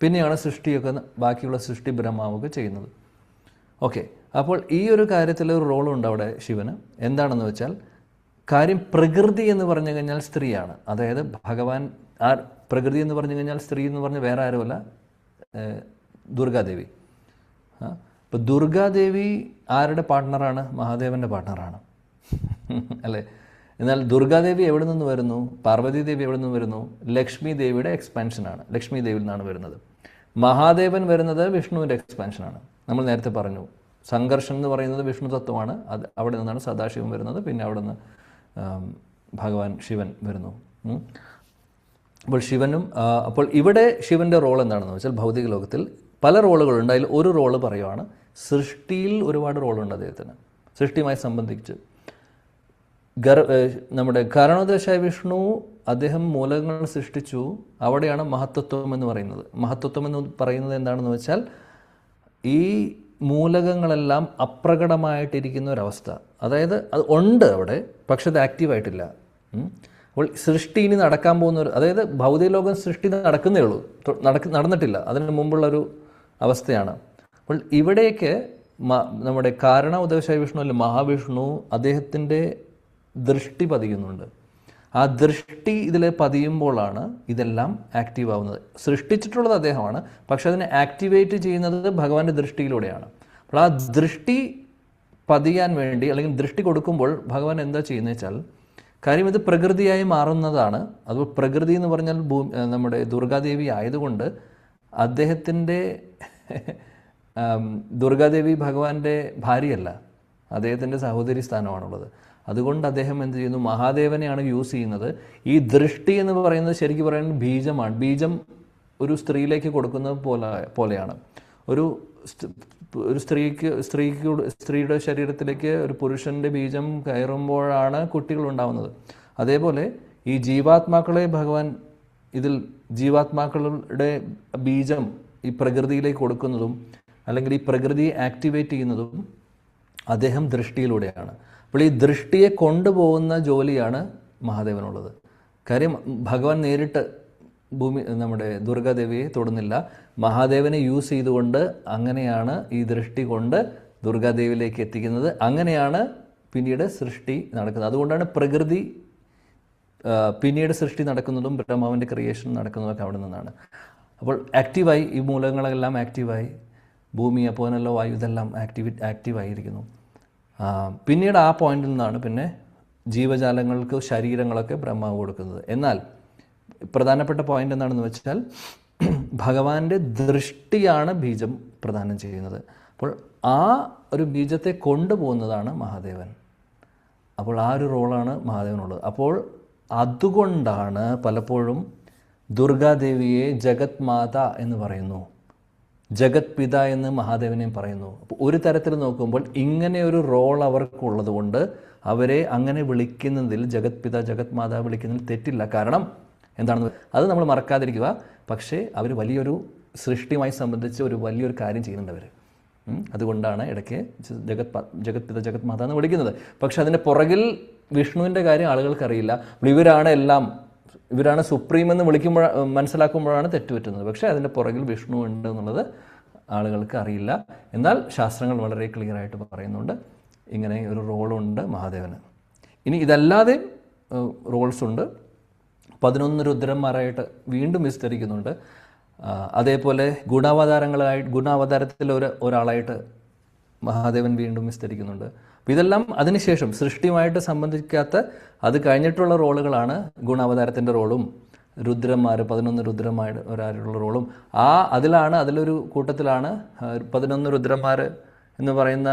പിന്നെയാണ് സൃഷ്ടിയൊക്കെ, ബാക്കിയുള്ള സൃഷ്ടി ബ്രഹ്മാവൊക്കെ ചെയ്യുന്നത്. ഓക്കെ, അപ്പോൾ ഈ ഒരു കാര്യത്തിൽ ഒരു റോളുണ്ട് അവിടെ ശിവന്. എന്താണെന്ന് വെച്ചാൽ, കാര്യം പ്രകൃതി എന്ന് പറഞ്ഞു കഴിഞ്ഞാൽ സ്ത്രീയാണ്. അതായത് ഭഗവാൻ, ആ പ്രകൃതി എന്ന് പറഞ്ഞു കഴിഞ്ഞാൽ സ്ത്രീ എന്ന് പറഞ്ഞാൽ വേറെ ആരുമല്ല, ദുർഗാദേവി. അപ്പോൾ ദുർഗാദേവി ആരുടെ പാർട്ട്ണറാണ്? മഹാദേവൻ്റെ പാർട്ട്ണറാണ്, അല്ലേ? എന്നാൽ ദുർഗാദേവി എവിടെ നിന്ന് വരുന്നു? പാർവതി ദേവി എവിടെ നിന്ന് വരുന്നു? ലക്ഷ്മി ദേവിയുടെ എക്സ്പാൻഷനാണ്, ലക്ഷ്മി ദേവിയിൽ നിന്നാണ് വരുന്നത്. മഹാദേവൻ വരുന്നത് വിഷ്ണുവിൻ്റെ എക്സ്പാൻഷനാണ്. നമ്മൾ നേരത്തെ പറഞ്ഞു സംഘർഷൻ എന്ന് പറയുന്നത് വിഷ്ണു തത്വമാണ്. അത് അവിടെ നിന്നാണ് സദാശിവൻ വരുന്നത്. പിന്നെ അവിടെ നിന്ന് ഭഗവാൻ ശിവൻ വരുന്നു. അപ്പോൾ അപ്പോൾ ഇവിടെ ശിവൻ്റെ റോൾ എന്താണെന്ന് വെച്ചാൽ, ഭൗതിക ലോകത്തിൽ പല റോളുകളുണ്ട്. അതിൽ ഒരു റോള് പറയുവാണ്, സൃഷ്ടിയിൽ ഒരുപാട് റോളുണ്ട് അദ്ദേഹത്തിന്. സൃഷ്ടിയുമായി സംബന്ധിച്ച് നമ്മുടെ കാരണോദകശായ വിഷ്ണു, അദ്ദേഹം മൂലകങ്ങൾ സൃഷ്ടിച്ചു. അവിടെയാണ് മഹത്തത്വം എന്ന് പറയുന്നത്. മഹത്തത്വം എന്ന് പറയുന്നത് എന്താണെന്ന് വെച്ചാൽ, ഈ മൂലകങ്ങളെല്ലാം അപ്രകടമായിട്ടിരിക്കുന്ന ഒരവസ്ഥ. അതായത് അത് ഉണ്ട് അവിടെ, പക്ഷെ അത് ആക്റ്റീവായിട്ടില്ല. അപ്പോൾ സൃഷ്ടി ഇനി നടക്കാൻ പോകുന്ന അതായത് ഭൗതിക ലോകം സൃഷ്ടി നടക്കുന്നേ ഉള്ളൂ, നടന്നിട്ടില്ല. അതിന് മുമ്പുള്ളൊരു അവസ്ഥയാണ്. അപ്പോൾ ഇവിടേക്ക് നമ്മുടെ കാരണോദകശായ വിഷ്ണു അല്ലെ മഹാവിഷ്ണു, അദ്ദേഹത്തിൻ്റെ ദൃഷ്ടി പതിയുന്നുണ്ട്. ആ ദൃഷ്ടി ഇതിൽ പതിയുമ്പോഴാണ് ഇതെല്ലാം ആക്റ്റീവ് ആവുന്നത്. സൃഷ്ടിച്ചിട്ടുള്ളത് അദ്ദേഹമാണ്, പക്ഷെ അതിനെ ആക്ടിവേറ്റ് ചെയ്യുന്നത് ഭഗവാന്റെ ദൃഷ്ടിയിലൂടെയാണ്. അപ്പോൾ ആ ദൃഷ്ടി പതിയാൻ വേണ്ടി, അല്ലെങ്കിൽ ദൃഷ്ടി കൊടുക്കുമ്പോൾ ഭഗവാൻ എന്താ ചെയ്യുന്നത് വെച്ചാൽ, കാര്യം ഇത് പ്രകൃതിയായി മാറുന്നതാണ്. അത് പ്രകൃതി എന്ന് പറഞ്ഞാൽ നമ്മുടെ ദുർഗാദേവി ആയതുകൊണ്ട് അദ്ദേഹത്തിൻ്റെ ദുർഗാദേവി ഭഗവാന്റെ ഭാര്യയല്ല, അദ്ദേഹത്തിൻ്റെ സഹോദരി സ്ഥാനമാണുള്ളത്. അതുകൊണ്ട് അദ്ദേഹം എന്ത് ചെയ്യുന്നു, മഹാദേവനെയാണ് യൂസ് ചെയ്യുന്നത്. ഈ ദൃഷ്ടി എന്ന് പറയുന്നത് ശരിക്കും പറയുന്നത് ബീജമാണ്. ബീജം ഒരു സ്ത്രീയിലേക്ക് കൊടുക്കുന്നത് പോലെയാണ്. ഒരു സ്ത്രീയുടെ ശരീരത്തിലേക്ക് ഒരു പുരുഷൻ്റെ ബീജം കയറുമ്പോഴാണ് കുട്ടികൾ ഉണ്ടാവുന്നത്. അതേപോലെ ഈ ജീവാത്മാക്കളെ ഭഗവാൻ ഇതിൽ ജീവാത്മാക്കളുടെ ബീജം ഈ പ്രകൃതിയിലേക്ക് കൊടുക്കുന്നതും അല്ലെങ്കിൽ ഈ പ്രകൃതിയെ ആക്ടിവേറ്റ് ചെയ്യുന്നതും അദ്ദേഹം ദൃഷ്ടിയിലൂടെയാണ്. അപ്പോൾ ഈ ദൃഷ്ടിയെ കൊണ്ടുപോകുന്ന ജോലിയാണ് മഹാദേവനുള്ളത്. കാര്യം ഭഗവാൻ നേരിട്ട് നമ്മുടെ ദുർഗാദേവിയെ തൊടുന്നില്ല, മഹാദേവനെ യൂസ് ചെയ്തുകൊണ്ട് അങ്ങനെയാണ് ഈ ദൃഷ്ടി കൊണ്ട് ദുർഗാദേവിയിലേക്ക് എത്തിക്കുന്നത്. അങ്ങനെയാണ് പിന്നീട് സൃഷ്ടി നടക്കുന്നത്. അതുകൊണ്ടാണ് പ്രകൃതി പിന്നീട് സൃഷ്ടി നടക്കുന്നതും ബ്രഹ്മാവിൻ്റെ ക്രിയേഷൻ നടക്കുന്നതൊക്കെ അവിടെ നിന്നാണ്. അപ്പോൾ ആക്റ്റീവായി ഈ മൂലങ്ങളെല്ലാം ആക്റ്റീവായി, ഭൂമി, അപ്പോനല്ലോ, വായു ഇതെല്ലാം ആക്റ്റീവായിരിക്കുന്നു. പിന്നീട് ആ പോയിന്റിൽ നിന്നാണ് പിന്നെ ജീവജാലങ്ങൾക്ക് ശരീരങ്ങളൊക്കെ ബ്രഹ്മാവ് കൊടുക്കുന്നത്. എന്നാൽ പ്രധാനപ്പെട്ട പോയിന്റ് എന്താണെന്ന് വെച്ചാൽ ഭഗവാന്റെ ദൃഷ്ടിയാണ് ബീജം പ്രദാനം ചെയ്യുന്നത്. അപ്പോൾ ആ ഒരു ബീജത്തെ കൊണ്ടുപോകുന്നതാണ് മഹാദേവൻ. അപ്പോൾ ആ ഒരു റോളാണ് മഹാദേവനുള്ളത്. അപ്പോൾ അതുകൊണ്ടാണ് പലപ്പോഴും ദുർഗാദേവിയെ ജഗത് മാത എന്ന് പറയുന്നു, ജഗത് പിത എന്ന് മഹാദേവനെയും പറയുന്നു. അപ്പോൾ ഒരു തരത്തിൽ നോക്കുമ്പോൾ ഇങ്ങനെ ഒരു റോൾ അവർക്കുള്ളത് കൊണ്ട് അവരെ അങ്ങനെ വിളിക്കുന്നതിൽ, ജഗത് പിത ജഗത് മാത വിളിക്കുന്നതിൽ തെറ്റില്ല. കാരണം എന്താണെന്ന് അത് നമ്മൾ മറക്കാതിരിക്കുക. പക്ഷേ അവർ വലിയൊരു സൃഷ്ടിയുമായി സംബന്ധിച്ച് ഒരു വലിയൊരു കാര്യം ചെയ്യുന്നുണ്ട് അവർ. അതുകൊണ്ടാണ് ഇടയ്ക്ക് ജഗത് പിത ജഗത് മാത എന്ന് വിളിക്കുന്നത്. പക്ഷെ അതിൻ്റെ പുറകിൽ വിഷ്ണുവിൻ്റെ കാര്യം ആളുകൾക്കറിയില്ല. ഇവരാണ് സുപ്രീം എന്ന് മനസ്സിലാക്കുമ്പോഴാണ് തെറ്റുപറ്റുന്നത്. പക്ഷേ അതിൻ്റെ പുറകിൽ വിഷ്ണു ഉണ്ട് എന്നുള്ളത് ആളുകൾക്ക് അറിയില്ല. എന്നാൽ ശാസ്ത്രങ്ങൾ വളരെ ക്ലിയർ ആയിട്ട് പറയുന്നുണ്ട് ഇങ്ങനെ ഒരു റോളുണ്ട് മഹാദേവന്. ഇനി ഇതല്ലാതെ റോൾസ് ഉണ്ട്. 11 രുദ്രന്മാരായിട്ട് വീണ്ടും വിസ്തരിക്കുന്നുണ്ട്. അതേപോലെ ഗുണാവതാരത്തിൽ ഒരാളായിട്ട് മഹാദേവൻ വീണ്ടും വിസ്തരിക്കുന്നുണ്ട്. അപ്പോൾ ഇതെല്ലാം അതിനുശേഷം സൃഷ്ടിയുമായിട്ട് സംബന്ധിക്കാത്ത അത് കഴിഞ്ഞിട്ടുള്ള റോളുകളാണ്. ഗുണാവതാരത്തിൻ്റെ റോളും 11 രുദ്രന്മാരുടെ ഒരാളുള്ള റോളും അതിലൊരു കൂട്ടത്തിലാണ് 11 രുദ്രന്മാർ എന്ന് പറയുന്ന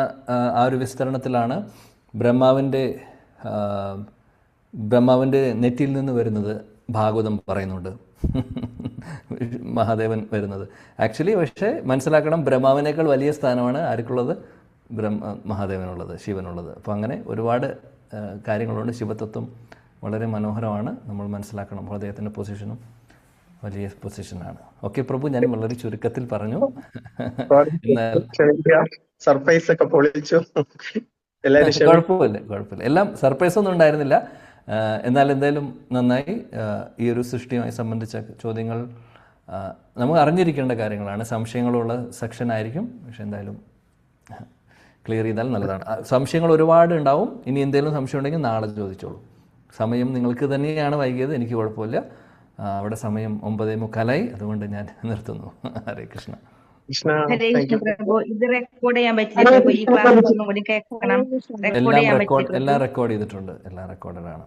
ആ ഒരു വിസ്തരണത്തിലാണ് ബ്രഹ്മാവിൻ്റെ നെറ്റിയിൽ നിന്ന് വരുന്നത് ഭാഗവതം പറയുന്നുണ്ട് മഹാദേവൻ വരുന്നത്. ആക്ച്വലി പക്ഷേ മനസ്സിലാക്കണം, ബ്രഹ്മാവിനേക്കാൾ വലിയ സ്ഥാനമാണ് ആർക്കുള്ളത്? മഹാദേവനുള്ളത്, ശിവനുള്ളത്. അപ്പോൾ അങ്ങനെ ഒരുപാട് കാര്യങ്ങളുണ്ട്. ശിവതത്വം വളരെ മനോഹരമാണ്, നമ്മൾ മനസ്സിലാക്കണം. അപ്പോൾ അദ്ദേഹത്തിൻ്റെ പൊസിഷനും വലിയ പൊസിഷനാണ്. ഓക്കെ പ്രഭു, ഞാൻ വളരെ ചുരുക്കത്തിൽ പറഞ്ഞു. സർപ്രൈസ് ഒക്കെ പൊളിച്ചു. കുഴപ്പമില്ല. എല്ലാം സർപ്രൈസ് ഒന്നും ഉണ്ടായിരുന്നില്ല. എന്നാൽ എന്തായാലും നന്നായി. ഈ ഒരു സൃഷ്ടിയുമായി സംബന്ധിച്ച ചോദ്യങ്ങൾ നമുക്ക് അറിഞ്ഞിരിക്കേണ്ട കാര്യങ്ങളാണ്. സംശയങ്ങളുള്ള സെക്ഷൻ ആയിരിക്കും. പക്ഷെ എന്തായാലും ക്ലിയർ ചെയ്താൽ നല്ലതാണ്. സംശയങ്ങൾ ഒരുപാട് ഉണ്ടാവും. ഇനി എന്തെങ്കിലും സംശയം ഉണ്ടെങ്കിൽ നാളെ ചോദിച്ചോളൂ. സമയം നിങ്ങൾക്ക് തന്നെയാണ് വൈകിയത്, എനിക്ക് കുഴപ്പമില്ല. അവിടെ സമയം 9:45, അതുകൊണ്ട് ഞാൻ നിർത്തുന്നു. ഹരേ കൃഷ്ണ. ഇത് റെക്കോർഡ് ചെയ്യാൻ പറ്റില്ല. ഈ ക്ലാസ് ഒന്നും കൂടി കേൾക്കണം. എല്ലാം റെക്കോർഡ് ചെയ്തിട്ടുണ്ട്. എല്ലാം റെക്കോർഡഡ് ആണ്.